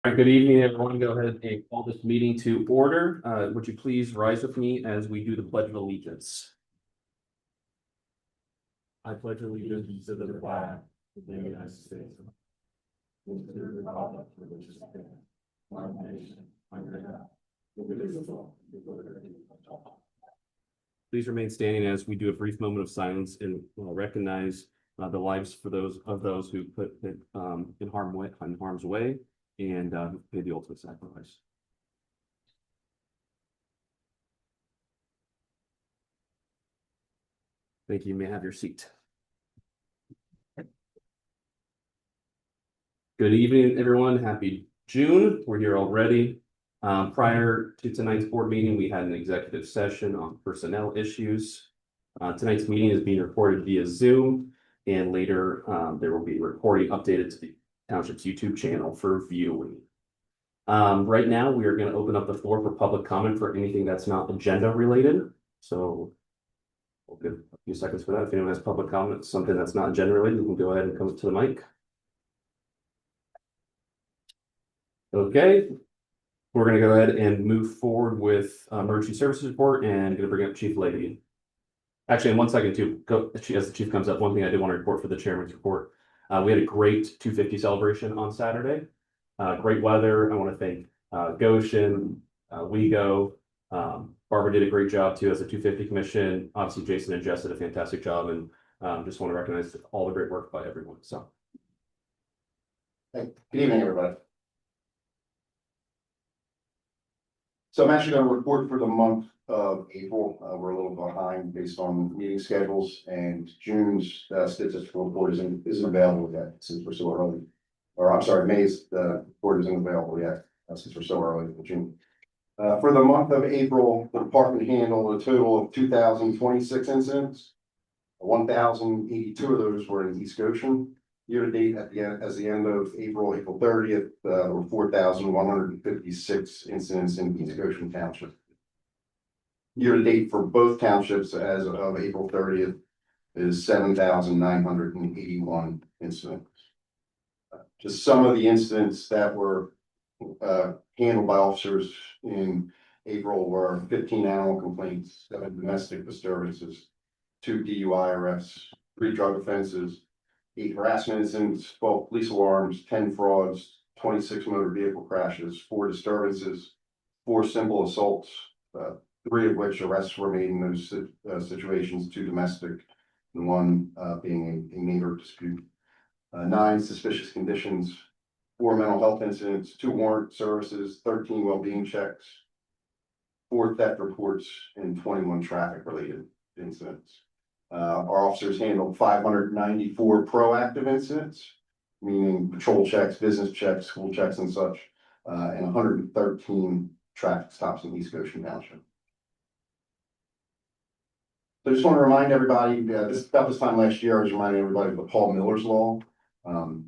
All right, good evening, everyone. Go ahead and call this meeting to order. Would you please rise with me as we do the Pledge of Allegiance? I pledge allegiance to the flag of the United States, and to the republic for which it stands, one nation, under God, indivisible, with liberty and justice. Please remain standing as we do a brief moment of silence and recognize the lives for those who put it in harm's way and paid the ultimate sacrifice. Thank you. You may have your seat. Good evening, everyone. Happy June. We're here already. Prior to tonight's board meeting, we had an executive session on personnel issues. Tonight's meeting is being recorded via Zoom, and later there will be a recording updated to the Township's YouTube channel for viewing. Right now, we are going to open up the floor for public comment for anything that's not agenda related. So we'll give a few seconds for that. If anyone has public comment, something that's not agenda related, we can go ahead and come to the mic. Okay, we're going to go ahead and move forward with emergency services report and going to bring up Chief Leahy. Actually, in 1 second too, as the chief comes up, one thing I did want to report for the chairman's report. We had a great 250 celebration on Saturday. Great weather. I want to thank Goshen, WeGo. Barbara did a great job too as a 250 commission. Obviously, Jason and Jess did a fantastic job, and just want to recognize all the great work by everyone. So, hey, good evening, everybody. So I'm actually going to report for the month of April. We're a little behind based on meeting schedules, and June's statistical report isn't available yet since we're so early. Or I'm sorry, May's report isn't available yet since we're so early in June. For the month of April, the department handled a total of 2,026 incidents. 1,082 of those were in East Goshen. Year to date, as the end of April 30th, there were 4,156 incidents in East Goshen Township. Year to date for both townships as of April 30th is 7,981 incidents. Just some of the incidents that were handled by officers in April were 15 animal complaints, 7 domestic disturbances, 2 DUI arrests, 3 drug offenses, 8 harassment incidents, 12 police alarms, 10 frauds, 26 motor vehicle crashes, 4 disturbances, 4 simple assaults, 3 of which arrests were made in those situations, 2 domestic and 1 being a neighbor dispute. 9 suspicious conditions, 4 mental health incidents, 2 warrant services, 13 well-being checks, 4 theft reports, and 21 traffic-related incidents. Our officers handled 594 proactive incidents, meaning patrol checks, business checks, school checks, and such, and 113 traffic stops in East Goshen Township. So I just want to remind everybody, about this time last year, I was reminding everybody of the Paul Miller's Law.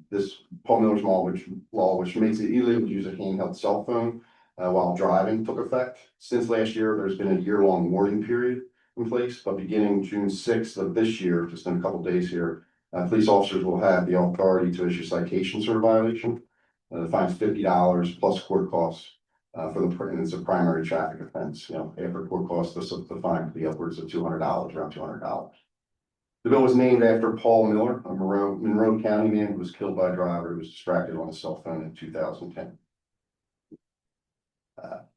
This Paul Miller's Law, which makes it illegal to use a handheld cell phone while driving, took effect. Since last year, there's been a year-long warning period in place, but beginning June 6th of this year, just in a couple days here, police officers will have the authority to issue citations for a violation. The fine's $50 plus court costs and it's a primary traffic offense. After court costs, the fine could be upwards of $200, around $200. The bill was named after Paul Miller, a Monroe County man who was killed by a driver who was distracted on his cell phone in 2010.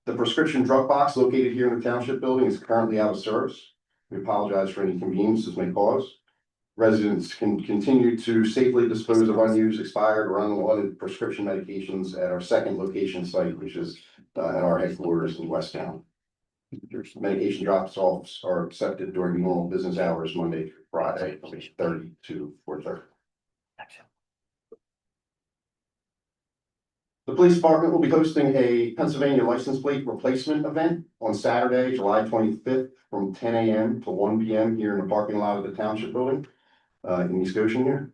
The prescription drug box located here in the township building is currently out of service. We apologize for any inconvenience this may cause. Residents can continue to safely dispose of unused, expired, or unwanted prescription medications at our second location site, which is at our headquarters in West Town. Medication drops-offs are accepted during normal business hours, Monday through Friday, 8:30 to 4:30. The police department will be hosting a Pennsylvania license plate replacement event on Saturday, July 25th from 10 a.m. to 1 p.m. here in the parking lot of the township building in East Goshen here.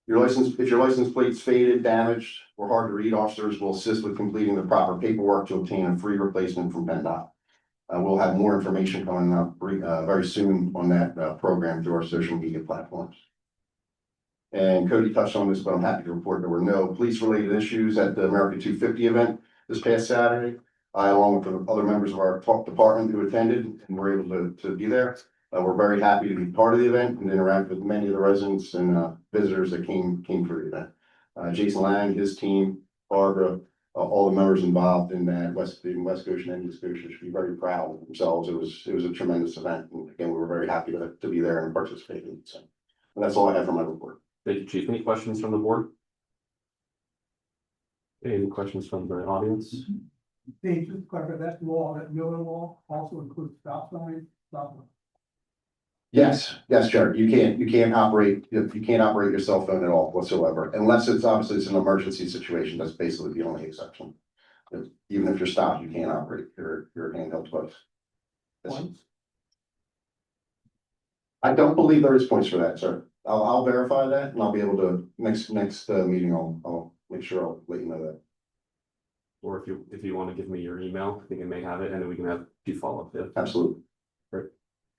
If your license plate's faded, damaged, or hard to read, officers will assist with completing the proper paperwork to obtain a free replacement from PennDOT. We'll have more information coming up very soon on that program through our social media platforms. And Cody touched on this, but I'm happy to report there were no police-related issues at the America 250 event this past Saturday. I, along with the other members of our department who attended and were able to be there. We're very happy to be part of the event and interact with many of the residents and visitors that came for the event. Jason Lang, his team, Barbara, all the members involved in that West Goshen and East Goshen should be very proud of themselves. It was a tremendous event, and again, we were very happy to be there and participate in it. So, and that's all I have for my report. Thank you, Chief. Any questions from the board? Any questions from the audience? Dave, just to clarify, that law, that Miller law also includes stop signs, stop. Yes, Jared, you can't operate your cell phone at all whatsoever, unless it's an emergency situation. That's basically the only exception. Even if you're stopped, you can't operate your handheld device. Points? I don't believe there is points for that, sir. I'll verify that and I'll be able to, next meeting, I'll make sure I'll let you know that. Or if you want to give me your email, I think I may have it, and then we can have you follow up. Yeah. Absolutely. Great.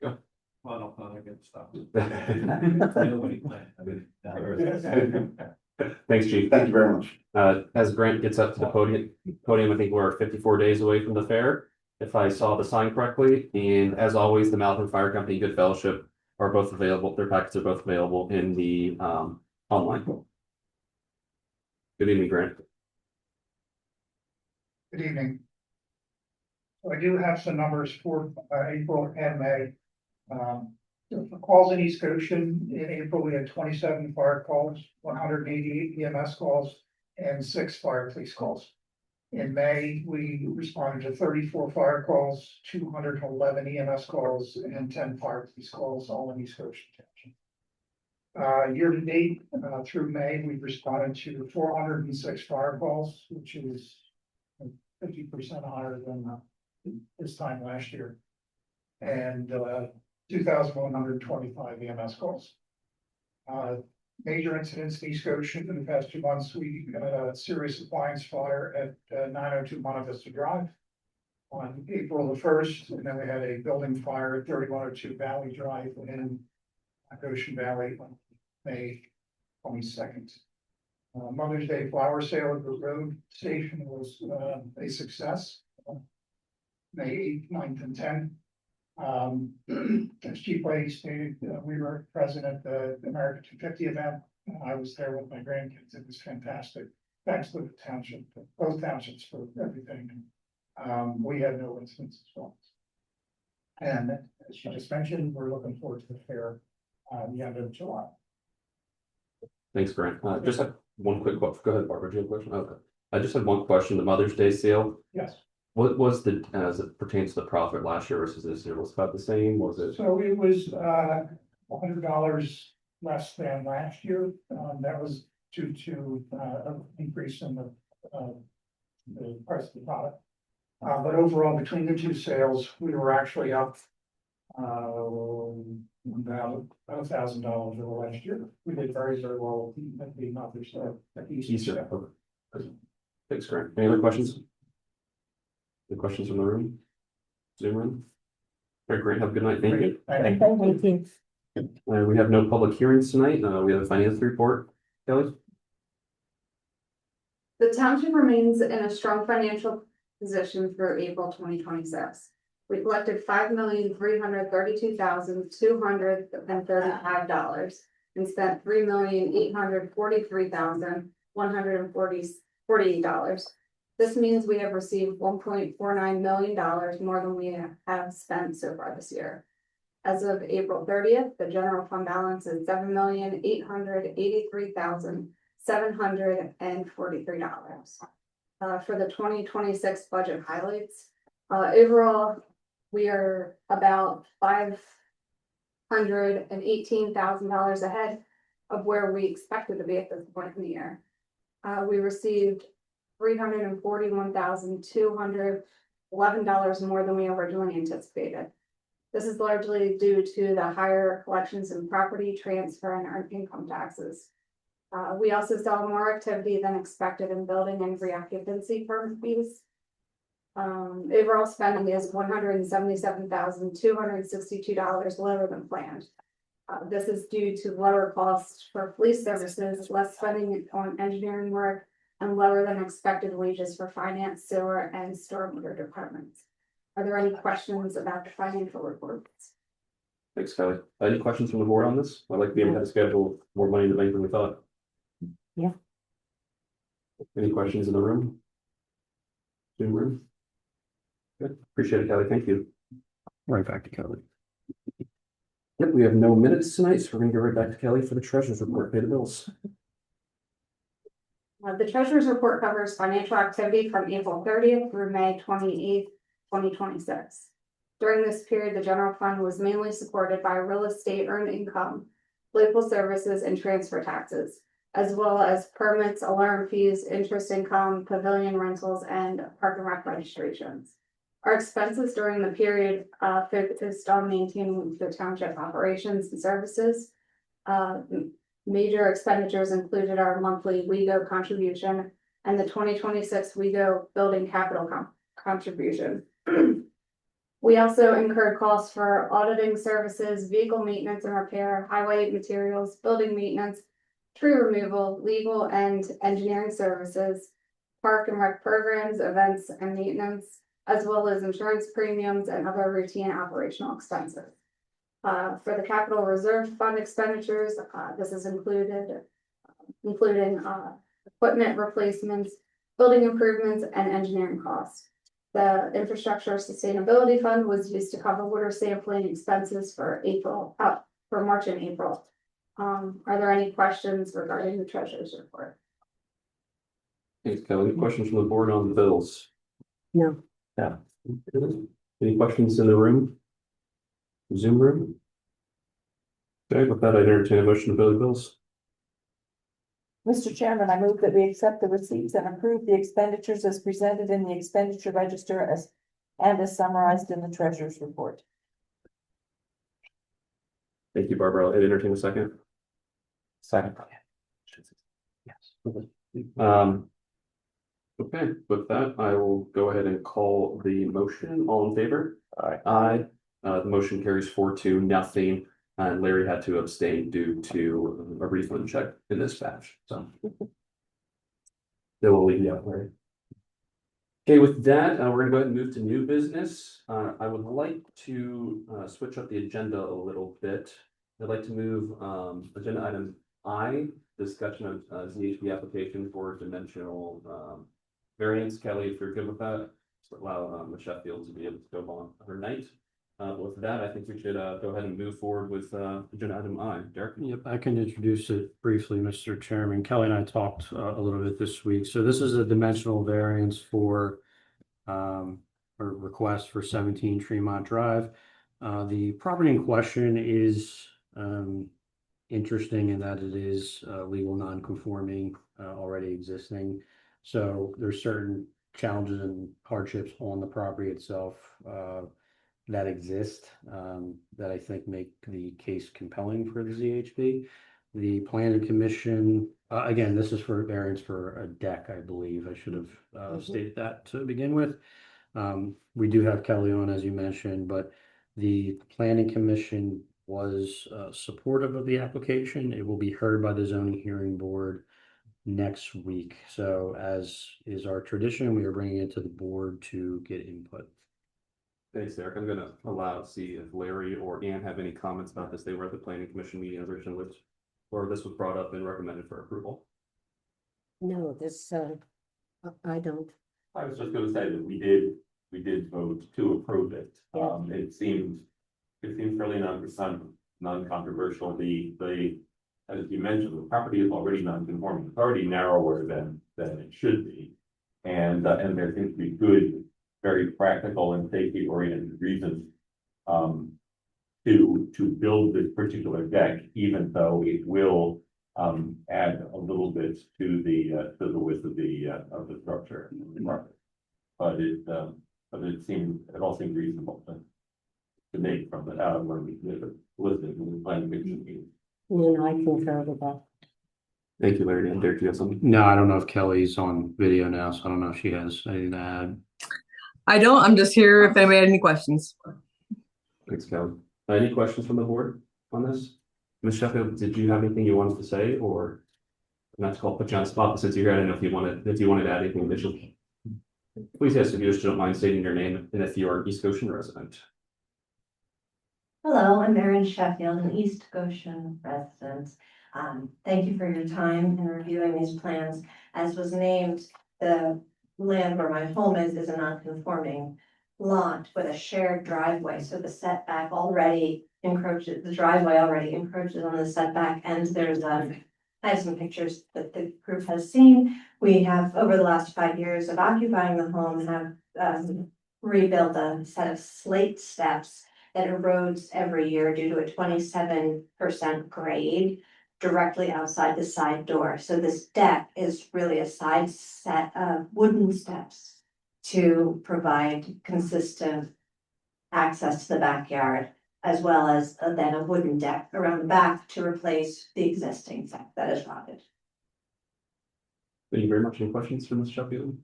Go. Well, I don't know, I get stuff. Thanks, Chief. Thank you very much. As Grant gets up to the podium, I think we're 54 days away from the fair, if I saw the sign correctly. And as always, the Malvern Fire Company Good Fellowship are both available. Their packets are both available in the online. Good evening, Grant. Good evening. So I do have some numbers for April and May. For calls in East Goshen, in April, we had 27 fire calls, 188 EMS calls, and 6 fire police calls. In May, we responded to 34 fire calls, 211 EMS calls, and 10 fire police calls, all in East Goshen Township. Year to date, through May, we've responded to 406 fire calls, which is 50% higher than this time last year. And 2,125 EMS calls. Major incidents in East Goshen in the past 2 months, we had a serious appliance fire at 902 Monte Vista Drive on April the 1st, and then we had a building fire at 3102 Valley Drive in Goshen Valley on May 22nd. Mother's Day flower sale at the road station was a success. May 8th, 9th, and 10th. As Chief Lady stated, we were present at the America 250 event. I was there with my grandkids. It was fantastic. Thanks to the township, both townships for everything. We had no incidents as well. And as you just mentioned, we're looking forward to the fair the end of July. Thanks, Grant. Just have one quick question. Go ahead, Barbara. Do you have a question? Okay. I just had one question. The Mother's Day sale. Yes. What was the, as it pertains to the profit last year versus this year, was it about the same? Was it? So it was $100 less than last year. That was due to an increase in the price of the product. But overall, between the two sales, we were actually up about $1,000 over last year. We did very, very well at the Mother's Day at Easter. Okay. Thanks, Grant. Any other questions? Any questions from the room? Zoom room? All right, great. Have a good night. Thank you. Thank you. We have no public hearings tonight. We have a finance report. Kelly? The township remains in a strong financial position through April 2026. We collected $5,332,235 and spent $3,843,148. This means we have received $1.49 million more than we have spent so far this year. As of April 30th, the general fund balance is $7,883,743. For the 2026 budget highlights, overall, we are about $518,000 ahead of where we expected to be at this point in the year. We received $341,211 more than we originally anticipated. This is largely due to the higher collections in property transfer and earned income taxes. We also saw more activity than expected in building and reoccupancy permit fees. Overall spending is $177,262 lower than planned. This is due to lower costs for police services, less spending on engineering work, and lower than expected wages for finance, sewer, and stormwater departments. Are there any questions about the financial reports? Thanks, Kelly. Any questions from the board on this? I'd like to be able to schedule more money in the bank than we thought. Yeah. Any questions in the room? Zoom room? Good, appreciate it, Kelly, thank you. Right back to Kelly. Yep, we have no minutes tonight, so we're gonna go right back to Kelly for the treasurer's report, pay the bills. The treasurer's report covers financial activity from April 30th through May 28th, 2026. During this period, the general fund was mainly supported by real estate earned income, local services, and transfer taxes, as well as permits, alarm fees, interest income, pavilion rentals, and park and rec registrations. Our expenses during the period focused on maintaining the township operations and services. Major expenditures included our monthly WEGO contribution and the 2026 WEGO building capital contribution. We also incurred costs for auditing services, vehicle maintenance and repair, highway materials, building maintenance, tree removal, legal and engineering services, park and rec programs, events and maintenance, as well as insurance premiums and other routine operational expenses. For the capital reserve fund expenditures, this is including equipment replacements, building improvements, and engineering costs. The infrastructure sustainability fund was used to cover water sampling expenses for March and April. Are there any questions regarding the treasurer's report? Thanks, Kelly. Any questions from the board on the bills? No. Yeah. Any questions in the room? Zoom room? Okay, with that, I entertain a motion to pay the bills. Mr. Chairman, I move that we accept the receipts and approve the expenditures as presented in the expenditure register as summarized in the treasurer's report. Thank you, Barbara. I'll entertain a second. Second. Yes. Okay, with that, I will go ahead and call the motion. All in favor? Aye. Aye. The motion carries 4-0. And Larry had to abstain due to a refund check in this batch, so. They will leave you out, Larry. Okay, with that, we're gonna go ahead and move to new business. I would like to switch up the agenda a little bit. I'd like to move agenda item I, discussion of ZHB application for dimensional variance. Kelly, if you're good with that, just allow Ms. Sheffield to be able to go on her night. But with that, I think we should go ahead and move forward with agenda item I. Derek? Yep, I can introduce it briefly, Mr. Chairman. Kelly and I talked a little bit this week. So this is a dimensional variance for a request for 17 Tremont Drive. The property in question is interesting in that it is legal non-conforming, already existing. So there's certain challenges and hardships on the property itself that exist that I think make the case compelling for the ZHB. The planning commission, again, this is for variance for a deck, I believe. I should have stated that to begin with. We do have Kelly on, as you mentioned, but the planning commission was supportive of the application. It will be heard by the zoning hearing board next week. So as is our tradition, we are bringing it to the board to get input. Thanks, Derek. I'm gonna see if Larry or Ann have any comments about this. They were at the planning commission meeting originally, or this was brought up and recommended for approval. No, this, I don't. I was just gonna say that we did vote to approve it. Yeah. It seemed fairly non-controversial. As you mentioned, the property is already non-conforming. It's already narrower than it should be. And there seems to be good, very practical and safety oriented reasons to build this particular deck, even though it will add a little bit to the width of the structure. But it all seemed reasonable to make from the when we listened to the planning commission meeting. No, I concur with that. Thank you, Larry. And Derek, do you have something? No, I don't know if Kelly's on video now, so I don't know if she has anything to add. I don't. I'm just here if anybody had any questions. Thanks, Kelly. Any questions from the board on this? Ms. Sheffield, did you have anything you wanted to say, or not to call put you on the spot, but since you're here, I don't know if you wanted to add anything additional. Please, yes, if you just don't mind stating your name and if you are an East Goshen resident. Hello, I'm Erin Sheffield, an East Goshen resident. Thank you for your time in reviewing these plans. As was named, the land where my home is a non-conforming lot with a shared driveway. So the setback already encroaches, the driveway already encroaches on the setback, and there's I have some pictures that the group has seen. We have, over the last 5 years of occupying the home, have rebuilt a set of slate steps that erodes every year due to a 27% grade directly outside the side door. So this deck is really a side set of wooden steps to provide consistent access to the backyard, as well as then a wooden deck around the back to replace the existing deck that is rotted. Thank you very much. Any questions for Ms. Sheffield?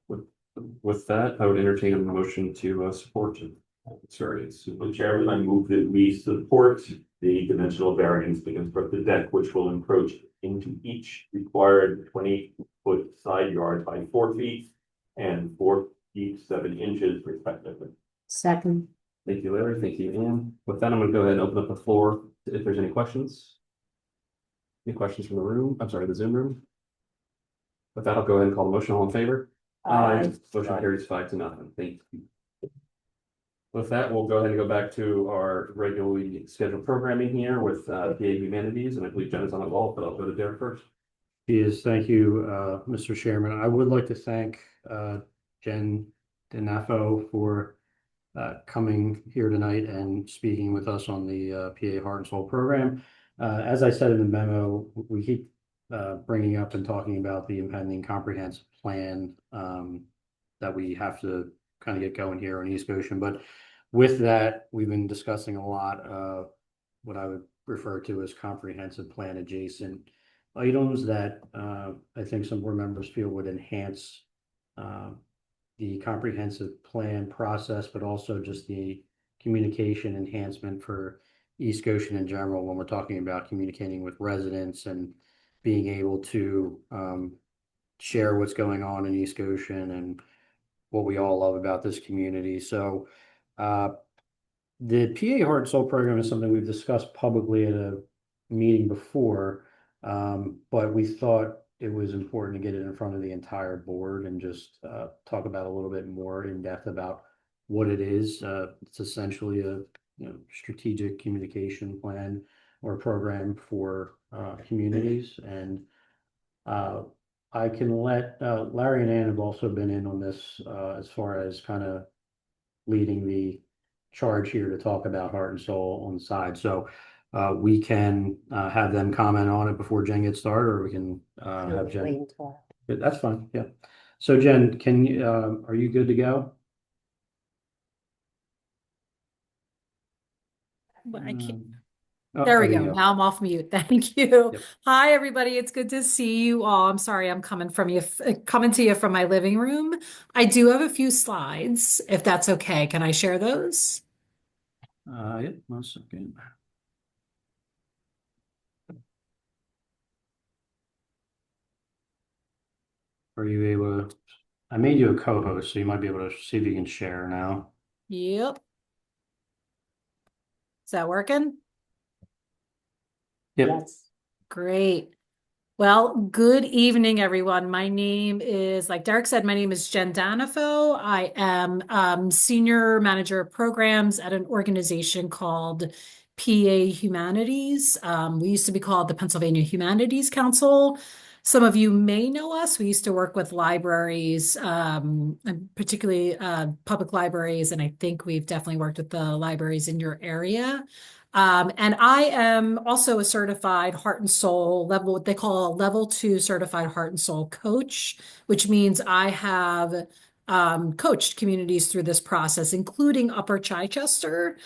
With that, I would entertain a motion to support this variance. Mr. Chairman, I move that we support the dimensional variance to construct the deck, which will encroach into each required 20-foot side yard by 4 feet and 4 feet 7 inches respectively. Second. Thank you, Larry. Thank you, Ann. With that, I'm going to go ahead and open up the floor if there's any questions. Any questions from the room? I'm sorry, the Zoom room. With that, I'll go ahead and call the motion. All in favor? Aye. Motion carries 5-0. Thank you. With that, we'll go ahead and go back to our regularly scheduled programming here with PA Humanities, and I believe Jen is on the ball, but I'll go to Derek first. Yes, thank you, Mr. Chairman. I would like to thank Jen DeNafo for coming here tonight and speaking with us on the PA Heart and Soul program. As I said in the memo, we keep bringing up and talking about the impending comprehensive plan that we have to kind of get going here in East Goshen. But with that, we've been discussing a lot of what I would refer to as comprehensive plan adjacent items that I think some board members feel would enhance the comprehensive plan process, but also just the communication enhancement for East Goshen in general when we're talking about communicating with residents and being able to share what's going on in East Goshen and what we all love about this community. So the PA Heart and Soul program is something we've discussed publicly at a meeting before, but we thought it was important to get it in front of the entire board and just talk about a little bit more in depth about what it is. It's essentially a strategic communication plan or program for communities, and I can let Larry and Ann have also been in on this as far as kind of leading the charge here to talk about Heart and Soul on the side. So we can have them comment on it before Jen gets started, or we can have Jen. That's fine. Yeah. So Jen, can you are you good to go? I can't. Oh, There we you go. Now I'm off mute. Thank you. Yep. Hi, everybody. It's good to see you all. I'm sorry I'm coming to you from my living room. I do have a few slides, if that's okay. Can I share those? Yeah, 1 second. Are you able to? I made you a co-host, so you might be able to see if you can share now. Yep. Is that working? Yep. Yes. Great. Well, good evening, everyone. My name is, like Derek said, my name is Jen Danifo. I am Senior Manager of Programs at an organization called PA Humanities. We used to be called the Pennsylvania Humanities Council. Some of you may know us. We used to work with libraries, and particularly public libraries, and I think we've definitely worked with the libraries in your area. And I am also a certified heart and soul level, what they call a level 2 certified heart and soul coach, which means I have coached communities through this process, including Upper Chichester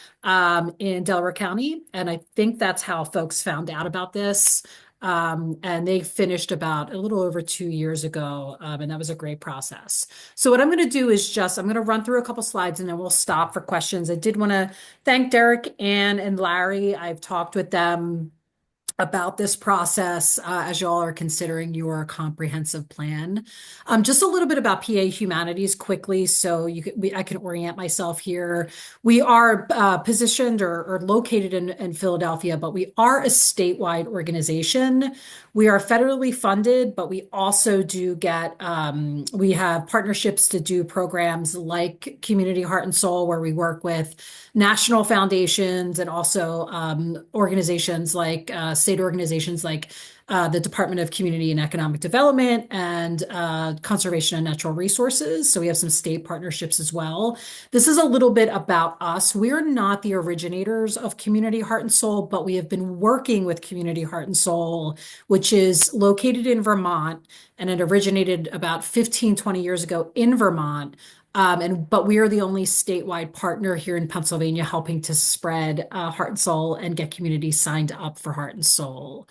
in Delaware County. And I think that's how folks found out about this. And they finished about a little over 2 years ago. And that was a great process. So what I'm going to do is I'm going to run through a couple slides and then we'll stop for questions. I did want to thank Derek, Ann, and Larry. I've talked with them about this process as y'all are considering your comprehensive plan. Just a little bit about PA Humanities quickly, so I can orient myself here. We are positioned or located in Philadelphia, but we are a statewide organization. We are federally funded, but we also do get, we have partnerships to do programs like Community Heart and Soul, where we work with national foundations and also organizations like state organizations like the Department of Community and Economic Development and Conservation and Natural Resources. So we have some state partnerships as well. This is a little bit about us. We're not the originators of Community Heart and Soul, but we have been working with Community Heart and Soul, which is located in Vermont, and it originated about 15, 20 years ago in Vermont. But we are the only statewide partner here in Pennsylvania helping to spread Heart and Soul and get communities signed up for Heart and Soul.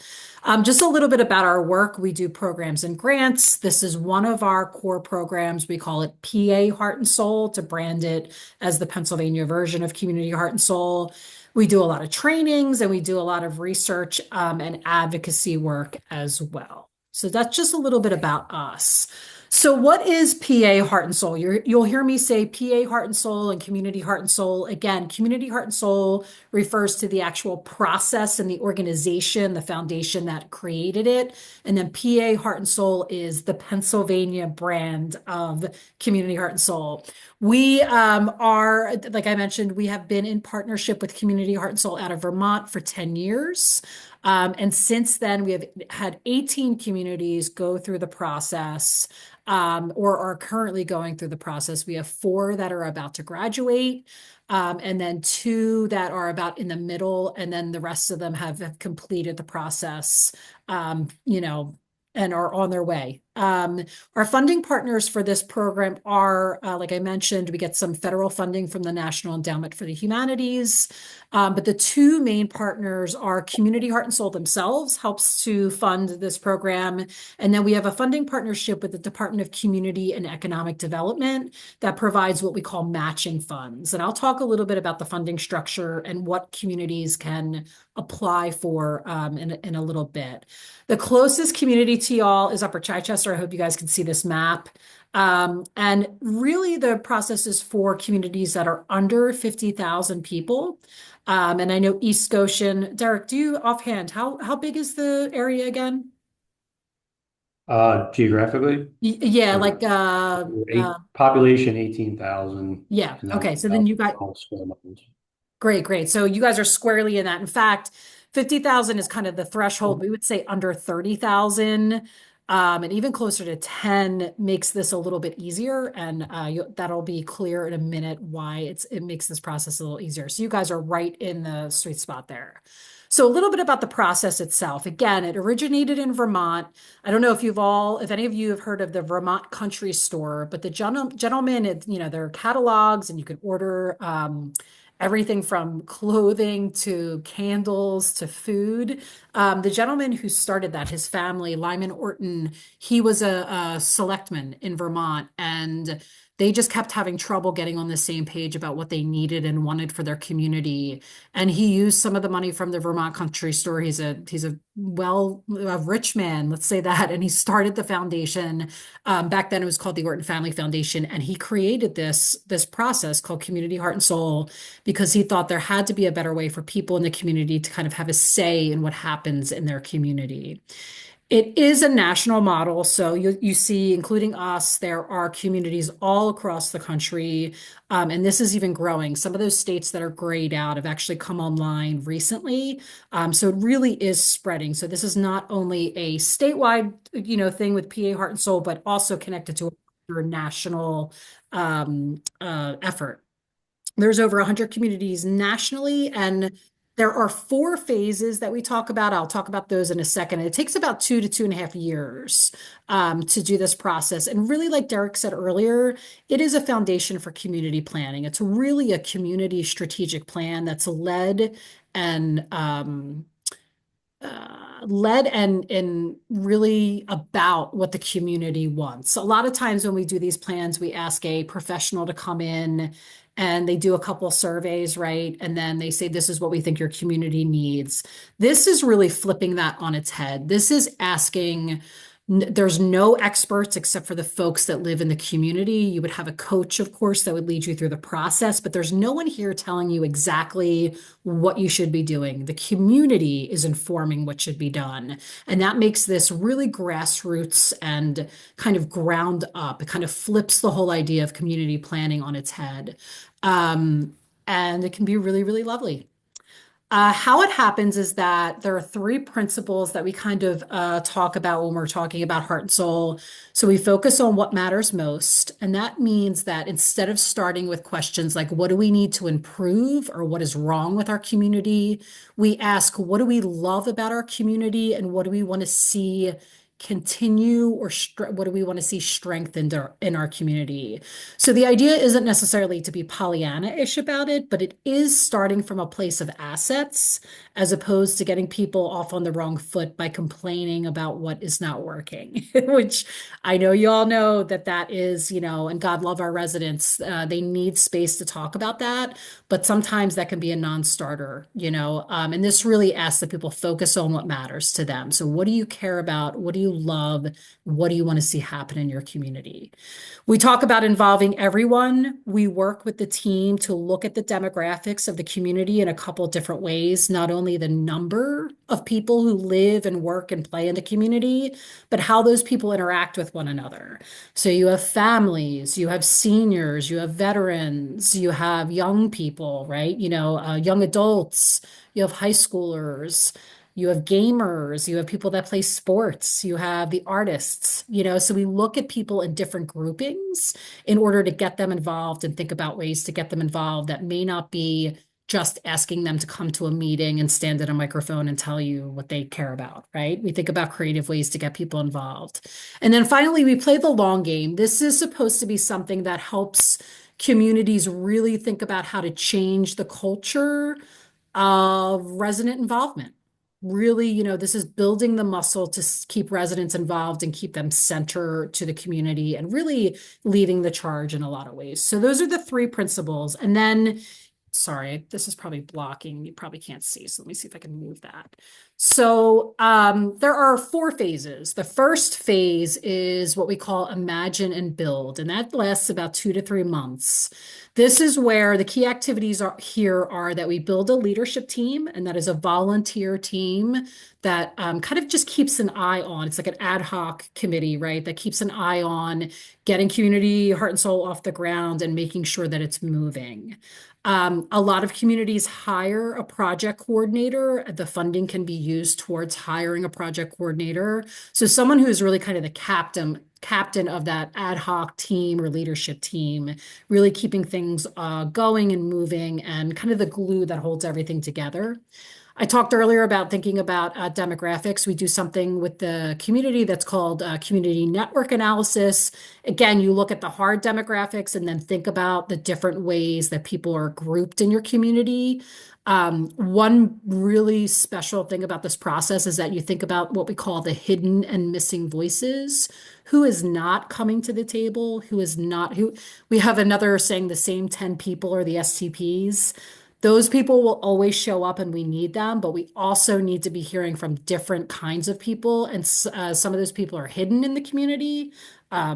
Just a little bit about our work. We do programs and grants. This is one of our core programs. We call it PA Heart and Soul to brand it as the Pennsylvania version of Community Heart and Soul. We do a lot of trainings and we do a lot of research and advocacy work as well. So that's just a little bit about us. So what is PA Heart and Soul? You'll hear me say PA Heart and Soul and Community Heart and Soul. Again, Community Heart and Soul refers to the actual process and the organization, the foundation that created it. And then PA Heart and Soul is the Pennsylvania brand of Community Heart and Soul. We are, like I mentioned, we have been in partnership with Community Heart and Soul out of Vermont for 10 years. And since then, we have had 18 communities go through the process or are currently going through the process. We have 4 that are about to graduate, and then 2 that are about in the middle, and then the rest of them have completed the process, and are on their way. Our funding partners for this program are, like I mentioned, we get some federal funding from the National Endowment for the Humanities. But the 2 main partners are Community Heart and Soul themselves, helps to fund this program. And then we have a funding partnership with the Department of Community and Economic Development that provides what we call matching funds. And I'll talk a little bit about the funding structure and what communities can apply for in a little bit. The closest community to y'all is Upper Chichester. I hope you guys can see this map. And really the process is for communities that are under 50,000 people. And I know East Goshen, Derek, do you offhand, how big is the area again? Geographically? Yeah, like population 18,000. Yeah. Okay. So then you got great. So you guys are squarely in that. In fact, 50,000 is kind of the threshold. We would say under 30,000. And even closer to 10 makes this a little bit easier. And that'll be clear in a minute why it makes this process a little easier. So you guys are right in the sweet spot there. So a little bit about the process itself. Again, it originated in Vermont. I don't know if any of you have heard of the Vermont Country Store, but the gentleman, there are catalogs and you can order everything from clothing to candles to food. The gentleman who started that, his family, Lyman Orton, he was a selectman in Vermont, and they just kept having trouble getting on the same page about what they needed and wanted for their community. And he used some of the money from the Vermont Country Store. He's a rich man, let's say that. And he started the foundation. Back then it was called the Orton Family Foundation. And he created this process called Community Heart and Soul because he thought there had to be a better way for people in the community to kind of have a say in what happens in their community. It is a national model. So you see, including us, there are communities all across the country. And this is even growing. Some of those states that are grayed out have actually come online recently. So it really is spreading. So this is not only a statewide, thing with PA Heart and Soul, but also connected to a national effort. There's over 100 communities nationally, and there are 4 phases that we talk about. I'll talk about those in a second. It takes about 2 to 2.5 years to do this process. And really, like Derek said earlier, it is a foundation for community planning. It's really a community strategic plan that's led and led and really about what the community wants. A lot of times when we do these plans, we ask a professional to come in and they do a couple surveys, right? And then they say, this is what we think your community needs. This is really flipping that on its head. This is asking, there's no experts except for the folks that live in the community. You would have a coach, of course, that would lead you through the process, but there's no one here telling you exactly what you should be doing. The community is informing what should be done. And that makes this really grassroots and kind of ground up. It kind of flips the whole idea of community planning on its head. And it can be really, really lovely. How it happens is that there are three principles that we kind of talk about when we're talking about heart and soul. So we focus on what matters most. And that means that instead of starting with questions like, what do we need to improve or what is wrong with our community, we ask, what do we love about our community and what do we want to see continue or what do we want to see strengthened in our community? So the idea isn't necessarily to be Pollyanna-ish about it, but it is starting from a place of assets as opposed to getting people off on the wrong foot by complaining about what is not working, which I know you all know that is, and God love our residents. They need space to talk about that, but sometimes that can be a non-starter, and this really asks that people focus on what matters to them. So what do you care about? What do you love? What do you want to see happen in your community? We talk about involving everyone. We work with the team to look at the demographics of the community in a couple different ways, not only the number of people who live and work and play in the community, but how those people interact with one another. So you have families, you have seniors, you have veterans, you have young people, right? Young adults, you have high schoolers. You have gamers, you have people that play sports, you have the artists, so we look at people in different groupings in order to get them involved and think about ways to get them involved that may not be just asking them to come to a meeting and stand at a microphone and tell you what they care about, right? We think about creative ways to get people involved. And then finally, we play the long game. This is supposed to be something that helps communities really think about how to change the culture of resident involvement. Really, this is building the muscle to keep residents involved and keep them center to the community and really leading the charge in a lot of ways. So those are the three principles. And then, sorry, this is probably blocking. You probably can't see. So let me see if I can move that. So there are 4 phases. The first phase is what we call imagine and build, and that lasts about 2 to 3 months. This is where the key activities are that we build a leadership team, and that is a volunteer team that kind of just keeps an eye on. It's like an ad hoc committee, right? That keeps an eye on getting community heart and soul off the ground and making sure that it's moving. A lot of communities hire a project coordinator. The funding can be used towards hiring a project coordinator. So someone who is really kind of the captain of that ad hoc team or leadership team, really keeping things going and moving and kind of the glue that holds everything together. I talked earlier about thinking about demographics. We do something with the community that's called community network analysis. Again, you look at the hard demographics and then think about the different ways that people are grouped in your community. One really special thing about this process is that you think about what we call the hidden and missing voices. Who is not coming to the table? Who we have another saying the same 10 people are the STPs. Those people will always show up and we need them, but we also need to be hearing from different kinds of people. And some of those people are hidden in the community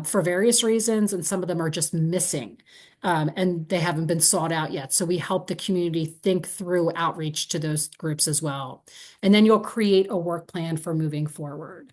for various reasons, and some of them are just missing and they haven't been sought out yet. So we help the community think through outreach to those groups as well. And then you'll create a work plan for moving forward.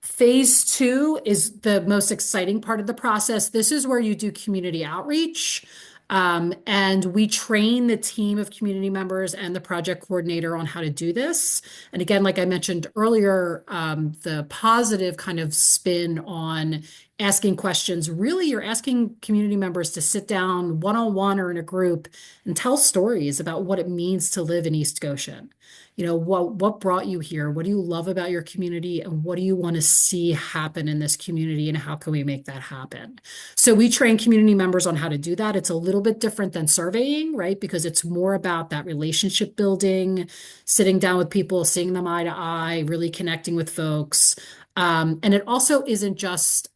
Phase 2 is the most exciting part of the process. This is where you do community outreach. And we train the team of community members and the project coordinator on how to do this. And again, like I mentioned earlier, the positive kind of spin on asking questions. Really, you're asking community members to sit down one-on-one or in a group and tell stories about what it means to live in East Goshen. You know, what brought you here? What do you love about your community? And what do you want to see happen in this community? And how can we make that happen? So we train community members on how to do that. It's a little bit different than surveying, right? Because it's more about that relationship building, sitting down with people, seeing them eye to eye, really connecting with folks. And it also isn't just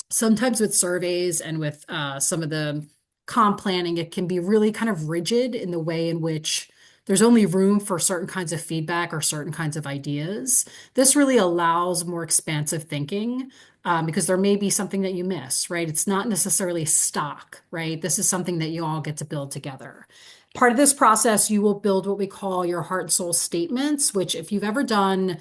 sometimes with surveys and with some of the comp planning, it can be really kind of rigid in the way in which there's only room for certain kinds of feedback or certain kinds of ideas. This really allows more expansive thinking because there may be something that you miss, right? It's not necessarily stock, right? This is something that you all get to build together. Part of this process, you will build what we call your heart and soul statements, which if you've ever done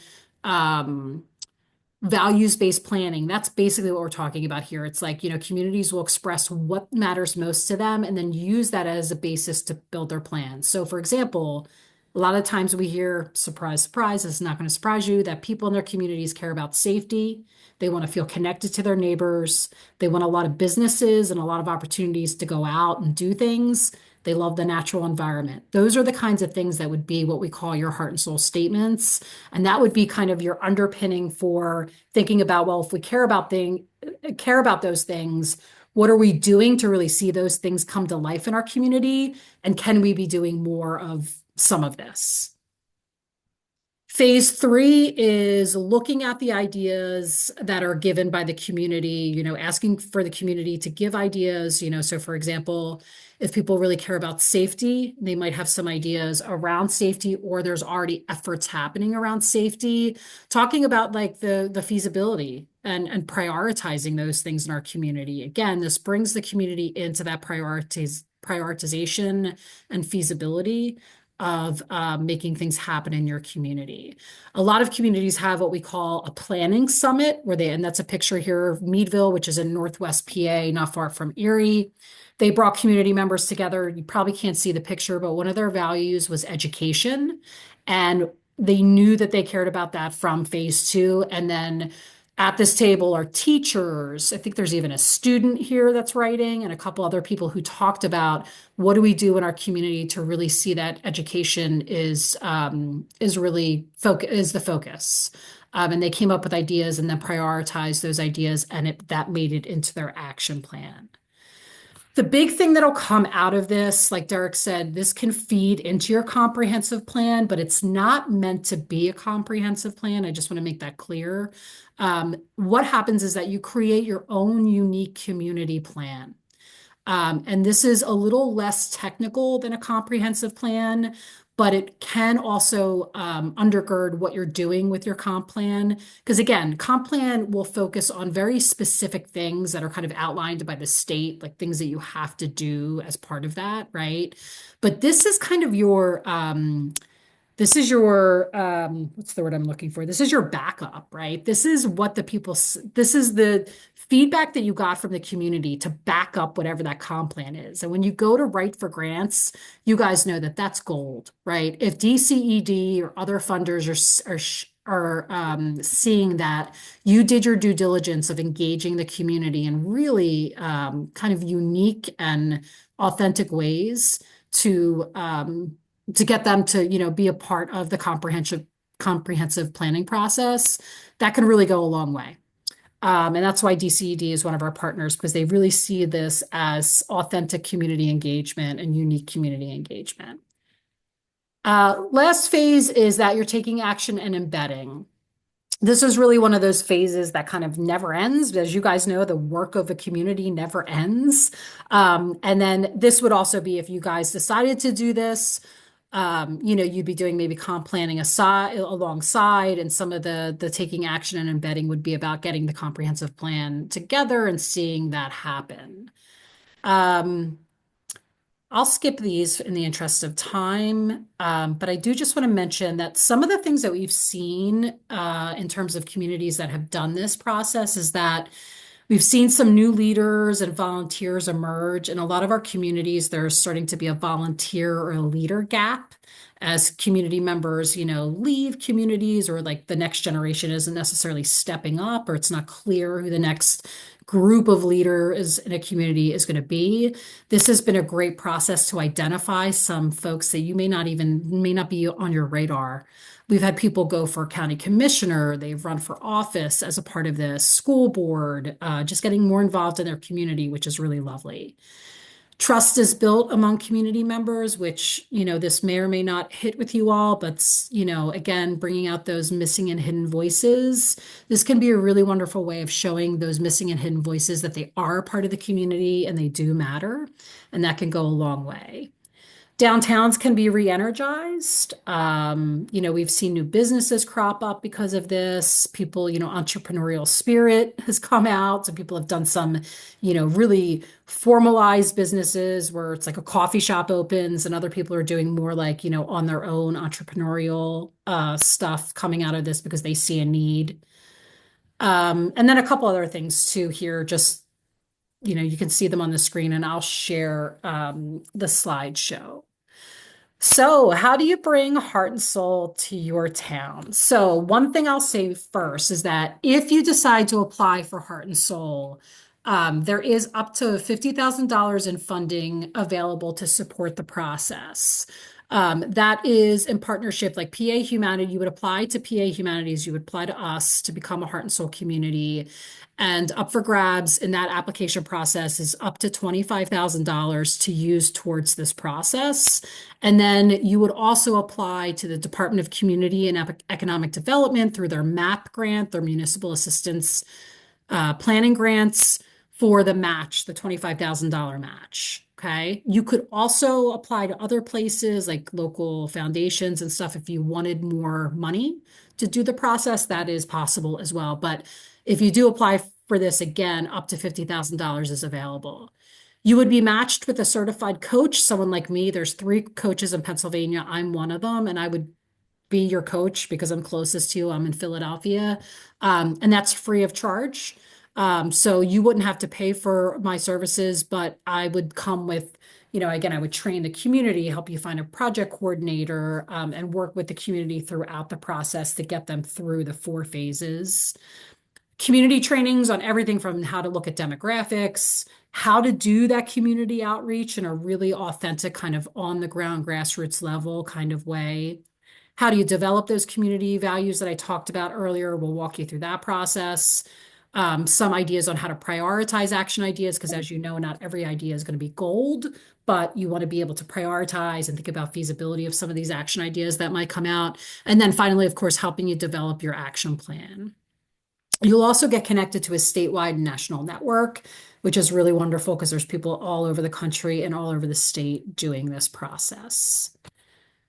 values-based planning, that's basically what we're talking about here. It's like, you know, communities will express what matters most to them and then use that as a basis to build their plans. So for example, a lot of times we hear, surprise, surprise, it's not going to surprise you, that people in their communities care about safety. They want to feel connected to their neighbors. They want a lot of businesses and a lot of opportunities to go out and do things. They love the natural environment. Those are the kinds of things that would be what we call your heart and soul statements. And that would be kind of your underpinning for thinking about, well, if we care about those things, what are we doing to really see those things come to life in our community? And can we be doing more of some of this? Phase 3 is looking at the ideas that are given by the community, you know, asking for the community to give ideas, you know, so for example, if people really care about safety, they might have some ideas around safety, or there's already efforts happening around safety, talking about like the feasibility and prioritizing those things in our community. Again, this brings the community into that prioritization and feasibility of making things happen in your community. A lot of communities have what we call a planning summit and that's a picture here of Meadville, which is in Northwest PA, not far from Erie. They brought community members together. You probably can't see the picture, but one of their values was education. And they knew that they cared about that from phase 2. And then at this table are teachers. I think there's even a student here that's writing and a couple other people who talked about what do we do in our community to really see that education is the focus. And they came up with ideas and then prioritized those ideas, and that made it into their action plan. The big thing that'll come out of this, like Derek said, this can feed into your comprehensive plan, but it's not meant to be a comprehensive plan. I just want to make that clear. What happens is that you create your own unique community plan. And this is a little less technical than a comprehensive plan, but it can also undergird what you're doing with your comp plan. Because again, comp plan will focus on very specific things that are kind of outlined by the state, like things that you have to do as part of that, right? But this is kind of your what's the word I'm looking for? This is your backup, right? This is the feedback that you got from the community to back up whatever that comp plan is. And when you go to write for grants, you guys know that that's gold, right? If DCED or other funders are seeing that you did your due diligence of engaging the community in really kind of unique and authentic ways to get them to, you know, be a part of the comprehensive planning process, that can really go a long way. And that's why DCED is one of our partners, because they really see this as authentic community engagement and unique community engagement. Last phase is that you're taking action and embedding. This is really one of those phases that kind of never ends. As you guys know, the work of a community never ends. And then this would also be if you guys decided to do this, you know, you'd be doing maybe comp planning alongside, and some of the taking action and embedding would be about getting the comprehensive plan together and seeing that happen. I'll skip these in the interest of time, but I do just want to mention that some of the things that we've seen in terms of communities that have done this process is that We've seen some new leaders and volunteers emerge. In a lot of our communities, there's starting to be a volunteer or a leader gap as community members, leave communities, or like the next generation isn't necessarily stepping up, or it's not clear who the next group of leaders in a community is going to be. This has been a great process to identify some folks that you may not be on your radar. We've had people go for county commissioner, they've run for office as a part of the school board, just getting more involved in their community, which is really lovely. Trust is built among community members, which, this may or may not hit with you all, but, again, bringing out those missing and hidden voices. This can be a really wonderful way of showing those missing and hidden voices that they are a part of the community and they do matter. And that can go a long way. Downtowns can be re-energized. We've seen new businesses crop up because of this. People, entrepreneurial spirit has come out. So people have done some, really formalized businesses where it's like a coffee shop opens and other people are doing more like, on their own entrepreneurial stuff coming out of this because they see a need. And then a couple other things too here, just, you can see them on the screen and I'll share the slideshow. So, how do you bring heart and soul to your town? So, one thing I'll say first is that if you decide to apply for Heart and Soul, there is up to $50,000 in funding available to support the process. That is in partnership, like PA Humanity, you would apply to PA Humanities, you would apply to us to become a Heart and Soul community. And up for grabs in that application process is up to $25,000 to use towards this process. And then you would also apply to the Department of Community and Economic Development through their MAP grant, their Municipal Assistance Planning grants for the match, the $25,000 match. Okay. You could also apply to other places like local foundations and stuff if you wanted more money to do the process. That is possible as well. But if you do apply for this again, up to $50,000 is available. You would be matched with a certified coach, someone like me. There's 3 coaches in Pennsylvania. I'm one of them, and I would be your coach because I'm closest to you. I'm in Philadelphia, and that's free of charge. So you wouldn't have to pay for my services, but I would come with, again, I would train the community, help you find a project coordinator, and work with the community throughout the process to get them through the 4 phases. Community trainings on everything from how to look at demographics, how to do that community outreach in a really authentic kind of on the ground grassroots level kind of way. How do you develop those community values that I talked about earlier? We'll walk you through that process. Some ideas on how to prioritize action ideas, because as you know, not every idea is going to be gold, but you want to be able to prioritize and think about feasibility of some of these action ideas that might come out. And then finally, of course, helping you develop your action plan. You'll also get connected to a statewide and national network, which is really wonderful because there's people all over the country and all over the state doing this process.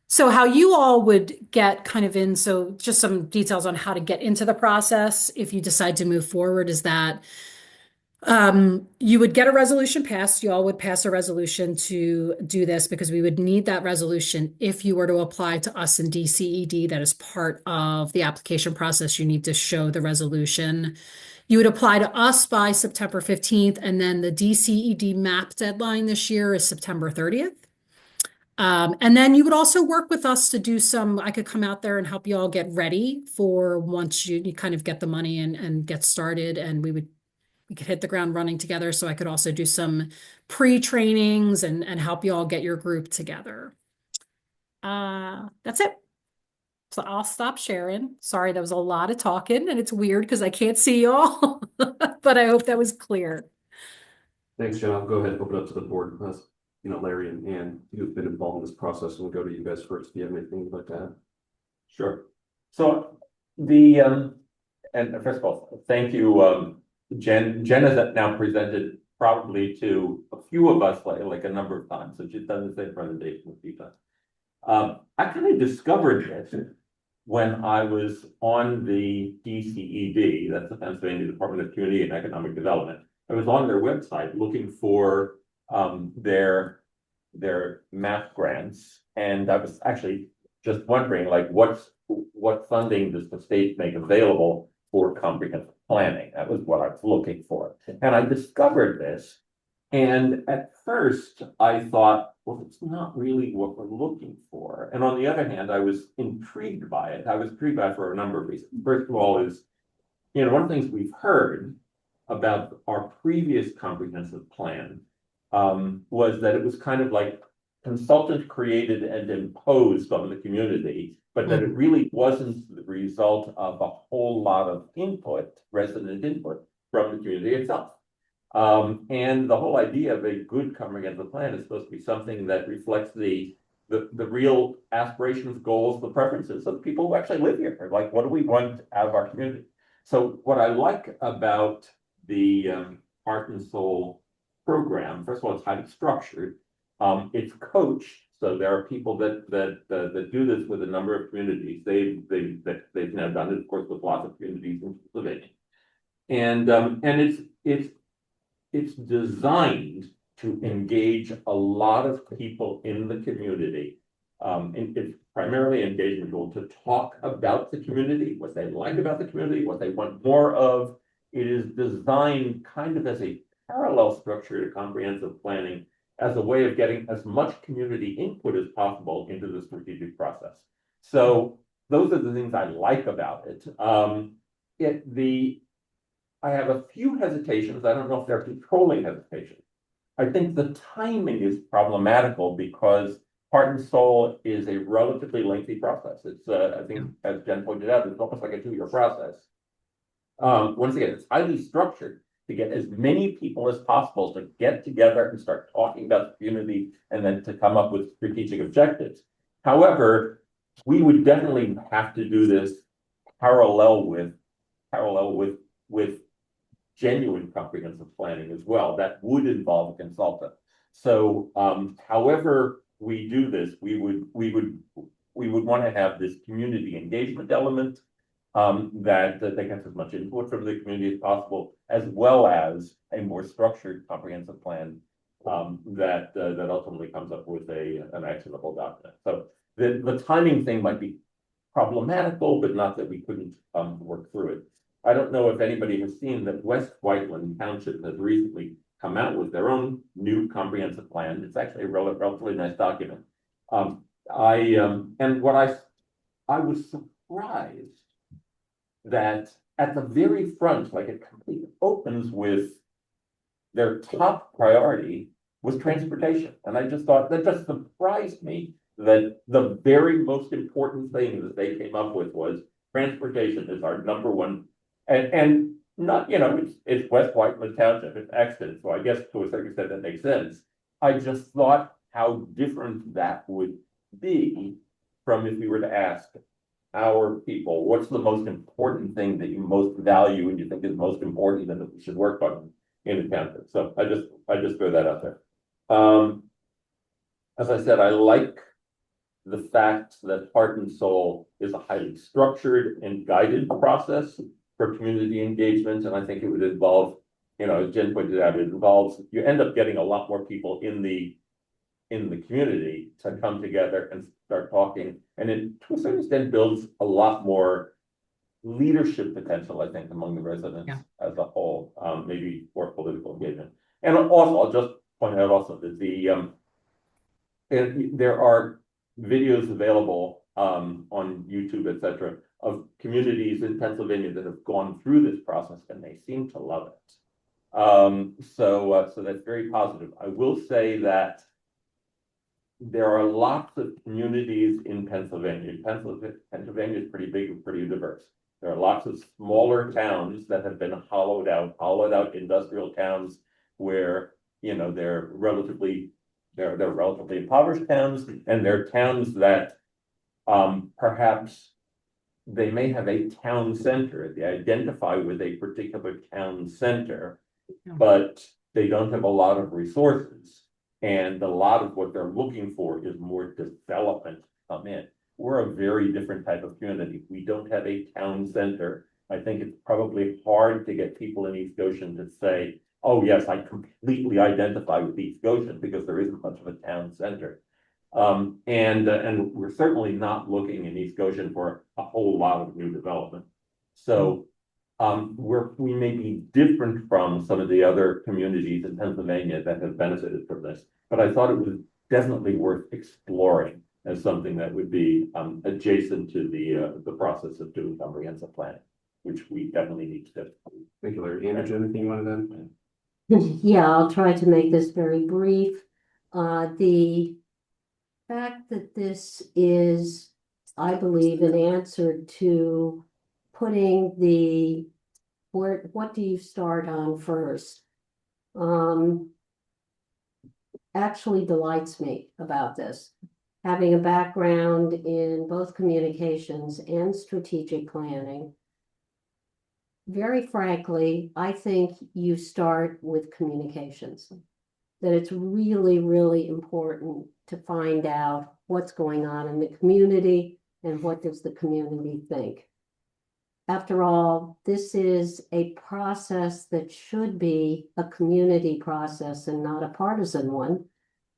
So how you all would get kind of in, so just some details on how to get into the process if you decide to move forward is that you would get a resolution passed. You all would pass a resolution to do this because we would need that resolution if you were to apply to us in DCED. That is part of the application process. You need to show the resolution. You would apply to us by September 15th, and then the DCED MAP deadline this year is September 30th. And then you would also work with us to do I could come out there and help you all get ready for once you kind of get the money and get started, and we could hit the ground running together. So I could also do some pre-trainings and help you all get your group together. That's it. So I'll stop sharing. Sorry, that was a lot of talking and it's weird because I can't see y'all, but I hope that was clear. Thanks, Jen. I'll go ahead and open up to the board. Larry and Ann, you've been involved in this process, and we'll go to you guys first. Do you have anything like that? Sure. So and first of all, thank you, Jen. Jen has now presented probably to a few of us like a number of times, so she's done the same presentation a few times. I kind of discovered this when I was on the DCED, that's the Pennsylvania Department of Community and Economic Development. I was on their website looking for their MAP grants, and I was actually just wondering, like, what funding does the state make available for comprehensive planning. That was what I was looking for. And I discovered this. And at first I thought, well, it's not really what we're looking for. And on the other hand, I was intrigued by it. I was intrigued by it for a number of reasons. First of all is, one of the things we've heard about our previous comprehensive plan was that it was kind of like consultant created and imposed on the community, but that it really wasn't the result of a whole lot of input, resident input from the community itself. And the whole idea of a good comprehensive plan is supposed to be something that reflects the real aspirations, goals, the preferences of the people who actually live here. Like, what do we want out of our community? So what I like about the Heart and Soul program, first of all, it's highly structured. It's coached, so there are people that do this with a number of communities. They've now done it, of course, with lots of communities in Pennsylvania, and it's designed to engage a lot of people in the community. And it's primarily engagement goal to talk about the community, what they like about the community, what they want more of. It is designed kind of as a parallel structure to comprehensive planning, as a way of getting as much community input as possible into the strategic process. So those are the things I like about it. I have a few hesitations. I don't know if they're controlling hesitations. I think the timing is problematical because Heart and Soul is a relatively lengthy process. It's, I think, as Jen pointed out, it's almost like a 2-year process. Once again, it's highly structured to get as many people as possible to get together and start talking about the community and then to come up with strategic objectives. However, we would definitely have to do this parallel with genuine comprehensive planning as well. That would involve a consultant. So however we do this, we would want to have this community engagement element that they get as much input from the community as possible, as well as a more structured comprehensive plan that ultimately comes up with an actionable document. So the timing thing might be problematical, but not that we couldn't work through it. I don't know if anybody has seen that West Whiteland Township has recently come out with their own new comprehensive plan. It's actually a relatively nice document. And what I was surprised that at the very front, like it completely opens with their top priority was transportation. And I just thought that just surprised me that the very most important thing that they came up with was transportation is our number one. And not, it's West Whiteland Township, it's Exton, so I guess to a certain extent that makes sense. I just thought how different that would be from if we were to ask our people, what's the most important thing that you most value and you think is most important and that we should work on in the township? So I just throw that out there. As I said, I like the fact that Heart and Soul is a highly structured and guided process for community engagement, and I think it would involve, as Jen pointed out, it involves, you end up getting a lot more people in the community to come together and start talking, and it to a certain extent builds a lot more leadership potential, I think, among the residents as a whole, maybe for political engagement. And also, I'll just point out also that there are videos available on YouTube, etc., of communities in Pennsylvania that have gone through this process, and they seem to love it. So that's very positive. I will say that there are lots of communities in Pennsylvania. Pennsylvania is pretty big and pretty diverse. There are lots of smaller towns that have been hollowed out industrial towns where they're relatively impoverished towns, and they're towns that perhaps they may have a town center. They identify with a particular town center, but they don't have a lot of resources. And a lot of what they're looking for is more development to come in. We're a very different type of community. We don't have a town center. I think it's probably hard to get people in East Goshen to say, oh yes, I completely identify with East Goshen, because there isn't much of a town center. And we're certainly not looking in East Goshen for a whole lot of new development. So we may be different from some of the other communities in Pennsylvania that have benefited from this, but I thought it was definitely worth exploring as something that would be adjacent to the process of doing comprehensive planning, which we definitely need to do. Thank you, Larry. Andrew, anything you wanted to? Yeah, I'll try to make this very brief. The fact that this is, I believe, an answer to putting what do you start on first? Actually delights me about this. Having a background in both communications and strategic planning. Very frankly, I think you start with communications. That it's really, really important to find out what's going on in the community and what does the community think. After all, this is a process that should be a community process and not a partisan one.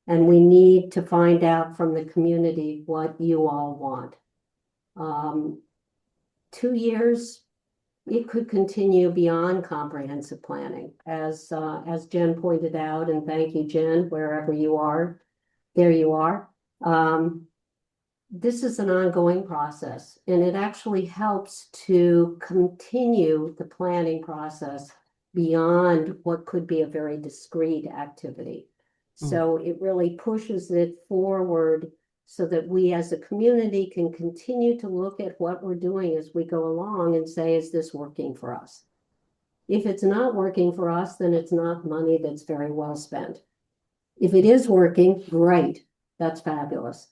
And we need to find out from the community what you all want. 2 years, it could continue beyond comprehensive planning, as Jen pointed out, and thank you, Jen, wherever you are, there you are. This is an ongoing process, and it actually helps to continue the planning process beyond what could be a very discrete activity. So it really pushes it forward so that we as a community can continue to look at what we're doing as we go along and say, is this working for us? If it's not working for us, then it's not money that's very well spent. If it is working, great, that's fabulous.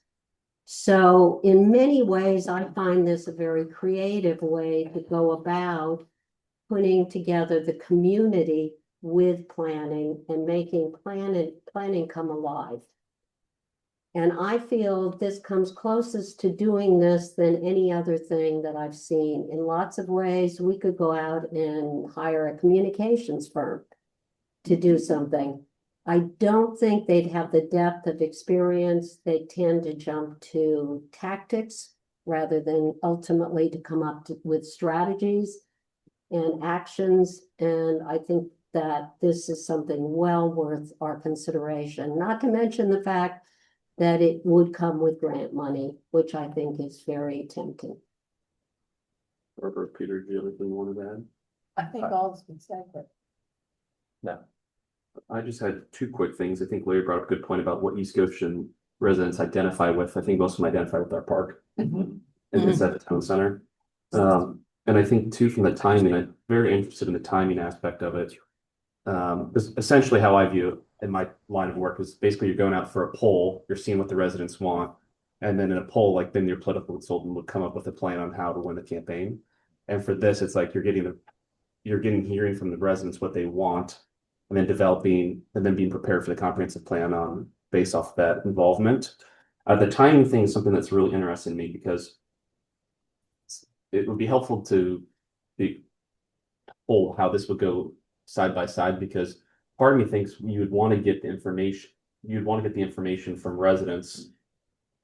So in many ways, I find this a very creative way to go about putting together the community with planning and making planning come alive. And I feel this comes closest to doing this than any other thing that I've seen. In lots of ways, we could go out and hire a communications firm to do something. I don't think they'd have the depth of experience. They tend to jump to tactics rather than ultimately to come up with strategies and actions. And I think that this is something well worth our consideration, not to mention the fact that it would come with grant money, which I think is very tempting. Barbara, Peter, do you have anything you wanted to add? I think all has been said, but No. I just had two quick things. I think Larry brought up a good point about what East Goshen residents identify with. I think most of them identify with our park. And it's at the town center. And I think too, from the timing, I'm very interested in the timing aspect of it. Because essentially how I view it in my line of work is basically you're going out for a poll, you're seeing what the residents want. And then in a poll, like then your political consultant would come up with a plan on how to win the campaign. And for this, it's like hearing from the residents what they want, and then developing and then being prepared for the comprehensive plan on based off that involvement. The timing thing is something that's really interesting to me because it would be helpful to be told how this would go side by side, because part of me thinks you would want to get the information. You'd want to get the information from residents.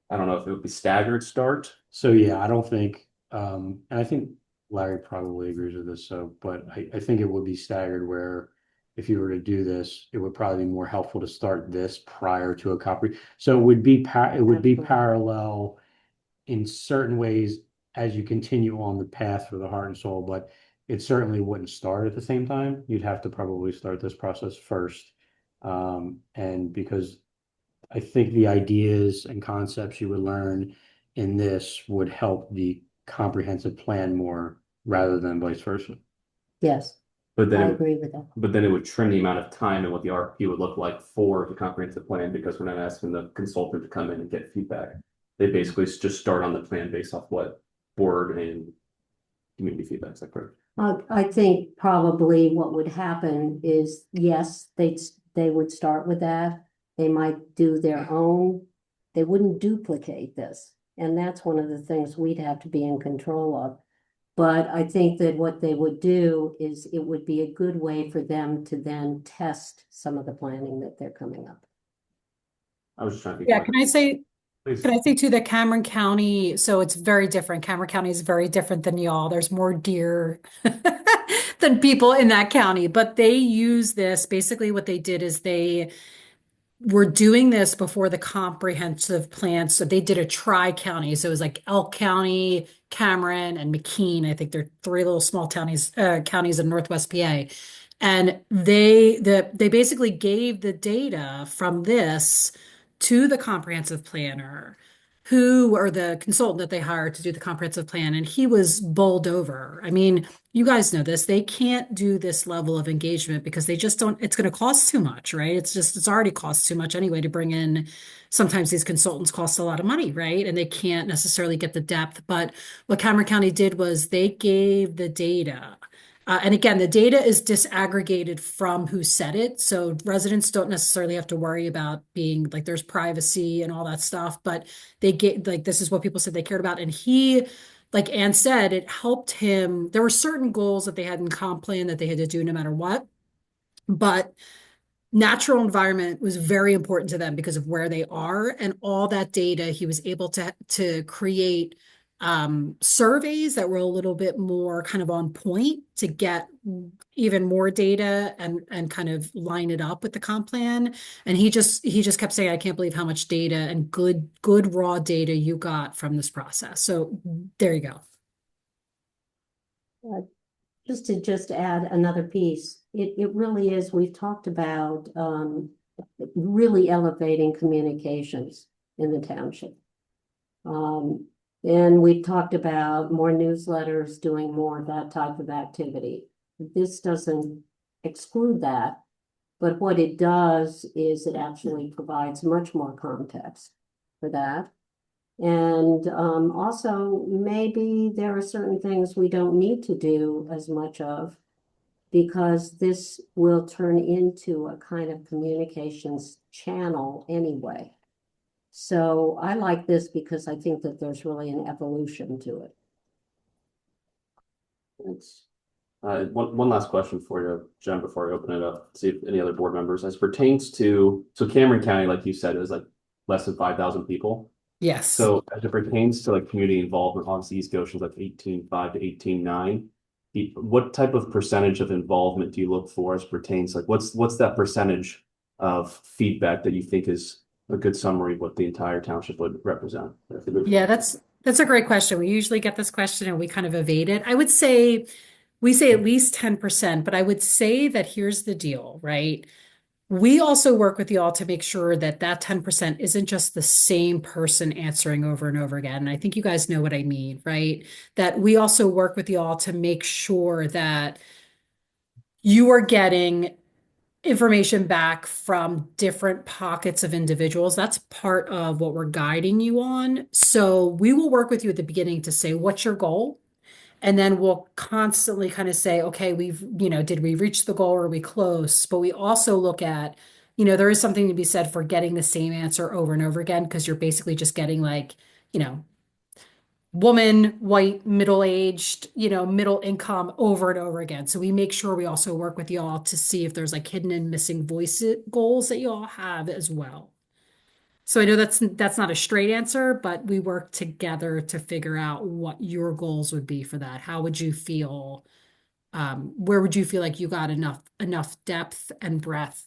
I don't know if it would be staggered start. So yeah, I don't think, and I think Larry probably agrees with this, but I think it would be staggered where if you were to do this, it would probably be more helpful to start this prior to a copy. So it would be parallel in certain ways as you continue on the path for the heart and soul, but it certainly wouldn't start at the same time. You'd have to probably start this process first. And because I think the ideas and concepts you would learn in this would help the comprehensive plan more rather than vice versa. Yes, But then I agree with that. But then it would trim the amount of time and what the RFP would look like for the comprehensive plan, because we're not asking the consultant to come in and get feedback. They basically just start on the plan based off what board and community feedback is. That correct? I think probably what would happen is, yes, they would start with that. They might do their own. They wouldn't duplicate this. And that's one of the things we'd have to be in control of. But I think that what they would do is it would be a good way for them to then test some of the planning that they're coming up. I was just trying to. Yeah, can I say Please. Can I say too that Cameron County, so it's very different. Cameron County is very different than y'all. There's more deer than people in that county, but they use this. Basically, what they did is they were doing this before the comprehensive plan. So they did a tri-county. So it was like Elk County, Cameron, and McKean. I think they're three little small counties in Northwest PA. And they basically gave the data from this to the comprehensive planner, who or the consultant that they hired to do the comprehensive plan, and he was bowled over. I mean, you guys know this. They can't do this level of engagement because they just don't, it's going to cost too much, right? It's already cost too much anyway to bring in. Sometimes these consultants cost a lot of money, right? And they can't necessarily get the depth. But what Cameron County did was they gave the data. And again, the data is disaggregated from who said it. So residents don't necessarily have to worry about being like there's privacy and all that stuff, but they get like this is what people said they cared about. And he, like Ann said, it helped him. There were certain goals that they had in comp plan that they had to do no matter what. But natural environment was very important to them because of where they are and all that data. He was able to create surveys that were a little bit more kind of on point to get even more data and kind of line it up with the comp plan. And he just kept saying, I can't believe how much data and good raw data you got from this process. So there you go. Just to add another piece, it really is, we've talked about really elevating communications in the township. And we've talked about more newsletters, doing more of that type of activity. This doesn't exclude that, but what it does is it actually provides much more context for that. And also, maybe there are certain things we don't need to do as much of because this will turn into a kind of communications channel anyway. So I like this because I think that there's really an evolution to it. Thanks. One last question for you, Jen, before I open it up, see if any other board members, as pertains to, so Cameron County, like you said, is like less than 5,000 people. Yes. So as it pertains to like community involvement, obviously East Goshen's like 18.5 to 18.9. What type of percentage of involvement do you look for as pertains, like what's that percentage of feedback that you think is a good summary of what the entire township would represent? Yeah, that's a great question. We usually get this question and we kind of evade it. I would say we say at least 10%, but I would say that here's the deal, right? We also work with y'all to make sure that that 10% isn't just the same person answering over and over again. And I think you guys know what I mean, right? That we also work with y'all to make sure that you are getting information back from different pockets of individuals. That's part of what we're guiding you on. So we will work with you at the beginning to say, what's your goal? And then we'll constantly kind of say, okay, did we reach the goal or are we close? But we also look at, there is something to be said for getting the same answer over and over again, because you're basically just getting like, woman, white, middle-aged, middle income over and over again. So we make sure we also work with y'all to see if there's like hidden and missing voice goals that y'all have as well. So I know that's not a straight answer, but we work together to figure out what your goals would be for that. How would you feel? Where would you feel like you got enough depth and breadth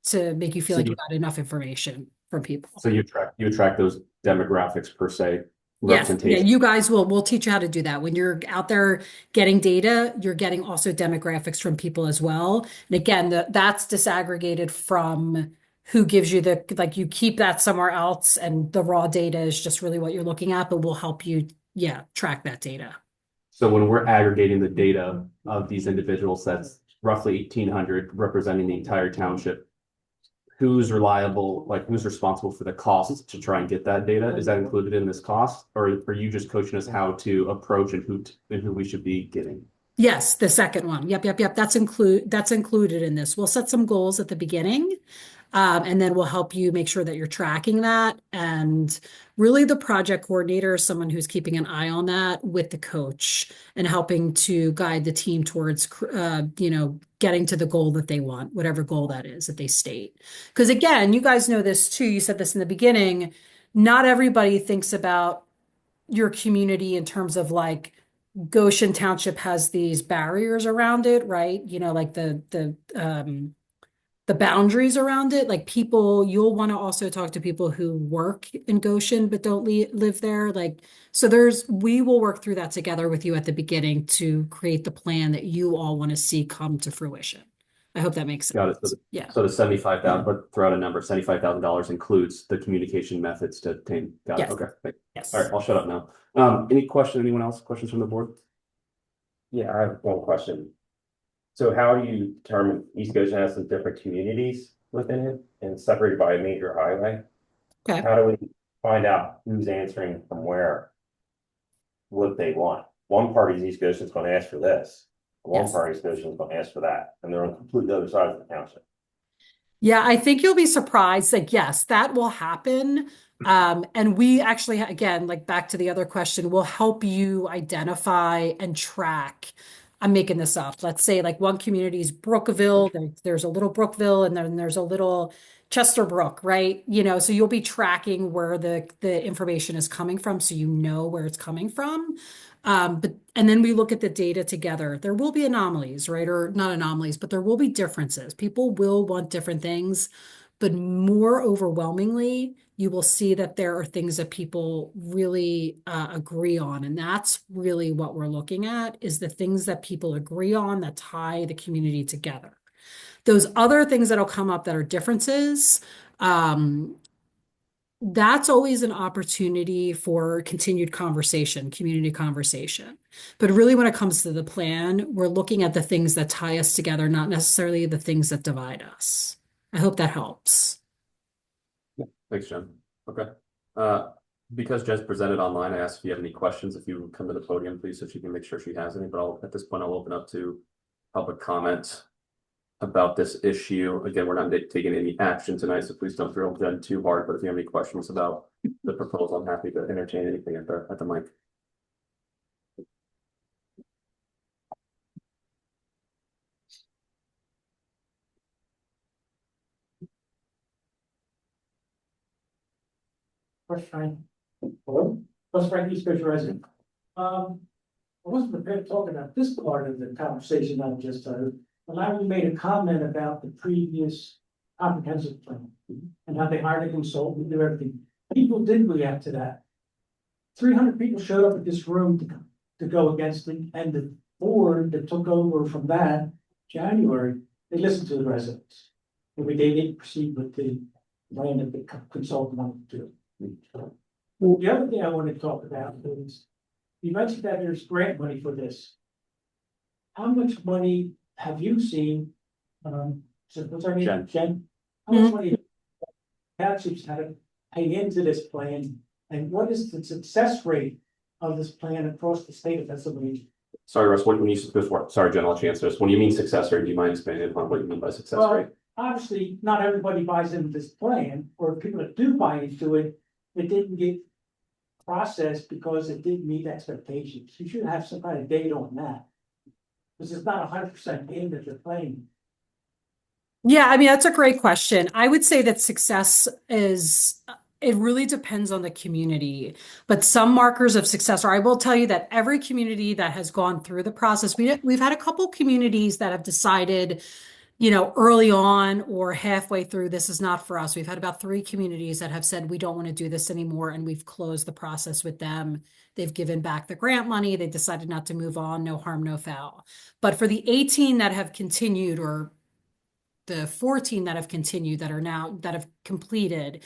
to make you feel So like you got enough information from people? So you track those demographics per se, Yes, yeah, representation. you guys we'll teach you how to do that. When you're out there getting data, you're getting also demographics from people as well. And again, that's disaggregated from who gives you you keep that somewhere else, and the raw data is just really what you're looking at, but we'll help you, track that data. So when we're aggregating the data of these individuals, that's roughly 1,800 representing the entire township. Who's reliable, like who's responsible for the cost to try and get that data? Is that included in this cost? Or are you just coaching us how to approach and who we should be getting? Yes, the second one. Yep. That's included in this. We'll set some goals at the beginning, and then we'll help you make sure that you're tracking that. And really the project coordinator is someone who's keeping an eye on that with the coach and helping to guide the team towards, getting to the goal that they want, whatever goal that is that they state. Because again, you guys know this too. You said this in the beginning. not everybody thinks about your community in terms of like Goshen Township has these barriers around it, right? You know, like the boundaries around it. Like people, you'll want to also talk to people who work in Goshen but don't live there. Like, so we will work through that together with you at the beginning to create the plan that you all want to see come to fruition. I hope that makes Got it. sense. Yeah. So the 75,000, but throw out a number, $75,000 includes the communication methods to obtain. Got it. Yes. Okay. Yes. All right, I'll shut up now. Anyone else? Questions from the board? Yeah, I have one question. So how do you determine East Goshen has some different communities within it and separated by a major highway? Okay. How do we find out who's answering from where, what they want? One party's East Goshen's gonna ask for this, one Yes. party's Goshen's gonna ask for that, and they're on completely other sides of the township. Yeah, I think you'll be surprised. Like, yes, that will happen. And we actually, again, like back to the other question, will help you identify and track. I'm making this up. Let's say like one community is Brookville, there's a little Brookville, and then there's a little Chesterbrook, right? You know, so you'll be tracking where the information is coming from, so you know where it's coming from. And then we look at the data together. There will be anomalies, right? Or not anomalies, but there will be differences. People will want different things, but more overwhelmingly, you will see that there are things that people really agree on. And that's really what we're looking at, is the things that people agree on that tie the community together. Those other things that'll come up that are differences, that's always an opportunity for continued conversation, community conversation. But really, when it comes to the plan, we're looking at the things that tie us together, not necessarily the things that divide us. I hope that helps. Thanks, Jen. Okay. Because Jen's presented online, I asked if you have any questions. If you would come to the podium, please, so she can make sure she has any. But at this point, I'll open up to public comment about this issue. Again, we're not taking any action tonight, so please don't drill Jen too hard. But if you have any questions about the proposal, I'm happy to entertain anything at the mic. Frank. Hello? What's Frank, East Coast resident. I wasn't prepared to talk about this part of the conversation I just heard. But I made a comment about the previous comprehensive plan and how they hired a consultant to do everything. People did react to that. 300 people showed up at this room to go against it, and the board that took over from that January, they listened to the residents. And they didn't proceed with the plan that the consultant wanted to do. The other thing I want to talk about is, you mentioned that there's grant money for this. How much money have you seen? So what's her name? Jen? How much money townships had to pay into this plan? And what is the success rate of this plan across the state of Pennsylvania? Sorry, Russ, when you before, sorry, Jen, I'll let you answer this. When you mean success rate, do you mind expanding upon what you mean by success rate? Obviously, not everybody buys into this plan, or people that do buy into it, it didn't get processed because it didn't meet expectations. You should have some kind of data on that. Because it's not 100% in that you're playing. Yeah, I mean, that's a great question. I would say that success is, it really depends on the community, but some markers of success, or I will tell you that every community that has gone through the process, we've had a couple communities that have decided, you know, early on or halfway through, this is not for us. We've had about 3 communities that have said, we don't want to do this anymore. And we've closed the process with them. They've given back the grant money. They decided not to move on. No harm, no foul. But for the 18 that have continued, or the 14 that have continued, that have completed,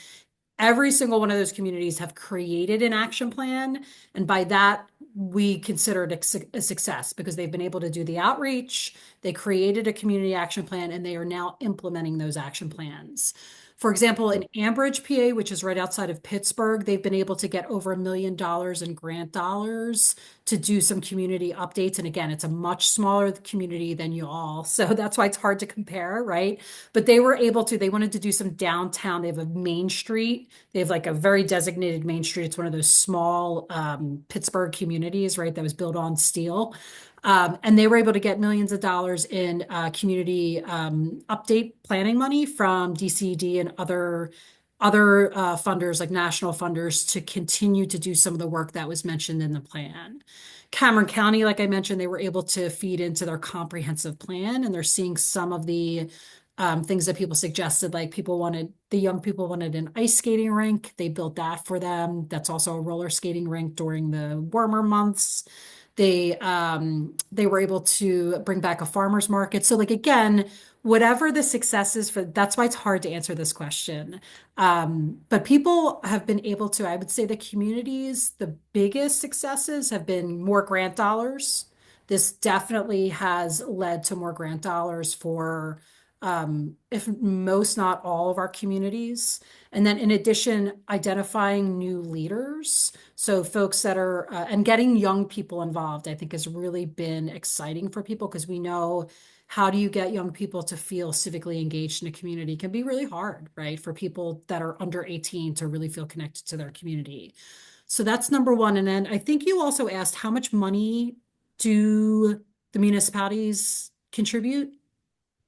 every single one of those communities have created an action plan. And by that, we consider it a success, because they've been able to do the outreach, they created a community action plan, and they are now implementing those action plans. For example, in Ambridge, PA, which is right outside of Pittsburgh, they've been able to get over $1 million in grant dollars to do some community updates. And again, it's a much smaller community than you all. So that's why it's hard to compare, right? But they wanted to do some downtown. They have a main street. They have like a very designated main street. It's one of those small Pittsburgh communities, right? That was built on steel. And they were able to get millions of dollars in community update planning money from DCD and other other funders like national funders to continue to do some of the work that was mentioned in the plan. Cameron County, like I mentioned, they were able to feed into their comprehensive plan, and they're seeing some of the things that people suggested, like the young people wanted an ice skating rink. They built that for them. That's also a roller skating rink during the warmer months. They were able to bring back a farmer's market. So like, again, whatever the success is that's why it's hard to answer this question. But people have been able to, I would say the biggest successes have been more grant dollars. This definitely has led to more grant dollars for, if most not all of our communities. And then in addition, identifying new leaders. So folks that are, and getting young people involved, I think has really been exciting for people, because we know, how do you get young people to feel civically engaged in a community can be really hard, right? For people that are under 18 to really feel connected to their community. So that's number one. And then I think you also asked, how much money do the municipalities contribute?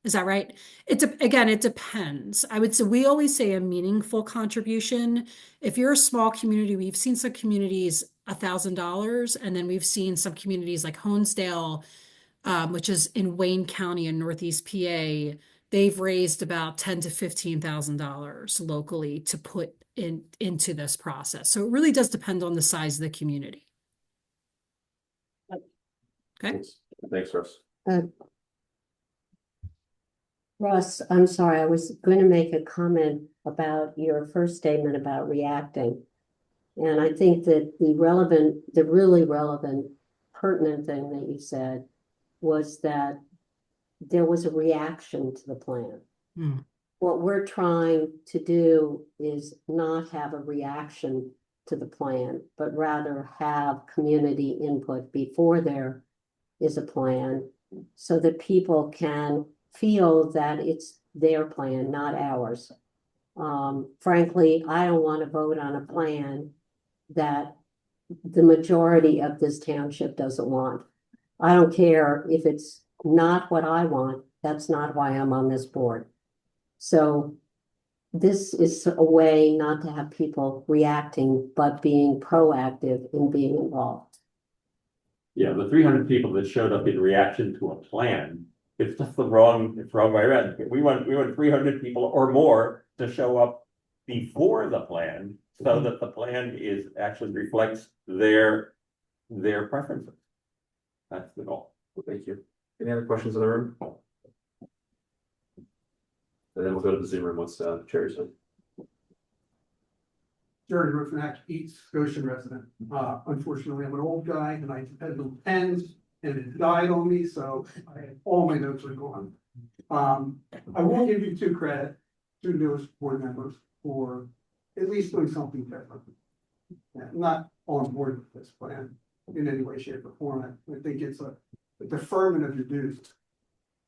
Is that right? Again, it depends. I would say, we always say a meaningful contribution. If you're a small community, we've seen some communities $1,000, and then we've seen some communities like Honesdale, which is in Wayne County in Northeast PA. They've raised about $10,000 to $15,000 locally to put into this process. So it really does depend on the size of the community. Okay. Thanks, Russ. Russ, I'm sorry, I was going to make a comment about your first statement about reacting. And I think that the really relevant, pertinent thing that you said was that there was a reaction to the plan. What we're trying to do is not have a reaction to the plan, but rather have community input before there is a plan, so that people can feel that it's their plan, not ours. Frankly, I don't want to vote on a plan that the majority of this township doesn't want. I don't care if it's not what I want. That's not why I'm on this board. So this is a way not to have people reacting, but being proactive in being involved. Yeah, the 300 people that showed up in reaction to a plan, it's just the wrong way around. We want 300 people or more to show up before the plan, so that the plan actually reflects their preferences. That's the goal. Thank you. Any other questions in the room? And then we'll go to the Zoom room once the chair is in. Jerry Ruffinack, East Goshen resident. Unfortunately, I'm an old guy and I depend on pens, and it died on me, so all my notes are gone. I will give you two newest board members, for at least doing something different. I'm not on board with this plan in any way, shape, or form. I think it's a deferment of your duties.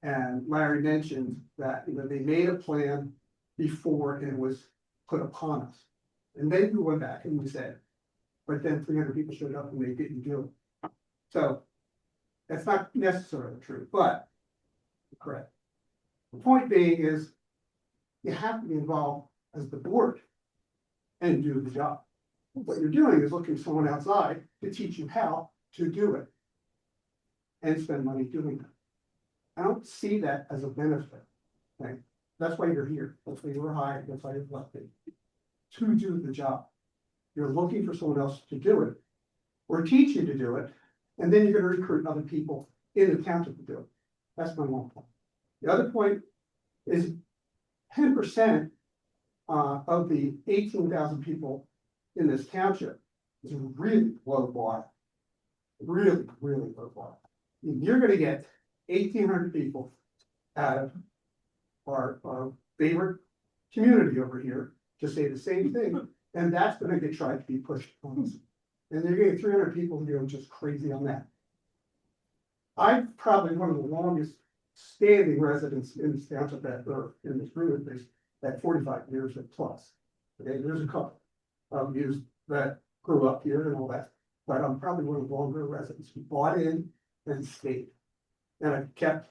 And Larry mentioned that, they made a plan before it was put upon us. And then we went back and we said, but then 300 people showed up and they didn't do it. So that's not necessarily true, but correct. The point being is, you have to be involved as the board and do the job. What you're doing is looking for someone outside to teach you how to do it and spend money doing that. I don't see that as a benefit. Okay, that's why you're here. That's why you were hired. That's why you're elected to do the job. You're looking for someone else to do it, or teach you to do it, and then you're going to recruit other people in the township to do it. That's my one point. The other point is 10% of the 18,000 people in this township is really low bar. Really, really low bar. You're going to get 1,800 people out of our favorite community over here to say the same thing, and that's going to get tried to be pushed on us. And they're getting 300 people who go just crazy on that. I'm probably one of the longest standing residents in this township or in this room, at least, at 45 years and plus. Okay, there's a couple of you that grew up here and all that, but I'm probably one of the longer residents who bought in and stayed. And I've kept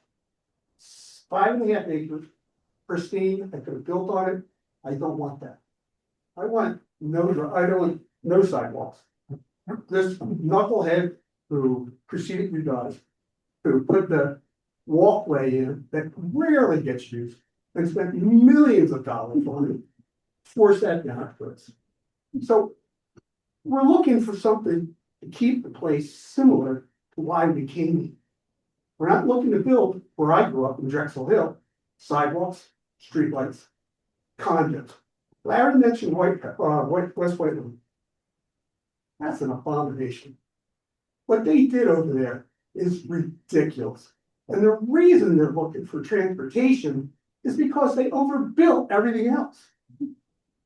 5.5 acres pristine. I could have built on it. I don't want that. I want I don't want no sidewalks. This knucklehead who preceded you guys, who put the walkway in that rarely gets used and spent millions of dollars on it, forced that down to us. So we're looking for something to keep the place similar to why we came here. We're not looking to build where I grew up in Drexel Hill, sidewalks, streetlights, condos. Larry mentioned West Whiteland. That's an abomination. What they did over there is ridiculous. And the reason they're looking for transportation is because they overbuilt everything else.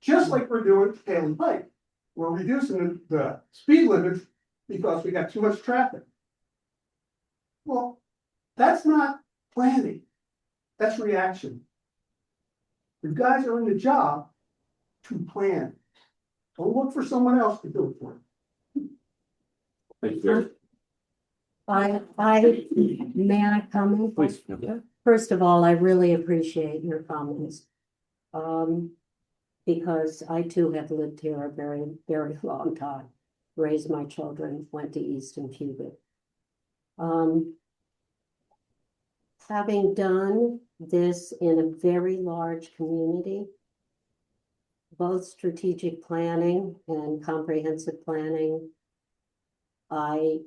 Just like we're doing at Palin Pike. We're reducing the speed limits because we got too much traffic. Well, that's not planning. That's reaction. The guys are in the job to plan. Don't look for someone else to do it for them. Thank you, Gary. May I comment? Please. Yeah. First of all, I really appreciate your comments. Because I too have lived here a very, very long time, raised my children, went to Easton Puget. Having done this in a very large community, both strategic planning and comprehensive planning, I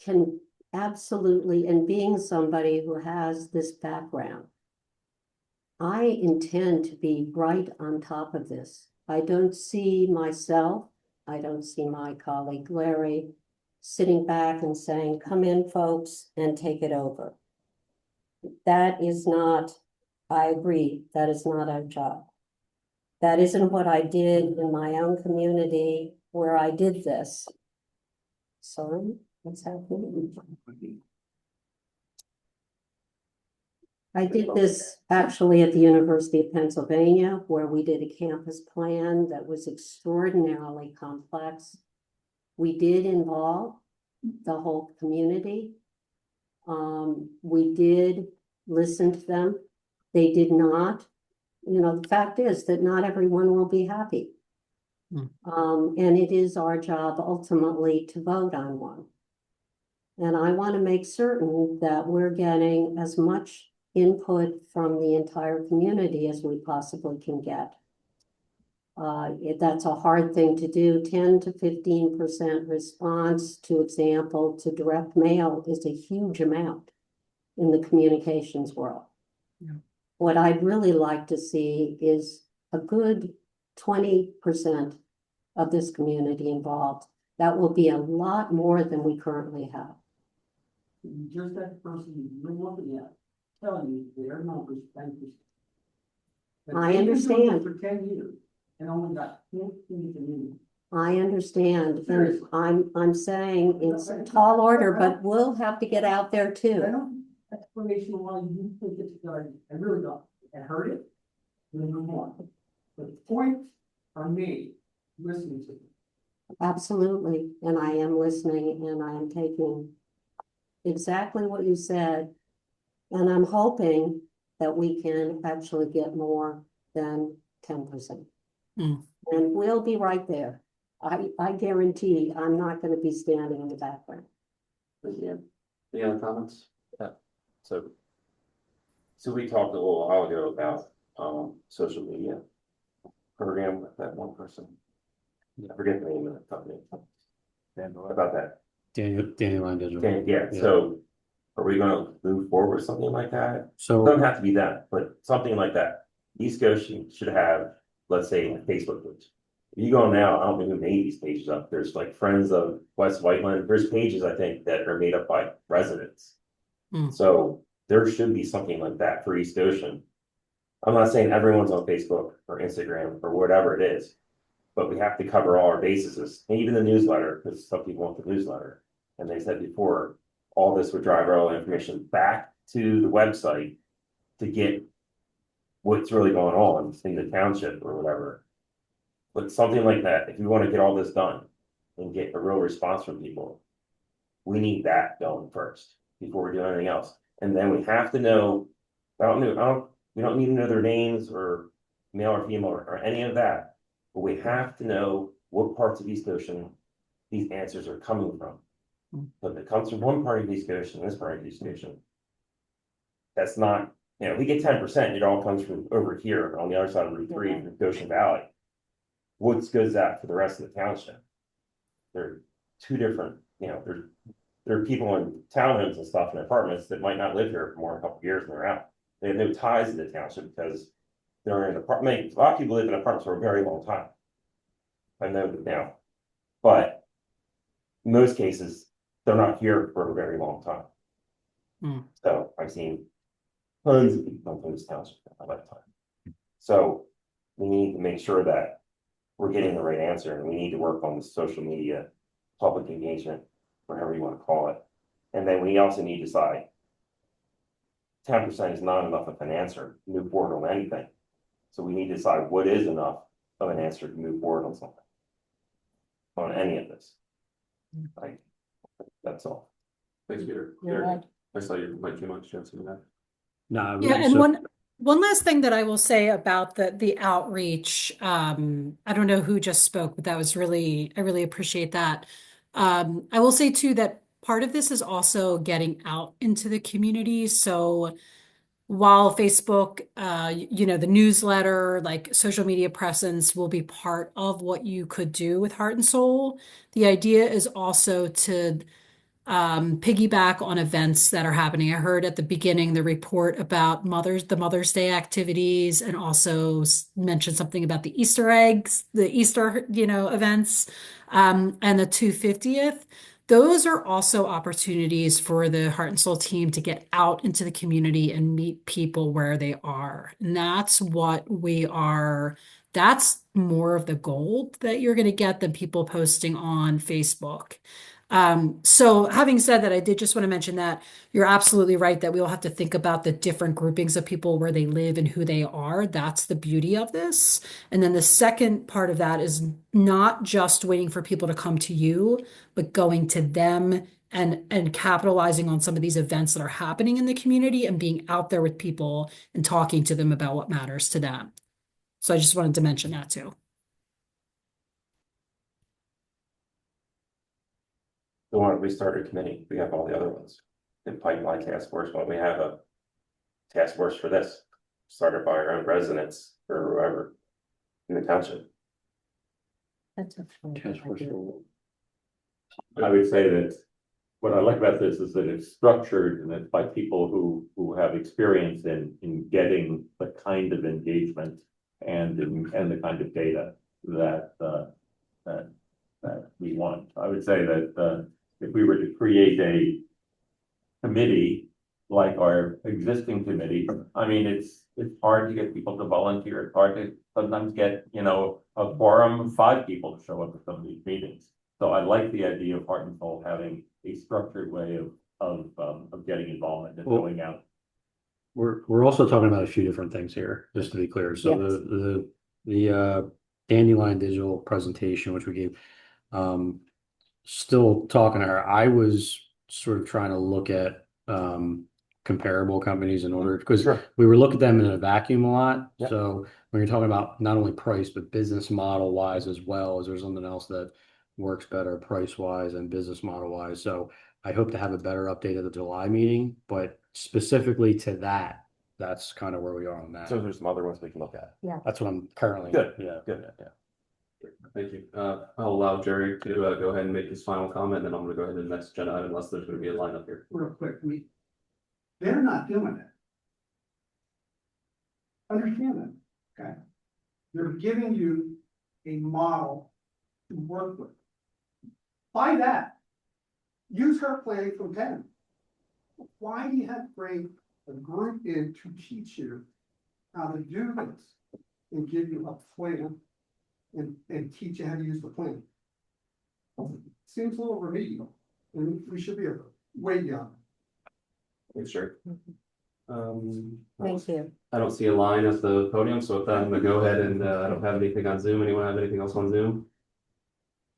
can absolutely, and being somebody who has this background, I intend to be right on top of this. I don't see myself, I don't see my colleague Larry sitting back and saying, come in, folks, and take it over. That is not, I agree, that is not our job. That isn't what I did in my own community where I did this. Sorry, what's happening? I did this actually at the University of Pennsylvania, where we did a campus plan that was extraordinarily complex. We did involve the whole community. We did listen to them. They did not. You know, the fact is that not everyone will be happy. And it is our job ultimately to vote on one. And I want to make certain that we're getting as much input from the entire community as we possibly can get. That's a hard thing to do. 10 to 15% response, to example, to direct mail is a huge amount in the communications world. Yeah. What I'd really like to see is a good 20% of this community involved. That will be a lot more than we currently have. Just that person you're looking at, telling you their numbers, 10%. I understand. For 10 years and only got 15 communities. I understand, and I'm saying it's a tall order, but we'll have to get out there too. I don't explanation why you think it's good. I really don't. I heard it. And move on. But the points are made. Listening to them. Absolutely, and I am listening, and I am taking exactly what you said, and I'm hoping that we can actually get more than 10%. And we'll be right there. I guarantee I'm not going to be standing in the background. Yeah. Any other comments? So we talked a little while ago about social media program with that one person. I forget the name of the company. About that. Dandelion Digital. Yeah, so are we gonna move forward with something like that? So It doesn't have to be that, but something like that. East Coast should have, let's say, a Facebook page. If you go now, I don't know who made these pages up. There's like Friends of West Whiteland. There's pages, I think, that are made up by residents. So there should be something like that for East Ocean. I'm not saying everyone's on Facebook or Instagram or whatever it is, but we have to cover all our bases, and even the newsletter, because some people want the newsletter. And they said before, all this would drive all the information back to the website to get what's really going on in the township or whatever. But something like that, if we want to get all this done and get a real response from people, we need that done first before we do anything else. And then we have to know, we don't need to know their names or male or female or any of that. But we have to know what parts of East Goshen these answers are coming from. But if it comes from one part of East Goshen, this part of East Goshen, that's not, we get 10%, it all comes from over here on the other side of Route 3, from Goshen Valley. What's good is that for the rest of the township? They're two different, there are people in townhomes and stuff and apartments that might not live here for more than a couple of years and they're out. They have no ties to the township because they're in an apartment. A lot of people live in apartments for a very long time. I know that now, but in most cases, they're not here for a very long time. So I've seen tons of people come from this township in my lifetime. So we need to make sure that we're getting the right answer, and we need to work on the social media, public engagement, whatever you want to call it. And then we also need to decide 10% is not enough of an answer to move forward on anything. So we need to decide what is enough of an answer to move forward on something, on any of this. Like, that's all. Thanks, Peter. You're right. I saw you might too much, Jensen, that. No, Yeah, and one last thing that I will say about the outreach. I don't know who just spoke, but that was I really appreciate that. I will say too that part of this is also getting out into the community. So while Facebook, the newsletter, like social media presence will be part of what you could do with Heart and Soul, the idea is also to piggyback on events that are happening. I heard at the beginning the report about the Mother's Day activities, and also mentioned something about the Easter eggs, the Easter, events, and the 250th. Those are also opportunities for the Heart and Soul team to get out into the community and meet people where they are. And that's what that's more of the gold that you're going to get than people posting on Facebook. So having said that, I did just want to mention that you're absolutely right that we will have to think about the different groupings of people, where they live and who they are. That's the beauty of this. And then the second part of that is not just waiting for people to come to you, but going to them and capitalizing on some of these events that are happening in the community and being out there with people and talking to them about what matters to them. So I just wanted to mention that too. We want to restart a committee. We have all the other ones. The pipeline task force, but we have a task force for this, started by our own residents or whoever in the township. That's I would say that what I like about this is that it's structured and it's by people who have experience in getting the kind of engagement and the kind of data that we want. I would say that if we were to create a committee like our existing committee, I mean, it's hard to get people to volunteer. It's hard to sometimes get, a quorum of 5 people to show up at some of these meetings. So I like the idea of Heart and Soul having a structured way of getting involvement and going out. We're also talking about a few different things here, just to be clear. So Yes. the Dandelion digital presentation, which we gave, still talking to her, I was sort of trying to look at comparable companies in order, because we were looking at them in a vacuum a lot. Yep. So when you're talking about not only price, but business model wise as well, is there something else that works better price wise and business model wise? So I hope to have a better update at the July meeting, but specifically to that, that's kind of where we are on that. So there's some other ones we can look at. Yeah. That's what I'm currently. Good. Yeah. Good. Yeah. Thank you. I'll allow Jerry to go ahead and make his final comment, and then I'm going to go ahead to the next agenda item, unless there's going to be a lineup here. Real quick, they're not doing it. Understand that, okay? They're giving you a model to work with. By that, use her plan from Penn. Why do you have to bring a group in to teach you how to do this and give you a plan and teach you how to use the plan? Seems a little remedial, and we should be way beyond. Thanks, Jerry. Thank you. I don't see a line at the podium, so with that, I'm gonna go ahead and I don't have anything on Zoom. Anyone have anything else on Zoom?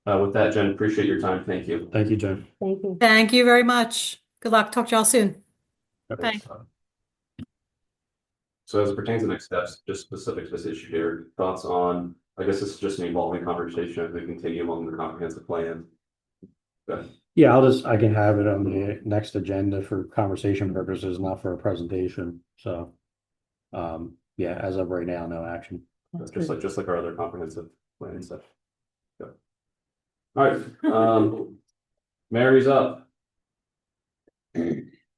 With that, Jen, appreciate your time. Thank you. Thank you, Jen. Thank you. Thank you very much. Good luck. Talk to y'all soon. Okay. Bye. So as it pertains to next steps, just specific to this issue, Derek, thoughts on, I guess this is just an evolving conversation as we continue along the comprehensive plan. Good. Yeah, I can have it on the next agenda for conversation purposes, not for a presentation, so. Yeah, as of right now, no action. Just like our other comprehensive plan and stuff. Good. All right, Mary's up.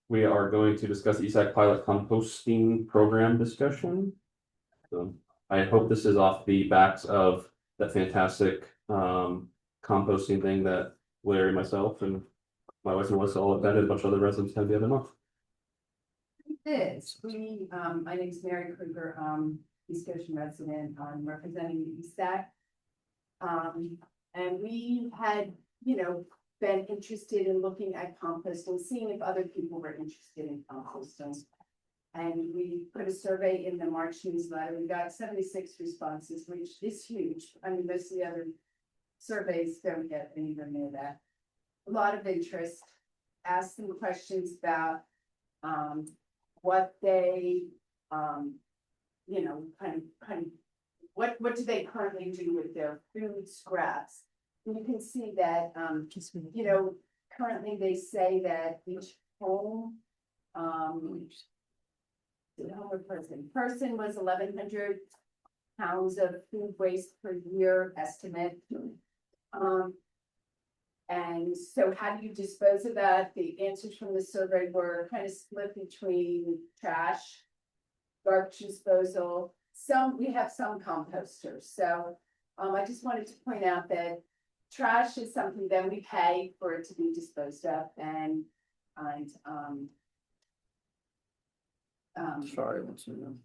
We are going to discuss ESAC pilot composting program discussion. I hope this is off the backs of that fantastic composting thing that Larry, myself, and my wife and Melissa all attended, a bunch of other residents had the other month. This, my name is Mary Kruger, East Goshen resident, representing the ESAC. And we had, been interested in looking at composting, seeing if other people were interested in composting. And we put a survey in the March newsletter. We got 76 responses, which is huge. I mean, most of the other surveys don't get anywhere near that. A lot of interest. Asked them questions about what they, what do they currently do with their food scraps? And you can see that, currently they say that each home, person was 1,100 pounds of food waste per year estimate. And so how do you dispose of that? The answers from the survey were kind of split between trash, garbage disposal. We have some composters. So I just wanted to point out that trash is something that we pay for it to be disposed of, and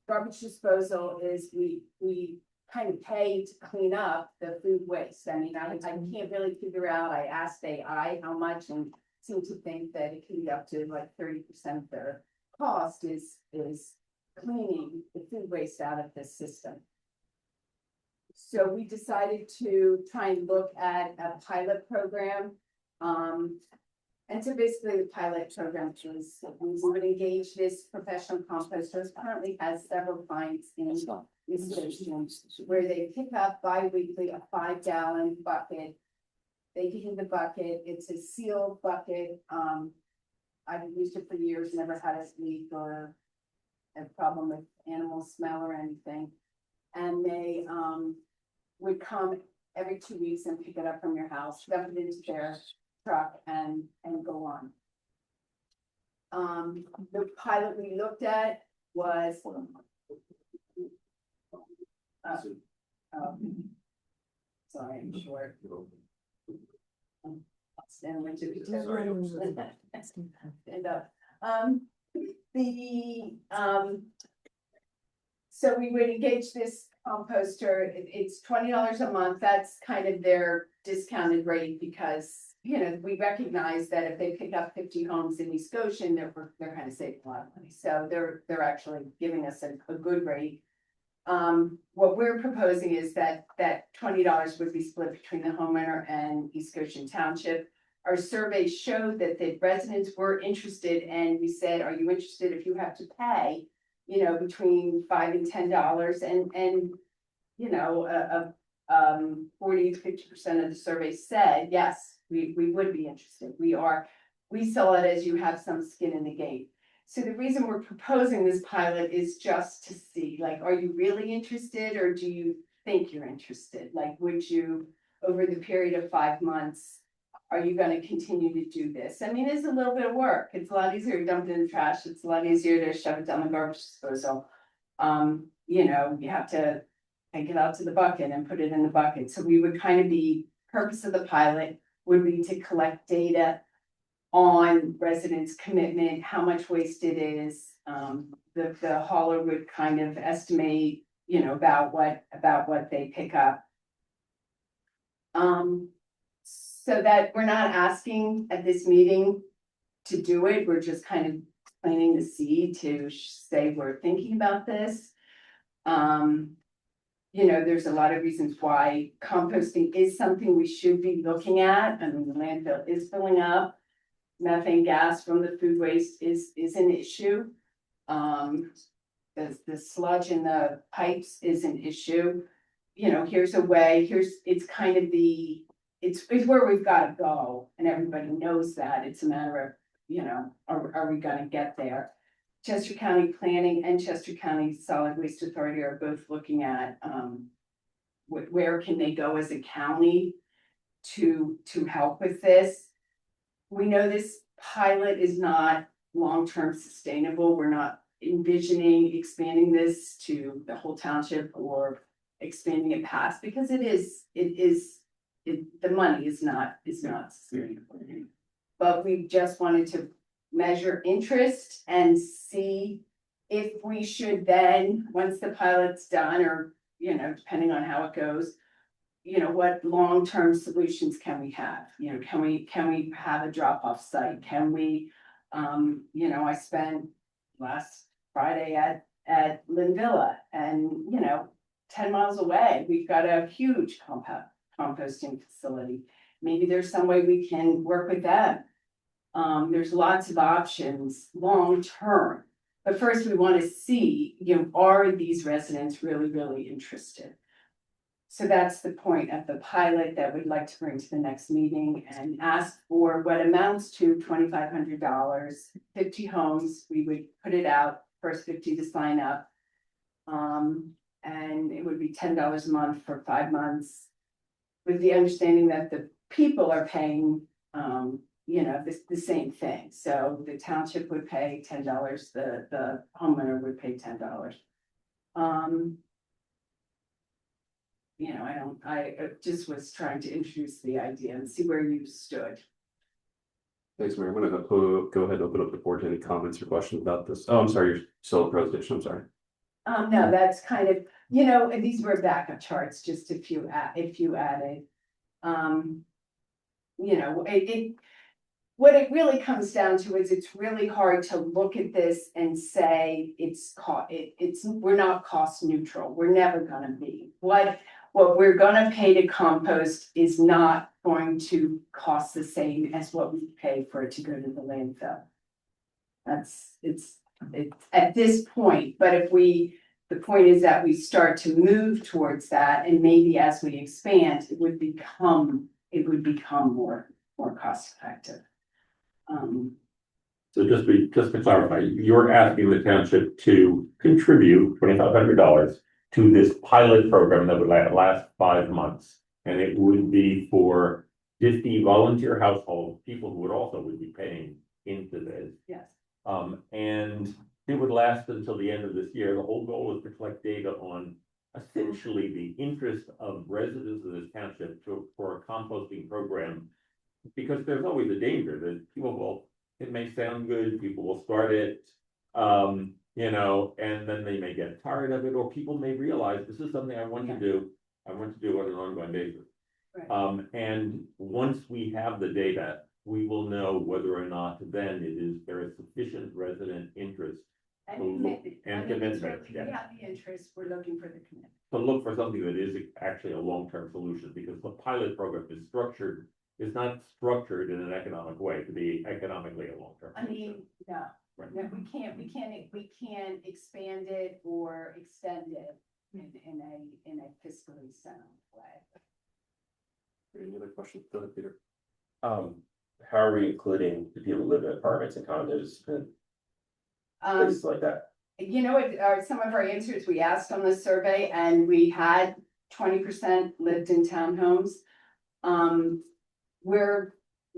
garbage disposal is we kind of pay to clean up the food waste. I mean, I can't really figure out. I asked AI how much and seem to think that it can be up to like 30% of their cost is cleaning the food waste out of this system. So we decided to try and look at a pilot program. And so basically the pilot program was, we would engage this professional composter, currently has several clients in this station where they pick up bi-weekly a 5-gallon bucket. They give you the bucket. It's a sealed bucket. I've used it for years, never had a leak or a problem with animal smell or anything. And they would come every 2 weeks and pick it up from your house, dump it into their truck and go on. The pilot we looked at was sorry, I'm short. Stand up. So we would engage this composter. It's $20 a month. That's kind of their discounted rate because we recognize that if they pick up 50 homes in East Goshen, they're kind of saving a lot of money. So they're actually giving us a good rate. What we're proposing is that $20 would be split between the homeowner and East Goshen Township. Our survey showed that the residents were interested, and we said, are you interested if you have to pay, between $5 and $10 and 40 to 50% of the survey said, yes, we would be interested. We saw it as you have some skin in the game. So the reason we're proposing this pilot is just to see, like, are you really interested or do you think you're interested? Like, would you, over the period of 5 months, are you going to continue to do this? I mean, it's a little bit of work. It's a lot easier to dump it in the trash. It's a lot easier to shove it down the garbage disposal. You have to take it out to the bucket and put it in the bucket. So we would kind of purpose of the pilot would be to collect data on residents' commitment, how much waste it is. The hauler would kind of estimate, about what they pick up. So that we're not asking at this meeting to do it. We're just kind of planting the seed to say we're thinking about this. There's a lot of reasons why composting is something we should be looking at. I mean, the landfill is filling up. Methane gas from the food waste is an issue. the sludge in the pipes is an issue. You know, here's a way, it's kind of it's where we've gotta go, and everybody knows that, it's a matter of, you know, are we gonna get there? Chester County Planning and Chester County Solid Waste Authority are both looking at, where can they go as a county to help with this? We know this pilot is not long-term sustainable. We're not envisioning expanding this to the whole township or expanding it past, because the money is not sustainable. But we just wanted to measure interest and see if we should then, once the pilot's done, or, you know, depending on how it goes, you know, what long-term solutions can we have? You know, can we have a drop-off site? Can we, you know, I spent last Friday at Lynn Villa, and, you know, 10 miles away, we've got a huge composting facility. Maybe there's some way we can work with them. There's lots of options long-term, but first we want to see, you know, are these residents really, really interested? So that's the point of the pilot that we'd like to bring to the next meeting and ask for what amounts to $2,500, 50 homes. We would put it out, first 50 to sign up. And it would be $10 a month for 5 months, with the understanding that the people are paying, you know, the same thing. So the township would pay $10, the homeowner would pay $10. You know, I just was trying to introduce the idea and see where you stood. Thanks, Mayor. I'm gonna go ahead and open up the board to any comments or questions about this. Oh, I'm sorry, you're still in presentation, I'm sorry. No, that's kind of, you know, and these were backup charts, just if you added. You know, what it really comes down to is it's really hard to look at this and say we're not cost neutral. We're never gonna be. What we're gonna pay to compost is not going to cost the same as what we pay for it to go to the landfill. It's at this point, but the point is that we start to move towards that, and maybe as we expand, it would become more cost effective. So just to clarify, you're asking the township to contribute $2,500 to this pilot program that would last 5 months. And it would be for 50 volunteer households, people who would be paying into this. Yes. And it would last until the end of this year. The whole goal is to collect data on essentially the interest of residents of this township for a composting program. Because there's always a danger that it may sound good, people will start it, you know, and then they may get tired of it, or people may realize this is something I want to do on an ongoing basis. Right. And once we have the data, we will know whether or not then there is sufficient resident interest And commitment. We have the interest, we're looking for the commitment. To look for something that is actually a long-term solution, because the pilot program is not structured in an economic way to be economically a long-term I mean, no, Right. no, we can't expand it or extend it in a fiscally sound way. Any other questions? Go ahead, Peter. How are we including the people who live in apartments and condos and places like that? You know, some of our answers we asked on the survey, and we had 20% lived in townhomes.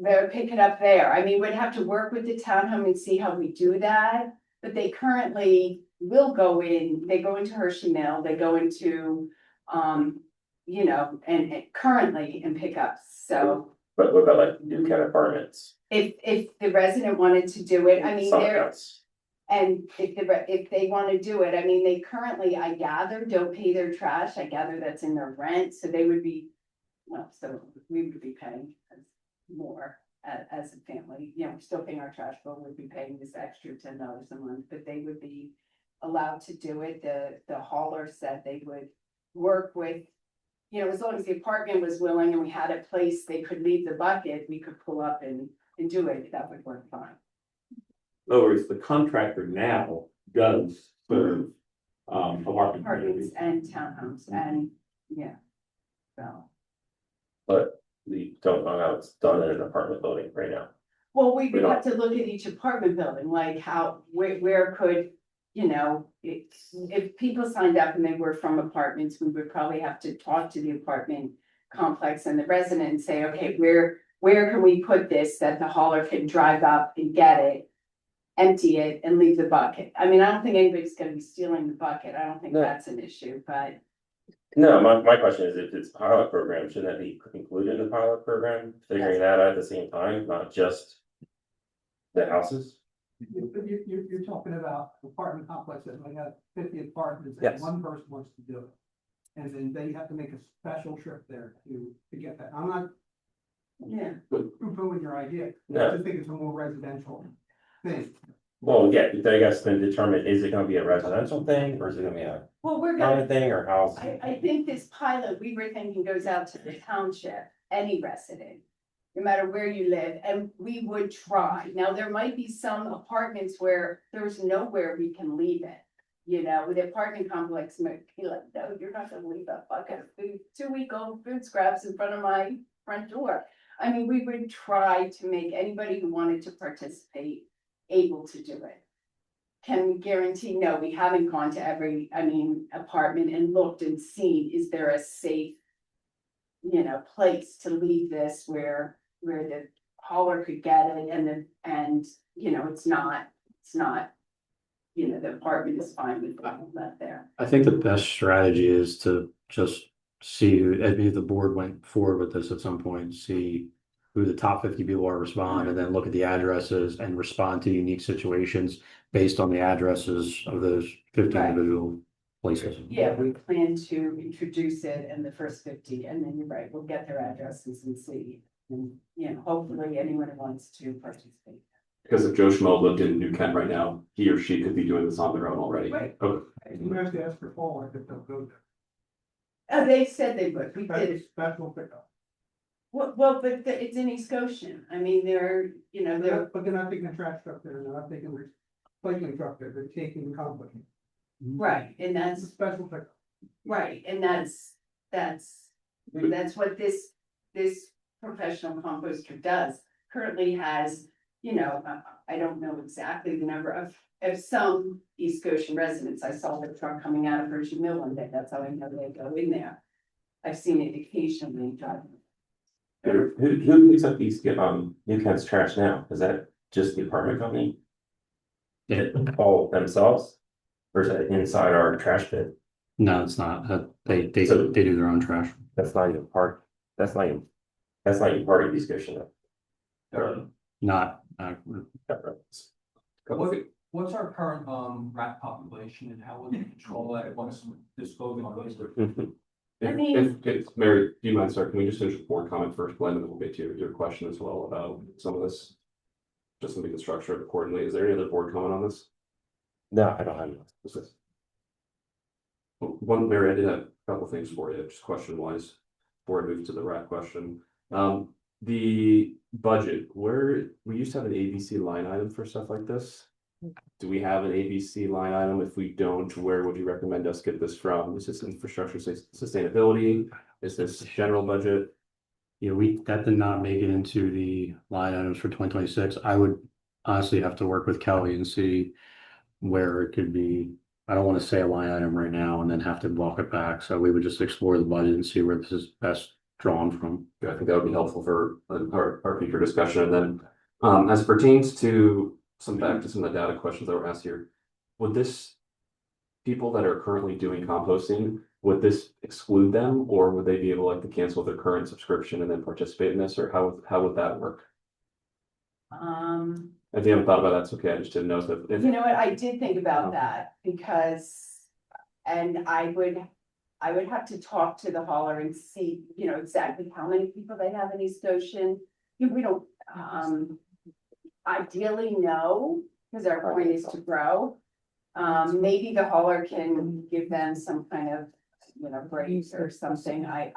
They're picking up there. I mean, we'd have to work with the townhome and see how we do that, but they currently will go in, they go into Hershey Mill, they go into, you know, and currently in pickups, so. But what about like new kind of apartments? If the resident wanted to do it, I mean, and if they want to do it, I mean, they currently, I gather, don't pay their trash. I gather that's in their rent, so they would be, well, so we would be paying more as a family. You know, we're still paying our trash bill, we'd be paying this extra $10 a month, but they would be allowed to do it. The hauler said they would work with, you know, as long as the apartment was willing and we had a place they could leave the bucket, we could pull up and do it. That would work fine. In other words, the contractor now does serve apartment apartments communities. and townhomes and, yeah. So, But we don't know how it's done in an apartment building right now. well, we We would have to look at each apartment building, like how, where could, you know, if people signed up and they were from apartments, we would probably have to talk to the apartment complex and the resident and say, okay, where can we put this that the hauler can drive up and get it, empty it and leave the bucket? I mean, I don't think anybody's gonna be stealing the bucket. I don't think No. that's an issue, but No, my question is, if it's a pilot program, shouldn't that be included in the pilot program? Figuring that out at the same time, not just the houses? You're talking about apartment complexes, like have 50 apartments, and Yes. one person wants to do it. And then they have to make a special trip there to get that. I'm not yeah. poo-pooing your idea. No. I just think it's a more residential thing. Well, yeah, but I guess then determine, is it gonna be a residential thing, or is it gonna be a Well, we're common gonna, thing, or house? I think this pilot, we were thinking goes out to the township, any resident. No matter where you live, and we would try. Now, there might be some apartments where there's nowhere we can leave it. You know, the apartment complex might be like, no, you're not gonna leave that bucket of food, 2-week-old food scraps in front of my front door. I mean, we would try to make anybody who wanted to participate able to do it. Can we guarantee? No, we haven't gone to every, apartment and looked and seen, is there a safe, place to leave this where the hauler could get it and, it's not, the apartment is fine with that there. I think the best strategy is to just see, if the board went forward with this at some point, see who the top 50 people are, respond, and then look at the addresses and respond to unique situations based on the addresses of those 50 Right. individual places. Yeah, we plan to introduce it in the first 50, and then you're right, we'll get their addresses and see. And, hopefully anyone who wants to participate. Because if Joe Schmo lived in New Kent right now, he or she could be doing this on their own already. Right. Okay. You have to ask for fall, if they'll go there. They said they would, we That's did a it. special pickup. Well, but it's in East Goshen, I mean, they're. But they're not taking a trash truck there, they're not taking a recycling truck there, they're taking the compost. Right, and It's a that's, special pickup. right, and that's what this professional composter does. Currently has, I don't know exactly the number of some East Goshen residents. I saw the truck coming out of Virgin Mill one day, that's how I know they go in there. I've seen it occasionally driving. Who picks up these, New Kent's trash now? Is that just the apartment company? Yeah. All themselves? Or is that inside our trash bin? No, it's not. They So- do their own trash. That's not even part, that's not even part of East Goshen. Not, What's our current rat population and how will we control that once this goes on? I mean- If Mary, do you mind, sir, can we just finish with board comment first, Glenn, and then we'll get to your question as well about some of this? Just so we can structure it accordingly. Is there any other board comment on this? No, I don't have. What's this? One, Mary, I did have a couple things for you, just question wise, before I move to the rat question. The budget, where, we used to have an ABC line item for stuff like this. Do we have an ABC line item? If we don't, where would you recommend us get this from? Is this infrastructure sustainability? Is this general budget? Yeah, that did not make it into the line items for 2026. I would honestly have to work with Kelly and see where it could be. I don't want to say a line item right now and then have to walk it back. So we would just explore the budget and see where this is best drawn from. I think that would be helpful for our future discussion. And then as it pertains to back to some of the data questions that were asked here, would this, people that are currently doing composting, would this exclude them, or would they be able to cancel their current subscription and then participate in this, or how would that work? If you haven't thought about that, it's okay. I just didn't know if. You know what, I did think about that because, and I would have to talk to the hauler and see, exactly how many people they have in East Goshen. We don't, ideally no, because our point is to grow. Maybe the hauler can give them some kind of, breaks or something. I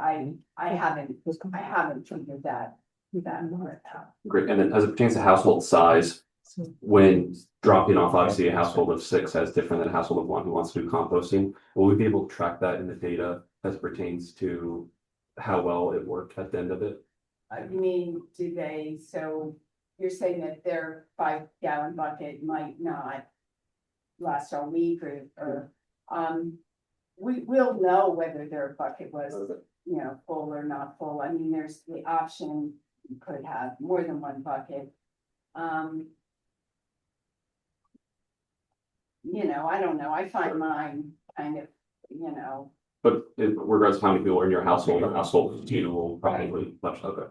haven't figured that part out. Great, and then as it pertains to household size, when dropping off, obviously a household of 6 has different than a household of 1 who wants to do composting. Will we be able to track that in the data as pertains to how well it worked at the end of it? I mean, do they, so you're saying that their 5-gallon bucket might not last all week we will know whether their bucket was, full or not full. I mean, there's the option, you could have more than 1 bucket. I don't know, I find mine kind of, But in regards to how many people are in your household, the household two will probably much, okay.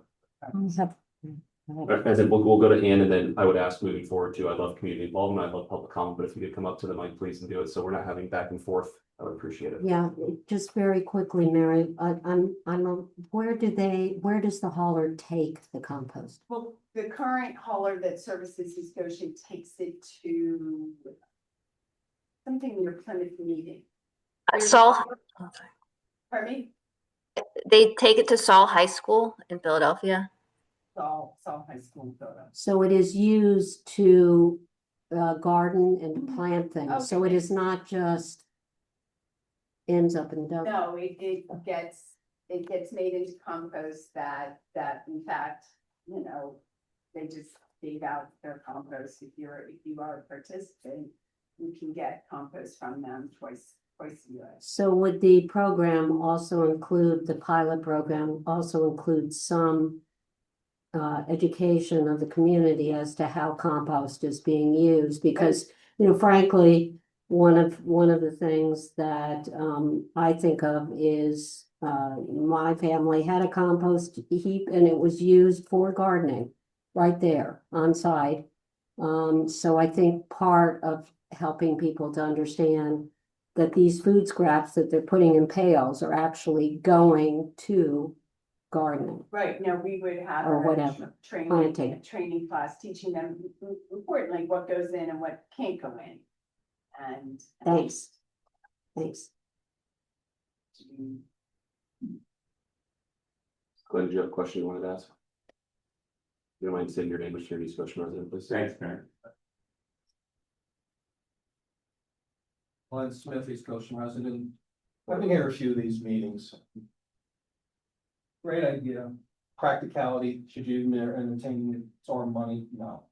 As in, we'll go to Ann, and then I would ask moving forward too, I love community involvement, I love public comment, but if you could come up to the mic, please, and do it, so we're not having back and forth, I would appreciate it. Yeah, just very quickly, Mary, where does the hauler take the compost? well, the current hauler that services East Goshen takes it to something near Plymouth Meeting. Saul, Pardon me? they take it to Saul High School in Philadelphia. Saul High School in Philadelphia. So it is used to garden and to plant things, so it is not just ends up in dump. No, it gets made into compost that in fact, they just gave out their compost. If you are a participant, you can get compost from them twice a year. So would the program also include, the pilot program also include some education of the community as to how compost is being used? Because, frankly, one of the things that I think of is my family had a compost heap and it was used for gardening right there on site. So I think part of helping people to understand that these food scraps that they're putting in pails are actually going to gardening. Right, now we would have Or a whatever, planting. training class teaching them importantly what goes in and what can't go in. And Thanks. Glenn, do you have a question you wanted to ask? You don't mind saying your name, your East Goshen resident, please? Thanks, Mary. Glenn Smith, East Goshen resident. I've been here a few of these meetings. Great idea. Practicality, should you even entertain it? It's our money? No.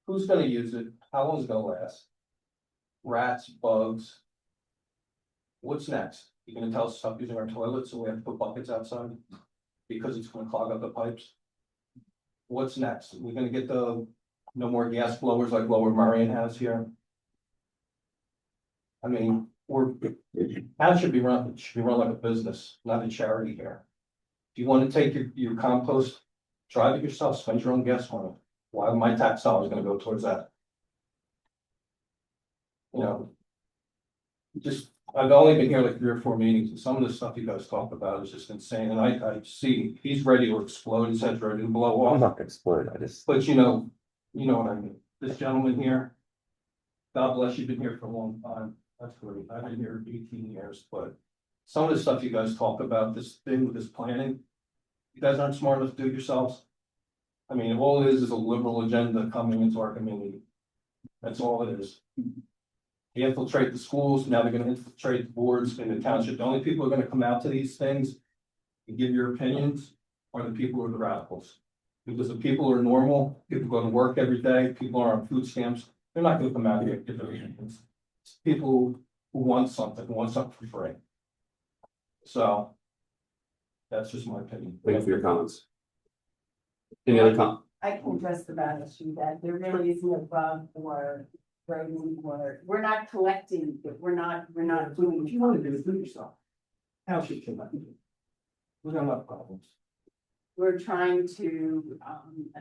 Who's gonna use it? How long is it gonna last? Rats, bugs. What's next? You gonna tell us to stop using our toilets so we have to put buckets outside? Because it's gonna clog up the pipes? What's next? We're gonna get no more gas blowers like Lower Merion has here? I mean, town should be run like a business, not a charity here. If you want to take your compost, drive it yourself, spend your own gas money. Why are my tax dollars gonna go towards that? I've only been here like 3 or 4 meetings, and some of the stuff you guys talk about is just insane, and I see he's ready to explode, his head's ready to blow off. I'm not gonna explode, But you know what I mean, this gentleman here, God bless you, been here for a long time, that's great, I've been here 18 years, but some of the stuff you guys talk about, this thing with this planning, you guys aren't smart enough to do it yourselves. I mean, all it is a liberal agenda coming into our community. That's all it is. They infiltrate the schools, now they're gonna infiltrate the boards in the township. The only people who are gonna come out to these things and give your opinions are the people who are the radicals. Because the people who are normal, people go to work every day, people are on food stamps, they're not gonna come out here and give their opinions. It's people who want something for free. So that's just my opinion. Thank you for your comments. Any other comments? I can address the bad issue that there really isn't a bug or rodent or we're not collecting, we're not doing. If you wanna do it, do it yourself. How should you not do it? We got a lot of problems. We're trying to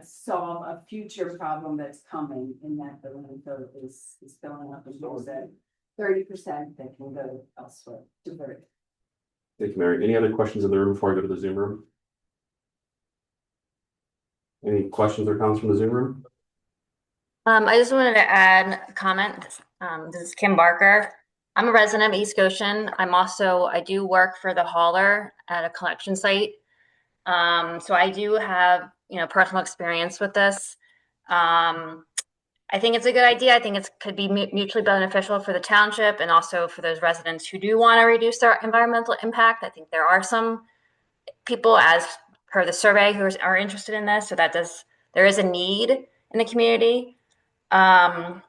solve a future problem that's coming in that the landfill is filling up, as Joel said, 30% that can go elsewhere, divert. Thank you, Mary. Any other questions in the room before I go to the Zoom room? Any questions or comments from the Zoom room? I just wanted to add a comment. This is Kim Barker. I'm a resident of East Goshen. I do work for the hauler at a collection site. So I do have, personal experience with this. I think it's a good idea. I think it could be mutually beneficial for the township and also for those residents who do want to reduce their environmental impact. I think there are some people, as per the survey, who are interested in this. So there is a need in the community. And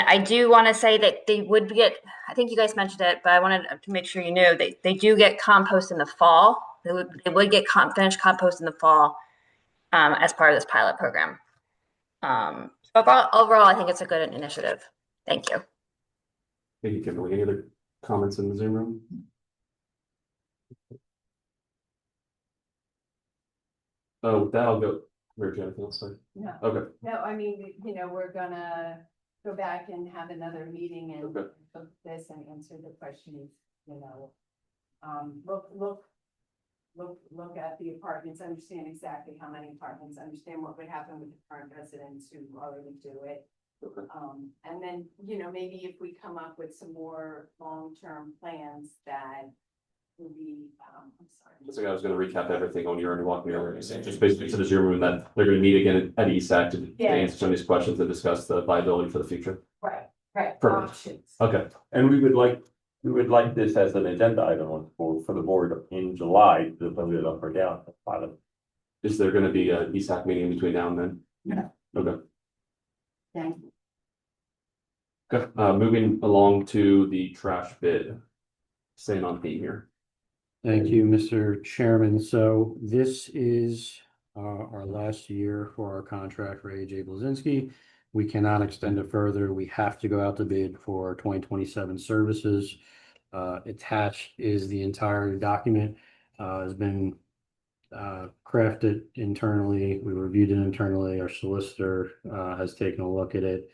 I do want to say that they would get, I think you guys mentioned it, but I wanted to make sure you knew they do get compost in the fall. They would get finished compost in the fall as part of this pilot program. Overall, I think it's a good initiative. Thank you. Thank you, Kimberly. Any other comments in the Zoom room? Oh, with that, I'll go. Where Jennifer, let's say. No. Okay. No, I mean, we're gonna go back and have another meeting and Okay. look at this and answer the questions, look at the apartments, understand exactly how many apartments, understand what would happen with the current residents who already do it. Okay. And then, maybe if we come up with some more long-term plans that will be, I'm sorry. Just like I was going to recap everything on your own walk me over. Just basically to the Zoom room that they're going to meet again at ESAC to answer some of these questions and discuss the viability for the future. Right. Perfect. Options. Okay. And we would like this as an agenda item for the board in July to vote it up or down. Is there going to be an ESAC meeting between now and then? No. Okay. Thank you. Good. Moving along to the trash bid. Staying on theme here. Thank you, Mr. Chairman. So this is our last year for our contract for AJ Blazinski. We cannot extend it further. We have to go out to bid for 2027 services. Attached is the entire document, has been crafted internally. We reviewed it internally. Our solicitor has taken a look at it.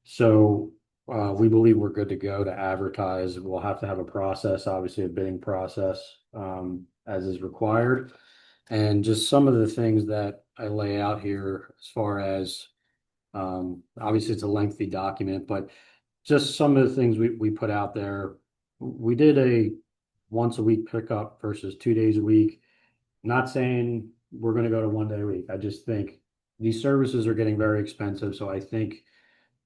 So we believe we're good to go to advertise. We'll have to have a process, obviously a bidding process, as is required. And just some of the things that I lay out here as far as, obviously it's a lengthy document, but just some of the things we put out there. We did a once a week pickup versus 2 days a week. Not saying we're going to go to 1 day a week. I just think these services are getting very expensive. So I think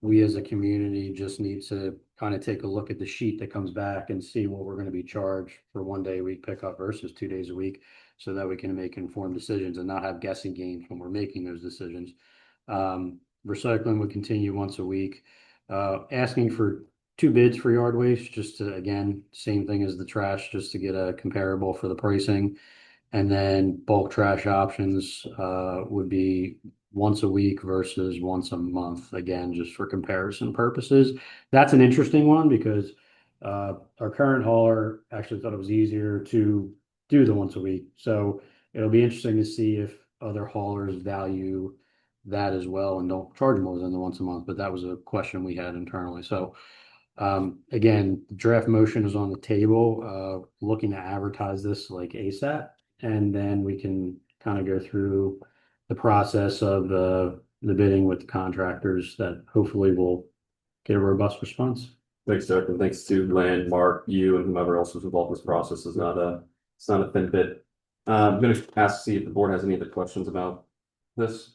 we as a community just need to kind of take a look at the sheet that comes back and see what we're going to be charged for 1 day a week pickup versus 2 days a week, so that we can make informed decisions and not have guessing games when we're making those decisions. Recycling would continue once a week. Asking for 2 bids for yard waste, just to, again, same thing as the trash, just to get a comparable for the pricing. And then bulk trash options would be once a week versus once a month, again, just for comparison purposes. That's an interesting one because our current hauler actually thought it was easier to do the once a week. So it'll be interesting to see if other haulers value that as well and don't charge more than the once a month. But that was a question we had internally. So again, the draft motion is on the table, looking to advertise this like ASAP. And then we can kind of go through the process of the bidding with the contractors that hopefully will get a robust response. Thanks, Derek, and thanks to Len, Mark, you, and whomever else was involved in this process. It's not a thin bid. I'm going to ask to see if the board has any other questions about this.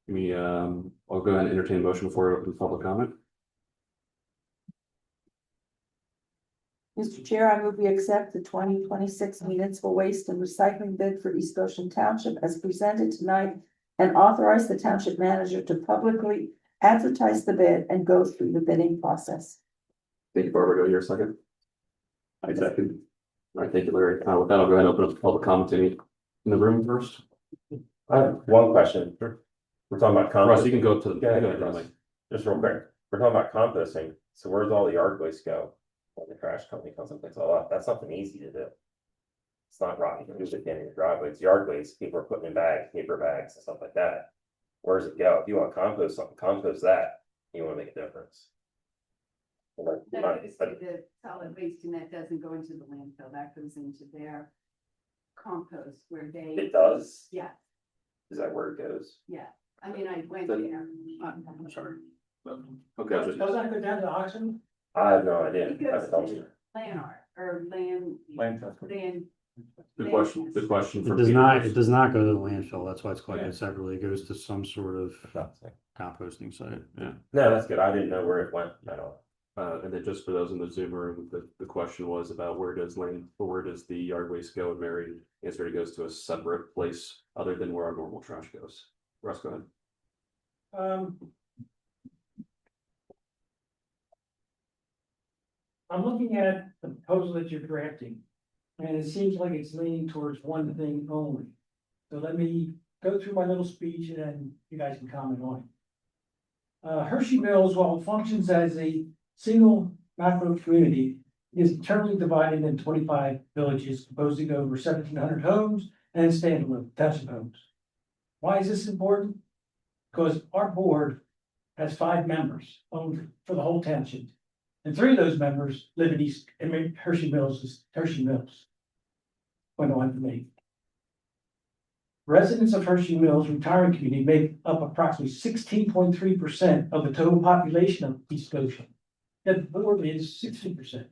I'll go ahead and entertain a motion for public comment. Mr. Chair, I move we accept the 2026 municipal waste and recycling bid for East Goshen Township as presented tonight and authorize the township manager to publicly advertise the bid and go through the bidding process. Thank you, Barbara. Go here a second. I second. All right, thank you, Larry. With that, I'll go ahead and open up the public comment in the room first. I have one question. Sure. We're talking about composting. Russ, you can go up to the. Go ahead, Russ. Just real quick. We're talking about composting. So where's all the yard waste go? When the trash company comes and picks it all up, that's something easy to do. It's not rotten. You can just get in your driveway. It's yard waste. People are putting in bags, paper bags and stuff like that. Where does it go? If you want to compost something, compost that. You want to make a difference. The solid waste and that doesn't go into the landfill. That goes into their compost where they. It does? Yeah. Is that where it goes? Yeah. I mean, I went there. I'm sorry. Okay. Doesn't that go down to auction? I have no idea. It goes to land art or land. Land trust. Land Good question, good question. It from does Peter. not, it does not go to the landfill. That's why it's collected separately. It goes to some sort of composting site. Yeah. No, that's good. I didn't know where it went at all. And then just for those in the Zoom room, the question was about where does the yard waste go? And Mary answered it goes to a separate place other than where our normal trash goes. Russ, go ahead. I'm looking at the proposal that you're drafting, and it seems like it's leaning towards one thing only. So let me go through my little speech and then you guys can comment on it. Hershey Mills, while it functions as a single macro community, is internally divided into 25 villages composing over 1,700 homes and standalone township homes. Why is this important? Because our board has 5 members for the whole township. And 3 of those members live in Hershey Mills. Went on for me. Residents of Hershey Mills retirement community make up approximately 16.3% of the total population of East Goshen. And the board is 60%.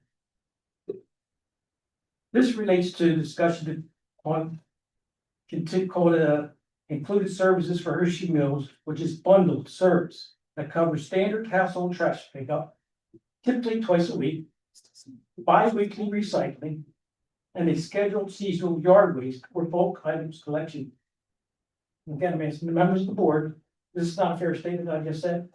This relates to discussion on called included services for Hershey Mills, which is bundled service that covers standard household trash pickup, typically twice a week, bi-weekly recycling, and a scheduled seasonal yard waste or bulk items collection. Again, I'm asking the members of the board, this is not a fair statement I just said.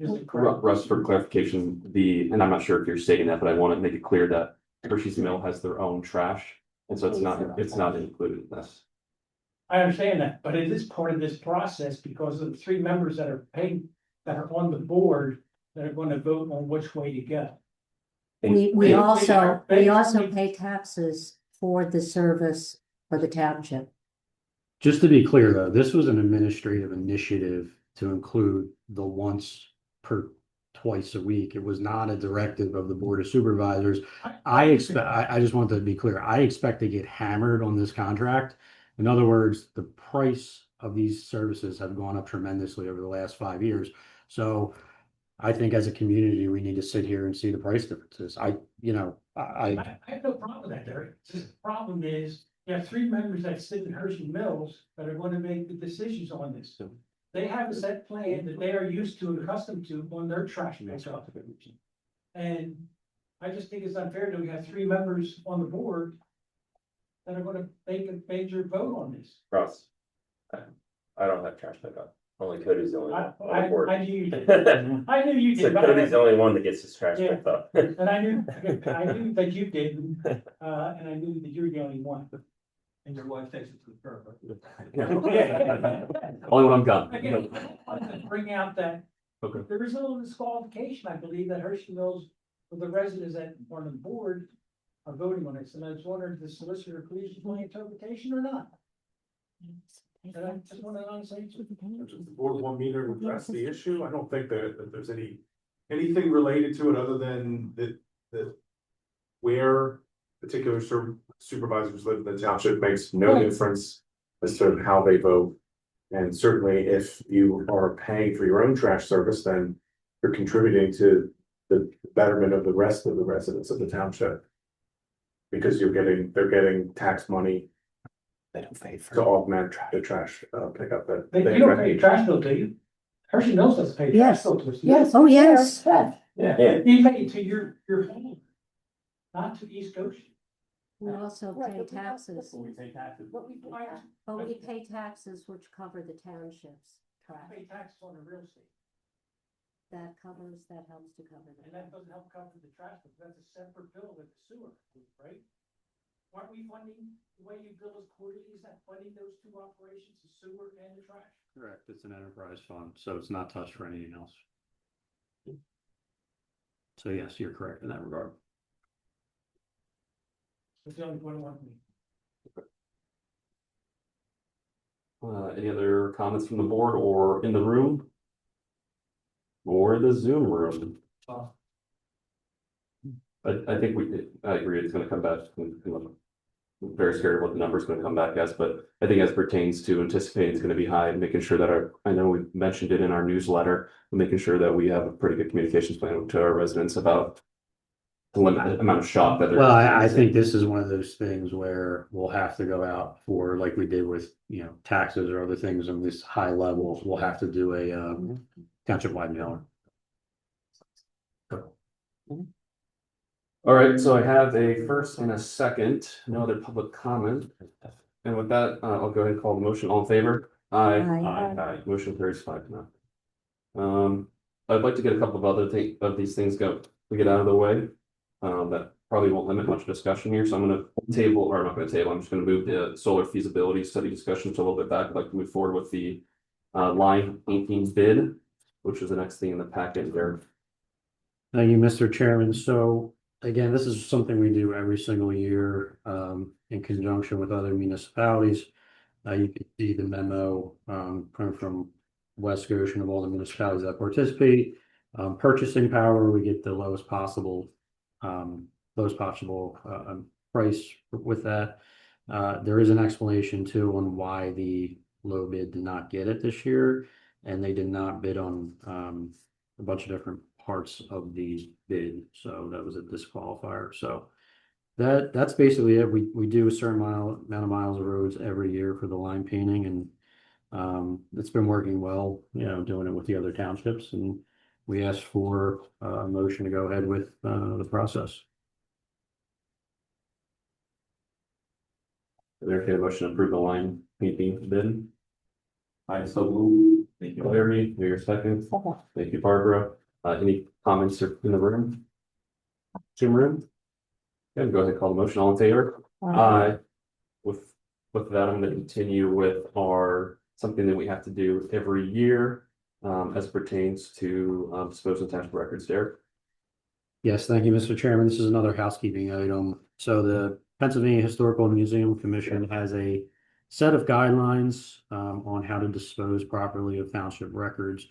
Is it correct? Russ, for clarification, and I'm not sure if you're stating that, but I want to make it clear that Hershey's Mill has their own trash. And so it's not included in this. I understand that, but it is part of this process because of the 3 members that are paying, that are on the board, that are going to vote on which way to go. We also pay taxes for the service for the township. Just to be clear, though, this was an administrative initiative to include the twice a week. It was not a directive of the Board of Supervisors. I just want to be clear. I expect to get hammered on this contract. In other words, the price of these services have gone up tremendously over the last 5 years. So I think as a community, we need to sit here and see the price differences. I have no problem with that, Derek. The problem is, you have 3 members that sit in Hershey Mills that are going to make the decisions on this. They have a set plan that they are used to and accustomed to on their trash pickup. And I just think it's unfair that we have 3 members on the board that are gonna make a major vote on this. Russ, I don't have trash pickup. Only Cody's the only one on the board. I knew you did. I knew you So did. but Cody's the only one that gets his trash Yeah. picked up. And I knew that you did, and I knew that you're the only one. And your wife takes it to the curb. Only when I'm gone. Again, I wanted to bring out that Okay. there is a little disqualification, I believe, that Hershey Mills, with the residents that are on the board are voting on this, and I was wondering if the solicitor agrees with my interpretation or not. And I just want to honestly. The board want me to address the issue? I don't think that there's anything related to it other than that where particular supervisors live in the township makes no difference as to how they vote. And certainly if you are paying for your own trash service, then you're contributing to the betterment of the rest of the residents of the township. Because they're getting tax money. They don't pay for to augment the trash pickup that. You don't pay your trash bill, do you? Hershey Mills doesn't pay your trash bill to us. Yes, oh, yes. Yeah, you pay it to your home, not to East Goshen. We also pay taxes. We pay taxes. But we pay taxes which cover the township's trash. Pay taxes on the real estate. That helps to cover And that. that doesn't help cover the trash, but that's a separate bill with the sewer, right? Aren't we funding, the way you bill us quarterly, is that funding those 2 operations, the sewer and the trash? Correct. It's an enterprise fund, so it's not touched for anything else. So yes, you're correct in that regard. That's the only point I want to make. Any other comments from the board or in the room? Or the Zoom room? I think I agree, it's gonna come back. I'm very scared of what the number's gonna come back as, but I think as pertains to anticipating it's gonna be high and making sure that I know we mentioned it in our newsletter, making sure that we have a pretty good communications plan to our residents about to limit the amount of shop that. Well, I think this is one of those things where we'll have to go out for, like we did with, taxes or other things on this high level, we'll have to do a, township-wide mailer. All right, so I have a first and a second, no other public comment. And with that, I'll go ahead and call the motion. All in favor? Aye. Aye. Motion carries 5-0. I'd like to get a couple of other these things we get out of the way. That probably won't limit much discussion here, so I'm gonna table, or I'm not gonna table, I'm just gonna move the solar feasibility study discussion to a little bit back. I'd like to move forward with the line painting bid, which is the next thing in the packet there. Thank you, Mr. Chairman. So again, this is something we do every single year, in conjunction with other municipalities. You can see the memo, coming from West Goshen of all the municipalities that participate. Purchasing power, we get the lowest possible price with that. There is an explanation too on why the low bid did not get it this year, and they did not bid on a bunch of different parts of the bid, so that was a disqualifier. So that's basically it. We do a certain amount of miles of roads every year for the line painting, and it's been working well, doing it with the other townships, and we asked for a motion to go ahead with the process. Entertain a motion to approve the line painting bid. I so move. Thank you, Larry. Your second. Thank you, Barbara. Any comments in the room? Zoom room? Okay, go ahead and call the motion. All in favor? Aye. With that, I'm going to continue with something that we have to do every year as pertains to disposal of township records. Derek? Yes, thank you, Mr. Chairman. This is another housekeeping item. So the Pennsylvania Historical Museum Commission has a set of guidelines on how to dispose properly of township records.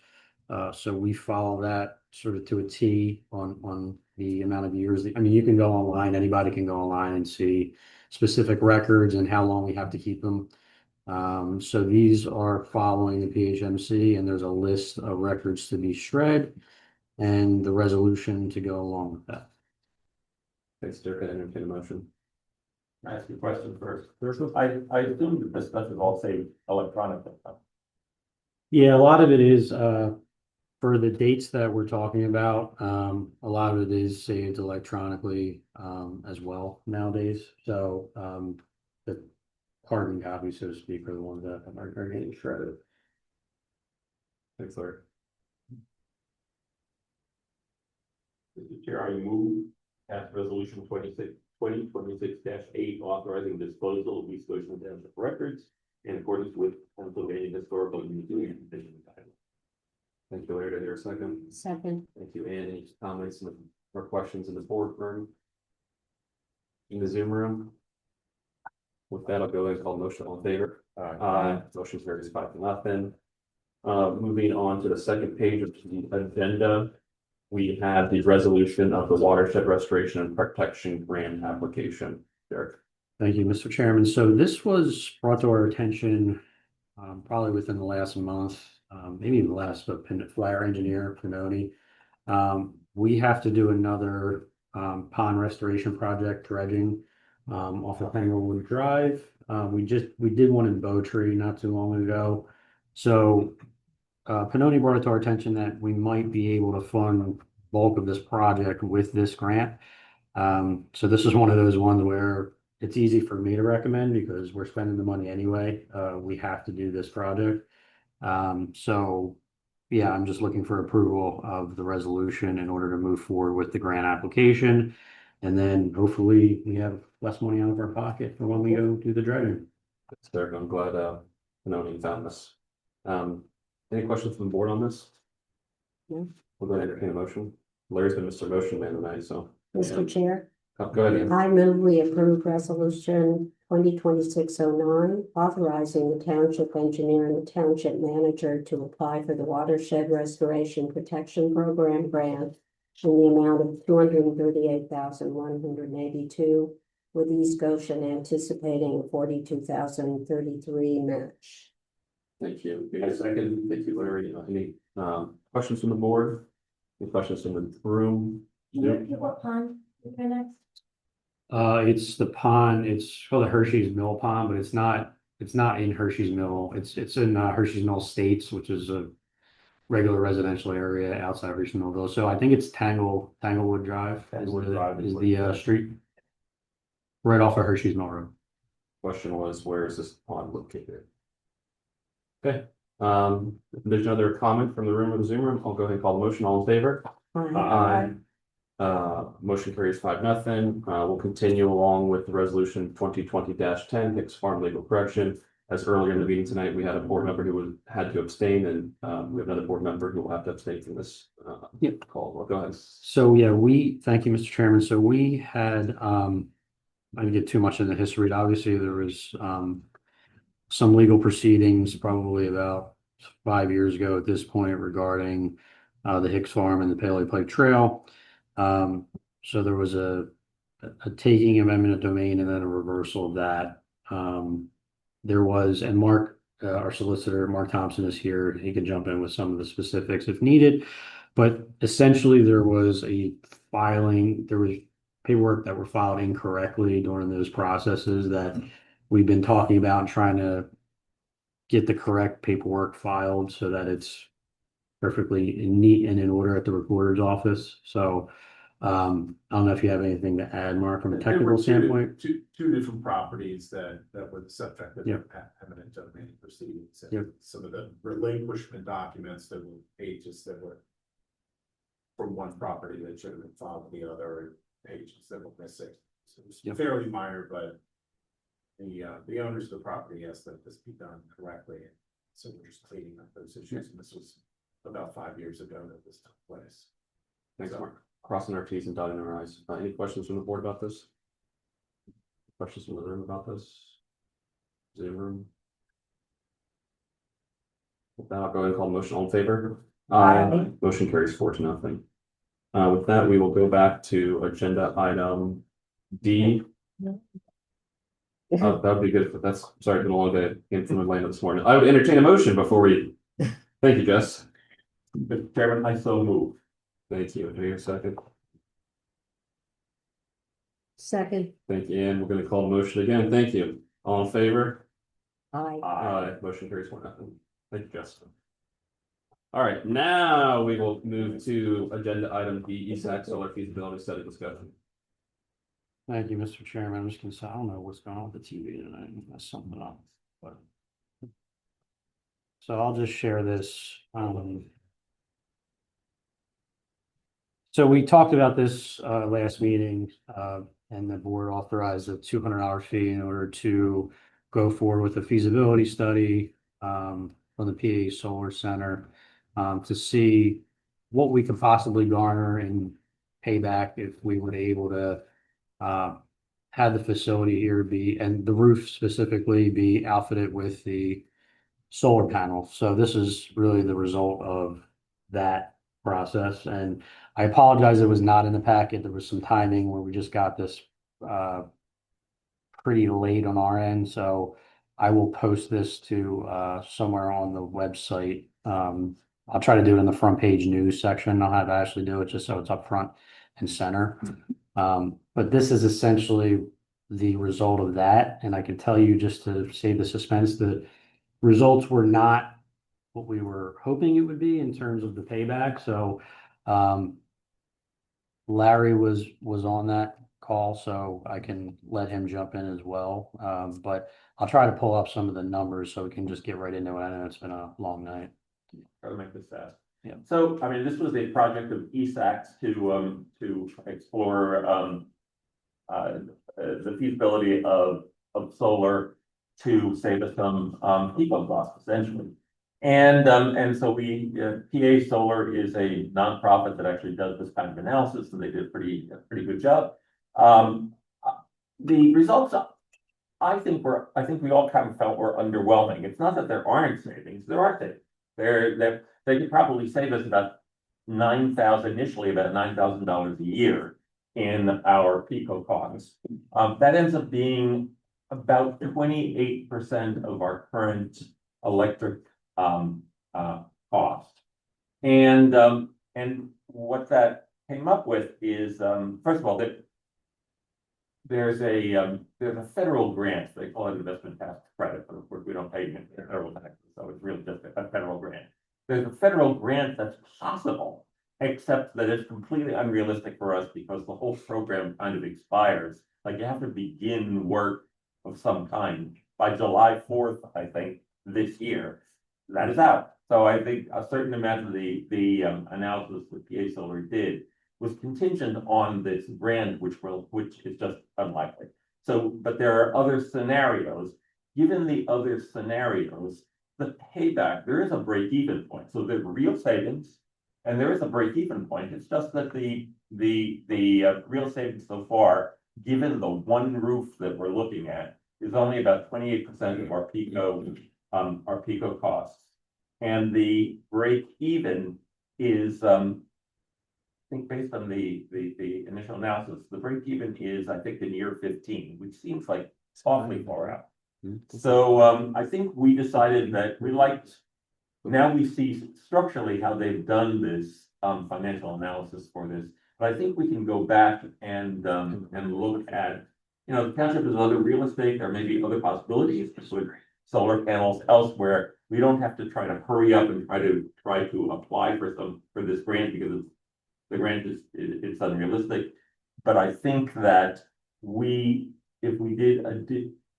So we follow that sort of to a T on the amount of years. I mean, you can go online, anybody can go online and see specific records and how long we have to keep them. So these are following the PHMC, and there's a list of records to be shred and the resolution to go along with that. Thanks, Derek. I entertain a motion. Can I ask you a question first? I assume that this stuff is all saved electronically. Yeah, a lot of it is for the dates that we're talking about. A lot of it is saved electronically as well nowadays. So the carbon copies, so to speak, are the ones that are getting shredded. Thanks, Larry. Mr. Chair, I move pass resolution 2026-8 authorizing disposal of East Goshen Township records in accordance with Pennsylvania Historical Museum Division guidelines. Thank you, Larry. Did I hear a second? Second. Thank you, Ann. Any comments or questions in the boardroom? In the Zoom room? With that, I'll go ahead and call the motion. All in favor? Aye. Motion carries 5-0. Moving on to the second page of the agenda, we have the resolution of the watershed restoration and protection grant application. Derek. Thank you, Mr. Chairman. So this was brought to our attention probably within the last month, maybe the last, but Flyer Engineer Pinoni. We have to do another pond restoration project dredging off of Penguin Drive. We did one in Bow Tree not too long ago. So Pinoni brought it to our attention that we might be able to fund bulk of this project with this grant. So this is one of those ones where it's easy for me to recommend because we're spending the money anyway. We have to do this project. So yeah, I'm just looking for approval of the resolution in order to move forward with the grant application. And then hopefully we have less money out of our pocket for when we go do the dredging. Thanks, Derek. I'm glad Pinoni found this. Any questions from the board on this? No. We'll go ahead and entertain a motion. Larry's been Mr. Motion Man tonight, so. Mr. Chair. Go ahead, Ann. I move we approve resolution 2026-09, authorizing the township engineer and the township manager to apply for the watershed restoration protection program grant in the amount of $238,182, with East Goshen anticipating a $42,033 match. Thank you. Okay, second. Thank you, Larry. Any questions from the board? Any questions from the room? Can you repeat what pond? You're next. It's the pond, it's called the Hershey's Mill Pond, but it's not in Hershey's Mill. It's in Hershey's Mill Estates, which is a regular residential area outside of Hershey's Millville. So I think it's Tanglewood Drive is the street right off of Hershey's Mill Road. Question was, where is this pond located? Okay, if there's another comment from the room or the Zoom room, I'll go ahead and call the motion. All in favor? Aye. Motion carries 5-0. We'll continue along with the resolution 2020-10, Hicks Farm Legal Correction. As earlier in the meeting tonight, we had a board member who had to abstain, and we have another board member who will have to abstain from this call. Well, go ahead. So yeah, thank you, Mr. Chairman. So we had, I didn't get too much into history. Obviously, there was some legal proceedings probably about 5 years ago at this point regarding the Hicks Farm and the Paley Pike Trail. So there was a taking of eminent domain and then a reversal of that. There was, and Mark, our solicitor, Mark Thompson is here. He can jump in with some of the specifics if needed. But essentially, there was paperwork that were filed incorrectly during those processes that we've been talking about and trying to get the correct paperwork filed so that it's perfectly neat and in order at the recorder's office. So I don't know if you have anything to add, Mark, from a technical standpoint. Two different properties that were the subject of eminent domain proceedings. And some of the relinquishment documents that were pages that were from one property that should have been filed with the other, and pages that were missing. So it was fairly minor, but the owners of the property asked that this be done correctly. So we're just cleaning up those issues. And this was about 5 years ago that this took place. Thanks, Mark. Crossing our T's and dotting our I's. Any questions from the board about this? Questions from the room about this? Zoom room? With that, I'll go ahead and call the motion. All in favor? Aye. Motion carries 4-0. With that, we will go back to agenda item D. That would be good. But sorry, it's been a long day. Came from Atlanta this morning. I would entertain a motion before we. Thank you, Jess. Mr. Chairman, I so move. Thank you. Do you hear a second? Second. Thank you. And we're going to call the motion again. Thank you. All in favor? Aye. Aye. Motion carries 4-0. Thank you, Justin. All right, now we will move to agenda item B, ESAC solar feasibility study discussion. Thank you, Mr. Chairman. I'm just gonna say, I don't know what's going on with the TV tonight. That's something up, but. So I'll just share this. So we talked about this last meeting, and the board authorized a $200 fee in order to go forward with a feasibility study on the PA Solar Center to see what we could possibly garner and payback if we were able to have the facility here and the roof specifically be outfitted with the solar panel. So this is really the result of that process. And I apologize, it was not in the packet. There was some timing where we just got this pretty late on our end. So I will post this to somewhere on the website. I'll try to do it in the front page news section. I'll have Ashley do it just so it's up front and center. But this is essentially the result of that. And I can tell you, just to save the suspense, the results were not what we were hoping it would be in terms of the payback. So Larry was on that call, so I can let him jump in as well. But I'll try to pull up some of the numbers so we can just get right into it. I know it's been a long night. Try to make this fast. Yeah. So, I mean, this was a project of ESAC's to explore the feasibility of solar to save us some people costs, essentially. And so PA Solar is a nonprofit that actually does this kind of analysis, and they did a pretty good job. The results, I think we all kind of felt were underwhelming. It's not that there aren't savings; there are savings. They could probably save us about initially about $9,000 a year in our PICO costs. That ends up being about 28% of our current electric cost. And what that came up with is, first of all, that there's a federal grant, they call it investment tax credit, but of course we don't pay federal taxes, so it's really just a federal grant. There's a federal grant that's possible, except that it's completely unrealistic for us because the whole program kind of expires. Like you have to begin work of some kind by July 4th, I think, this year. That is out. So I think a certain amount of the analysis that PA Solar did was contingent on this grant, which is just unlikely. So, but there are other scenarios. Given the other scenarios, the payback, there is a break-even point. So there's real savings, and there is a break-even point. It's just that the real savings so far, given the one roof that we're looking at, is only about 28% of our PICO costs, and the break-even is I think based on the initial analysis, the break-even is I think in year 15, which seems like awfully far out. So I think we decided that we liked. Now we see structurally how they've done this financial analysis for this, but I think we can go back and look at, you know, the township is other real estate. There may be other possibilities to put solar panels elsewhere. We don't have to try to hurry up and try to apply for this grant because the grant it's unrealistic. But I think that if we did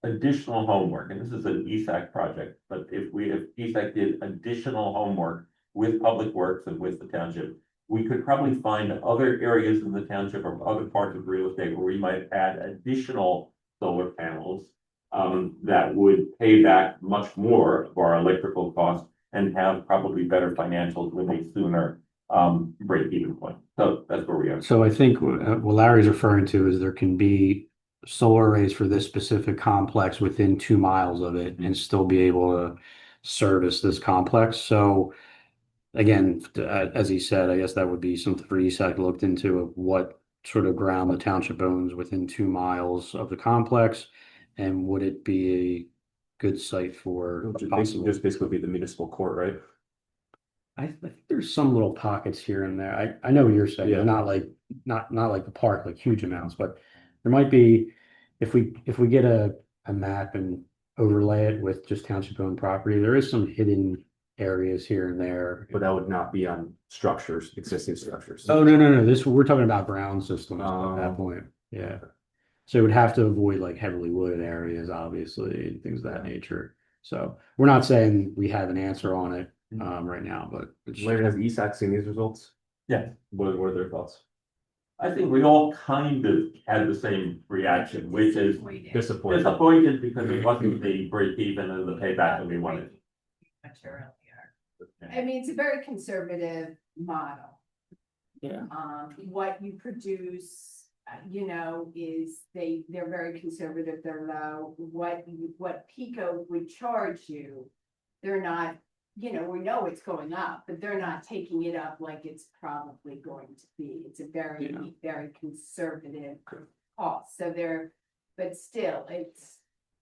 additional homework, and this is an ESAC project, but if ESAC did additional homework with Public Works and with the township, we could probably find other areas in the township or other parts of real estate where we might add additional solar panels that would pay back much more of our electrical costs and have probably better financials with a sooner break-even point. So that's where we are. So I think what Larry's referring to is there can be solar arrays for this specific complex within 2 miles of it and still be able to service this complex. So again, as he said, I guess that would be something for ESAC looked into of what sort of ground the township owns within 2 miles of the complex, and would it be a good site for Just basically be the municipal court, right? I think there's some little pockets here and there. I know what you're saying. Yeah. Not like the park, like huge amounts, but there might be if we get a map and overlay it with just township owned property, there is some hidden areas here and there. But that would not be on structures, existing structures. Oh no. This we're talking about ground systems at that point. Yeah. So it would have to avoid like heavily wooded areas, obviously, and things of that nature. So we're not saying we have an answer on it right now, but Larry, has ESAC seen these results? Yeah. What are their thoughts? I think we all kind of had the same reaction, which is disappointed because it wasn't the break even and the payback that we wanted. I mean, it's a very conservative model. Yeah. What you produce, you know, is they're very conservative, they're low. What Pico would charge you, they're not, you know, we know it's going up, but they're not taking it up like it's probably going to be. It's a very, very conservative cost. So but still, it's,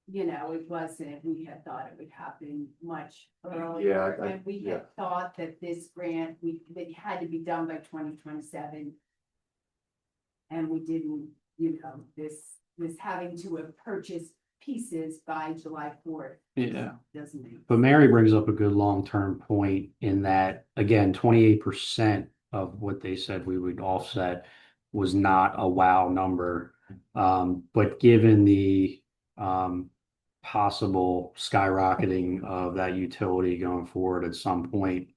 you know, it wasn't, we had thought it would happen much earlier. And we had thought that this grant, it had to be done by 2027. And we didn't, you know, this having to have purchased pieces by July 4th. Yeah. Doesn't make. But Mary brings up a good long-term point in that, again, 28% of what they said we would offset was not a wow number. But given the possible skyrocketing of that utility going forward at some point,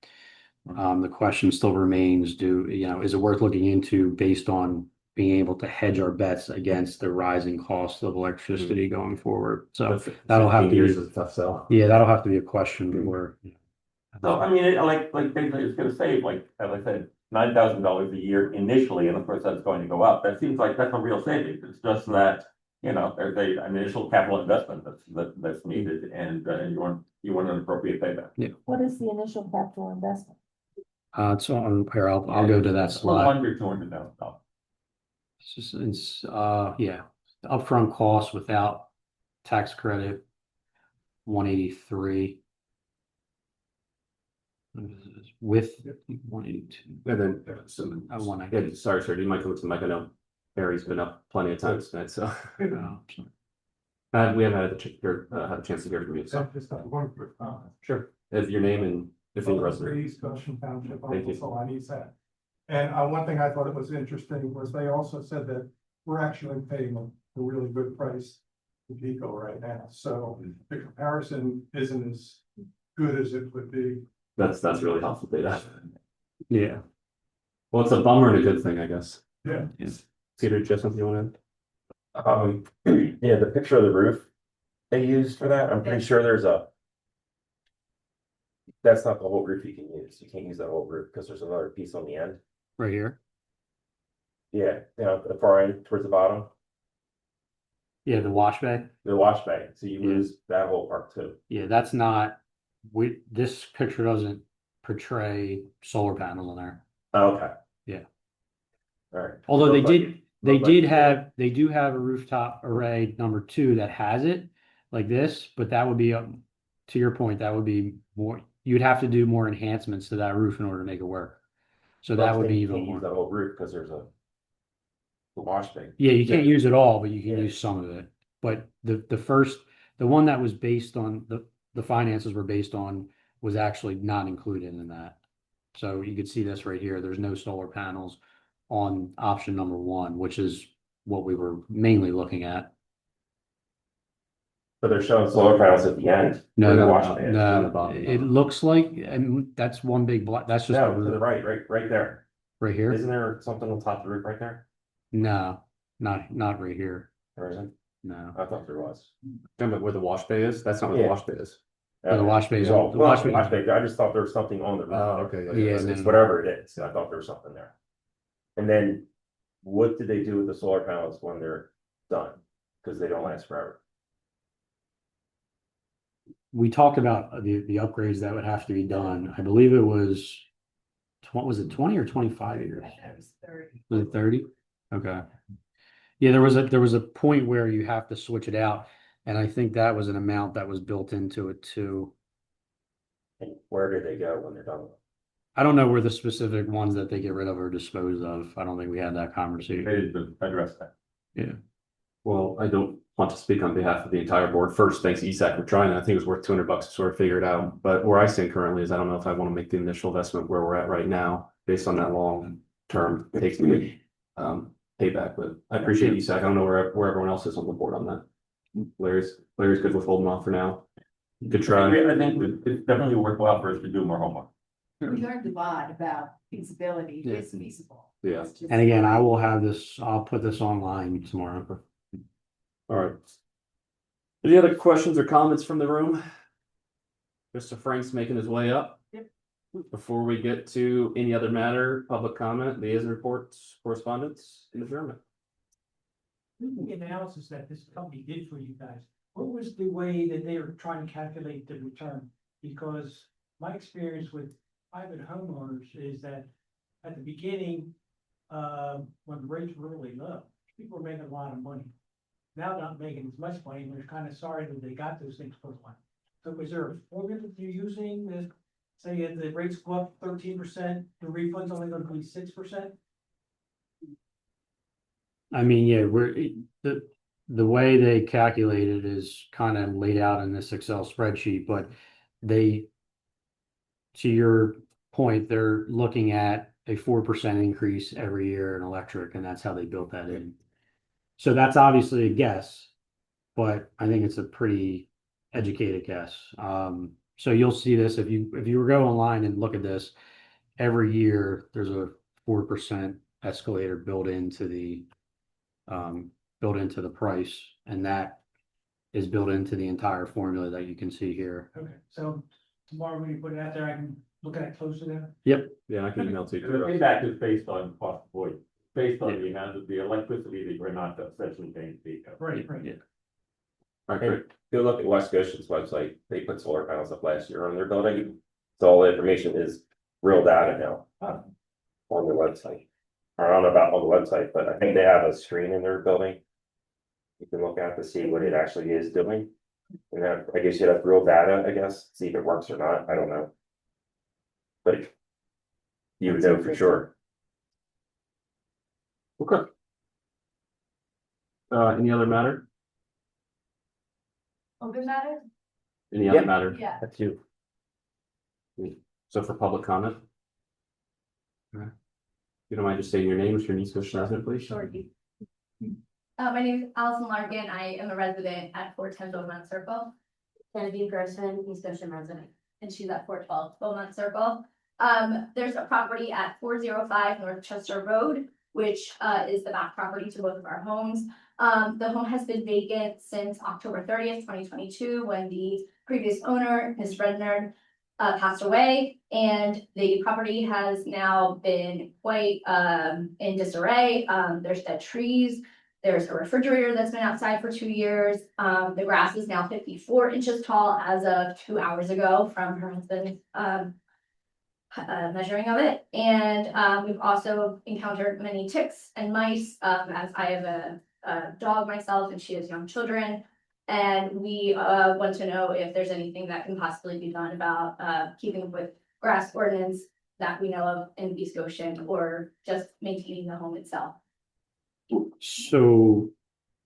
the question still remains, is it worth looking into based on being able to hedge our bets against the rising cost of electricity going forward? So that'll have to be a tough sell. Yeah, that'll have to be a question for. So I mean, like basically it's gonna save, like, as I said, $9,000 a year initially, and of course that's going to go up. That seems like that's a real savings. It's just that, you know, there's an initial capital investment that's needed, and you want an appropriate payback. Yeah. What is the initial capital investment? So on here, I'll go to that slide. $200,000. It's upfront cost without tax credit, 183. With 182. And then, sorry, sir, do you mind coming to the mic? I know Harry's been up plenty of times tonight, so. Oh, We haven't had had a chance to hear from you, so. Just have one quick comment. Sure. If your name and if you're resident. East Goshen Township, Thank you. also on East End. And one thing I thought it was interesting was they also said that we're actually paying a really good price to Pico right now. So the comparison isn't as good as it would be. That's really helpful data. yeah. Well, it's a bummer and a good thing, I guess. Yeah. Peter, just something you want Yeah, the picture of the roof they used for that, I'm pretty sure that's not the whole roof you can use. You can't use that whole roof because there's another piece on the end. Right here. Yeah, the far end towards the bottom, Yeah, the wash bay. the wash bay. So you Yeah. lose that whole part too. Yeah, that's not, this picture doesn't portray solar panels on there. Oh, okay. Yeah. All right. Although they Looked like they do have a rooftop array number 2 that has it like this, but that would be, to your point, that would be more, you'd have to do more enhancements to that roof in order to make it work. So that would be you even can't use more. that whole roof because there's the wash bay. Yeah, you can't use it all, but you can Yeah. use some of it. But the one that was based on the finances were based on was actually not included in that. So you could see this right here. There's no solar panels on option number 1, which is what we were mainly looking at. But they're showing solar panels at the end. where the wash bay is. No, it looks like, and that's one big block. That's just No, the to the roof right there. right here. Isn't there something on top of the roof right there? No, not right here. There isn't? No. I thought there was. about where the wash bay is? That's not where Yeah. the wash bay is. Yeah, the wash bay is- Oh, the well, wash bay- wash bay. I just thought there was something on the roof. Oh, okay, yeah. It's no. whatever it is. I thought there was something there. And then what did they do with the solar panels when they're done? Because they don't last forever. We talked about the upgrades that would have to be done. I believe it was, was it 20 or 25 years? It was 30. Was it 30? Okay. Yeah, there was a point where you have to switch it out, and I think that was an amount that was built into it too. And where do they go when they're done? I don't know where the specific ones that they get rid of or dispose of. I don't think we had that conversation. They didn't address that. Yeah. Well, I don't want to speak on behalf of the entire board. First, thanks ESAC for trying. I think it was worth $200 to sort of figure it out. But where I stand currently is I don't know if I want to make the initial investment where we're at right now, based on that long term it takes to get payback. But I appreciate ESAC. I don't know where everyone else is on the board on that. Larry's good with holding off for now. Good try. I think it's definitely worthwhile for us to do more homework. We learned a lot about feasibility, Yeah. it's feasible. Yeah. It's just- And again, I'll put this online tomorrow. All right. Any other questions or comments from the room? Mr. Frank's making his way up. Yep. Before we get to any other matter, public comment, liaison reports, correspondence, and adjournment. The analysis that this company did for you guys, what was the way that they were trying to calculate the return? Because my experience with private homeowners is that at the beginning, when the rates were really low, people were making a lot of money. Now they're not making as much money, and they're kind of sorry that they got those things for one. So is there a formula that you're using that say if the rates go up 13%, the refund's only gonna be 6%? I mean, yeah, the way they calculate it is kind of laid out in this Excel spreadsheet, but to your point, they're looking at a 4% increase every year in electric, and that's how they built that in. So that's obviously a guess, but I think it's a pretty educated guess. So you'll see this if you were go online and look at this, every year there's a 4% escalator built into the price, and that is built into the entire formula that you can see here. Okay, so tomorrow when you put it out there, I can look at it closer then? Yep. Yeah, I can email to The you. payback is based on cost avoid, based on the amount of the electricity that we're not essentially paying to Pico. Right. Yeah. All right, great. Go look at West Goshen's website. They put solar panels up last year on their building. So all the information is real data now on their website. I don't know about on the website, but I think they have a screen in their building. You can look at to see what it actually is doing. And that, I guess you have real data, I guess, see if it works or not. I don't know. But you would know for sure. Okay. Any other matter? Open matter? Any other matter? Yeah. That's you. So for public comment? Alright. You don't mind just saying your name, what's your East Coast resident, please? Shorty. My name is Allison Larkin. I am a resident at 410 Beaumont Circle. Genevieve Gerson, East Ocean resident, and she's at 412 Beaumont Circle. There's a property at 405 North Chester Road, which is the back property to both of our homes. The home has been vacant since October 30th, 2022, when the previous owner, Ms. Rednard, passed away, and the property has now been quite in disarray. There's dead trees. There's a refrigerator that's been outside for 2 years. The grass is now 54 inches tall as of 2 hours ago from her husband's measuring of it. And we've also encountered many ticks and mice, as I have a dog myself and she has young children. And we want to know if there's anything that can possibly be done about keeping with grass ordinance that we know of in East Goshen, or just maintaining the home itself. So,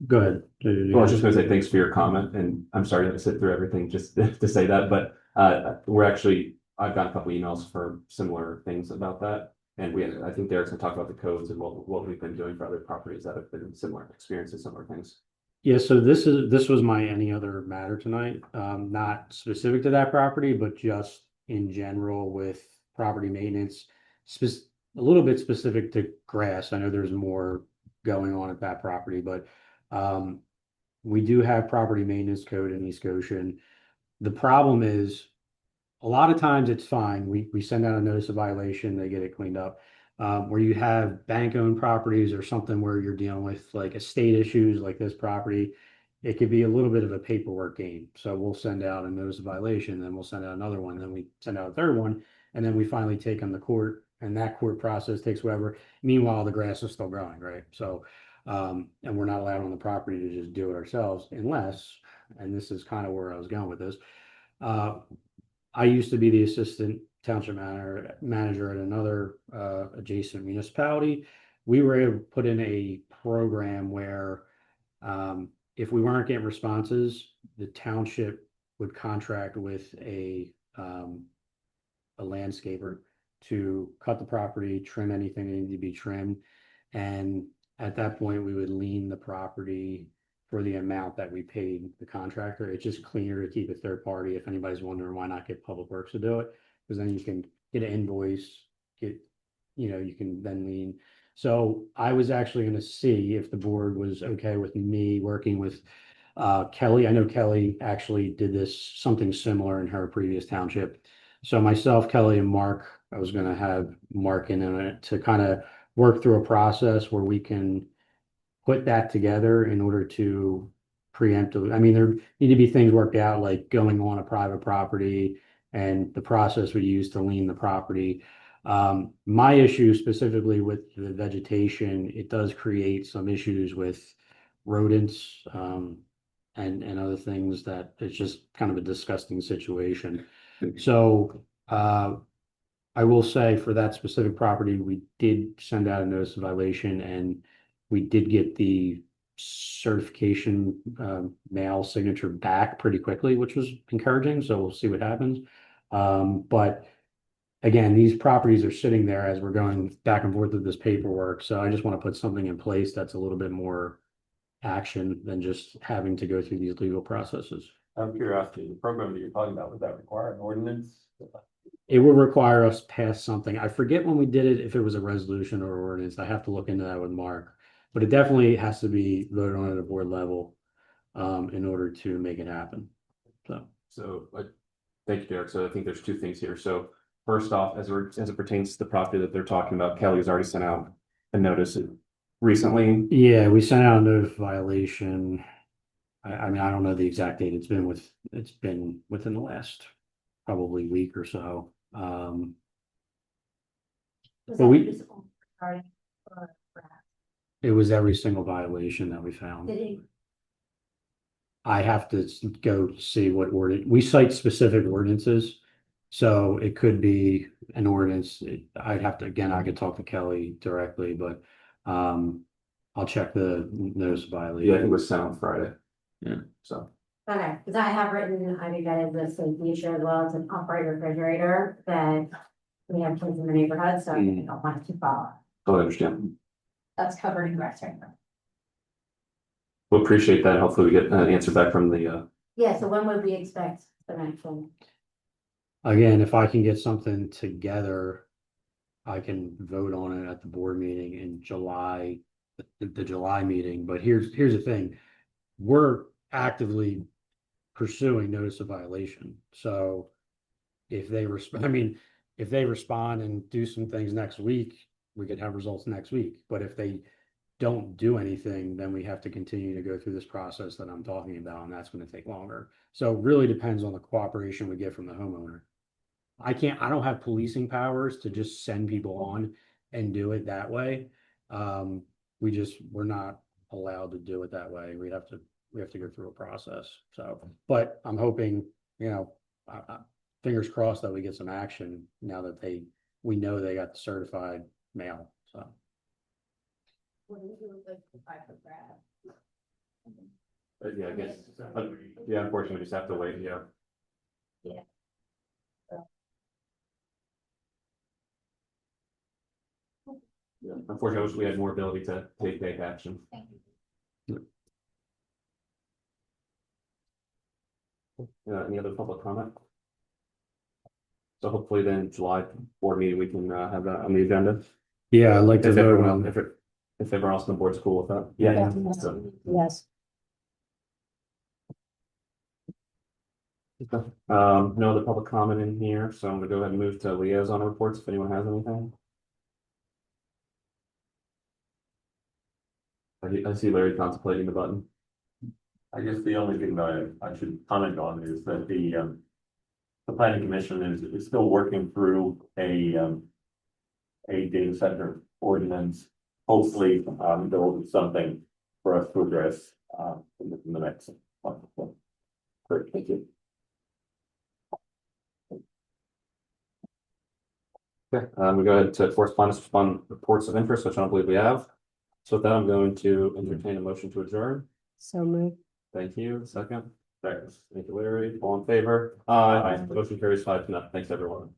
go ahead. Well, I was just gonna say thanks for your comment, and I'm sorry to sit through everything just to say that, but I've got a couple emails for similar things about that. And I think Derek's gonna talk about the codes and what we've been doing for other properties that have been similar experiences, similar things. Yeah, so this was my any other matter tonight, not specific to that property, but just in general with property maintenance. A little bit specific to grass. I know there's more going on at that property, but we do have property maintenance code in East Goshen. The problem is a lot of times it's fine. We send out a notice of violation, they get it cleaned up. Where you have bank-owned properties or something where you're dealing with like estate issues like this property, it could be a little bit of a paperwork game. So we'll send out a notice of violation, then we'll send out another one, then we send out a third one, and then we finally take them to court, and that court process takes whatever. Meanwhile, the grass is still growing, right? So, and we're not allowed on the property to just do it ourselves unless, and this is kind of where I was going with this. I used to be the assistant township manager at another adjacent municipality. We were able to put in a program where if we weren't getting responses, the township would contract with a landscaper to cut the property, trim anything that needed to be trimmed. And at that point, we would lien the property for the amount that we paid the contractor. It's just cleaner to keep a third party. If anybody's wondering why not get Public Works to do it, because then you can get an invoice, you can then lien. So I was actually going to see if the board was okay with me working with Kelly. I know Kelly actually did something similar in her previous township. So myself, Kelly, and Mark, I was going to have Mark in it to kind of work through a process where we can put that together in order to preempt. I mean, there need to be things worked out, like going on a private property and the process we use to lien the property. My issue specifically with the vegetation, it does create some issues with rodents and other things that it's just kind of a disgusting situation. So I will say for that specific property, we did send out a notice of violation, and we did get the certification mail signature back pretty quickly, which was encouraging. So we'll see what happens. But again, these properties are sitting there as we're going back and forth with this paperwork. So I just want to put something in place that's a little bit more action than just having to go through these legal processes. Out of curiosity, the program that you're talking about, would that require an ordinance? It would require us pass something. I forget when we did it, if it was a resolution or ordinance. I have to look into that with Mark. But it definitely has to be voted on at a board level in order to make it happen. So thank you, Derek. So I think there's two things here. So first off, as it pertains to the property that they're talking about, Kelly has already sent out a notice recently. Yeah, we sent out a notice of violation. I mean, I don't know the exact date. It's been within the last probably week or so. But it was every single violation that we found. I have to go see what ordinance. We cite specific ordinances, so it could be an ordinance. I could talk to Kelly directly, but I'll check the notice of Yeah, I think it violation. was sent on Friday. Yeah. So, Okay, because I have written, I think that is the safety issue as well, it's an upright refrigerator that we have kids in the neighborhood, so I don't want it to fall. I understand. That's covered in grass right now. We'll appreciate that. Hopefully we get an answer back from the, Yeah, so when would we expect the next one? Again, if I can get something together, I can vote on it at the board meeting in July, the July meeting. But here's the thing. We're actively pursuing notice of violation. So if they respond, I mean, if they respond and do some things next week, we could have results next week. But if they don't do anything, then we have to continue to go through this process that I'm talking about, and that's going to take longer. So it really depends on the cooperation we get from the homeowner. I don't have policing powers to just send people on and do it that way. We're not allowed to do it that way. We have to go through a process. So, but I'm hoping, fingers crossed that we get some action now that we know they got the certified mail, so. but yeah, I guess, yeah, unfortunately, we just have to wait, yeah. Yeah. Yeah, unfortunately, I wish we had more ability to take action. Any other public comment? So hopefully then July board meeting, we can have that on the agenda. Yeah, I'd like to If vote everyone, on. if everyone else on the board's cool with that. Yeah. So, Yes. no other public comment in here, so I'm gonna go ahead and move to liaison reports if anyone has anything. I see Larry contemplating the button. I guess the only thing that I should comment on is that the planning commission is still working through a data center ordinance. Hopefully, there will be something for us to address, in the next month. Great, thank you. Okay, we go ahead to correspondence respond reports of interest, which I don't believe we have. So with that, I'm going to entertain a motion to adjourn. So moved. Thank you. Second. Thanks. Thank you, Larry. All in favor? Aye. Motion carries 5-0. Thanks, everyone.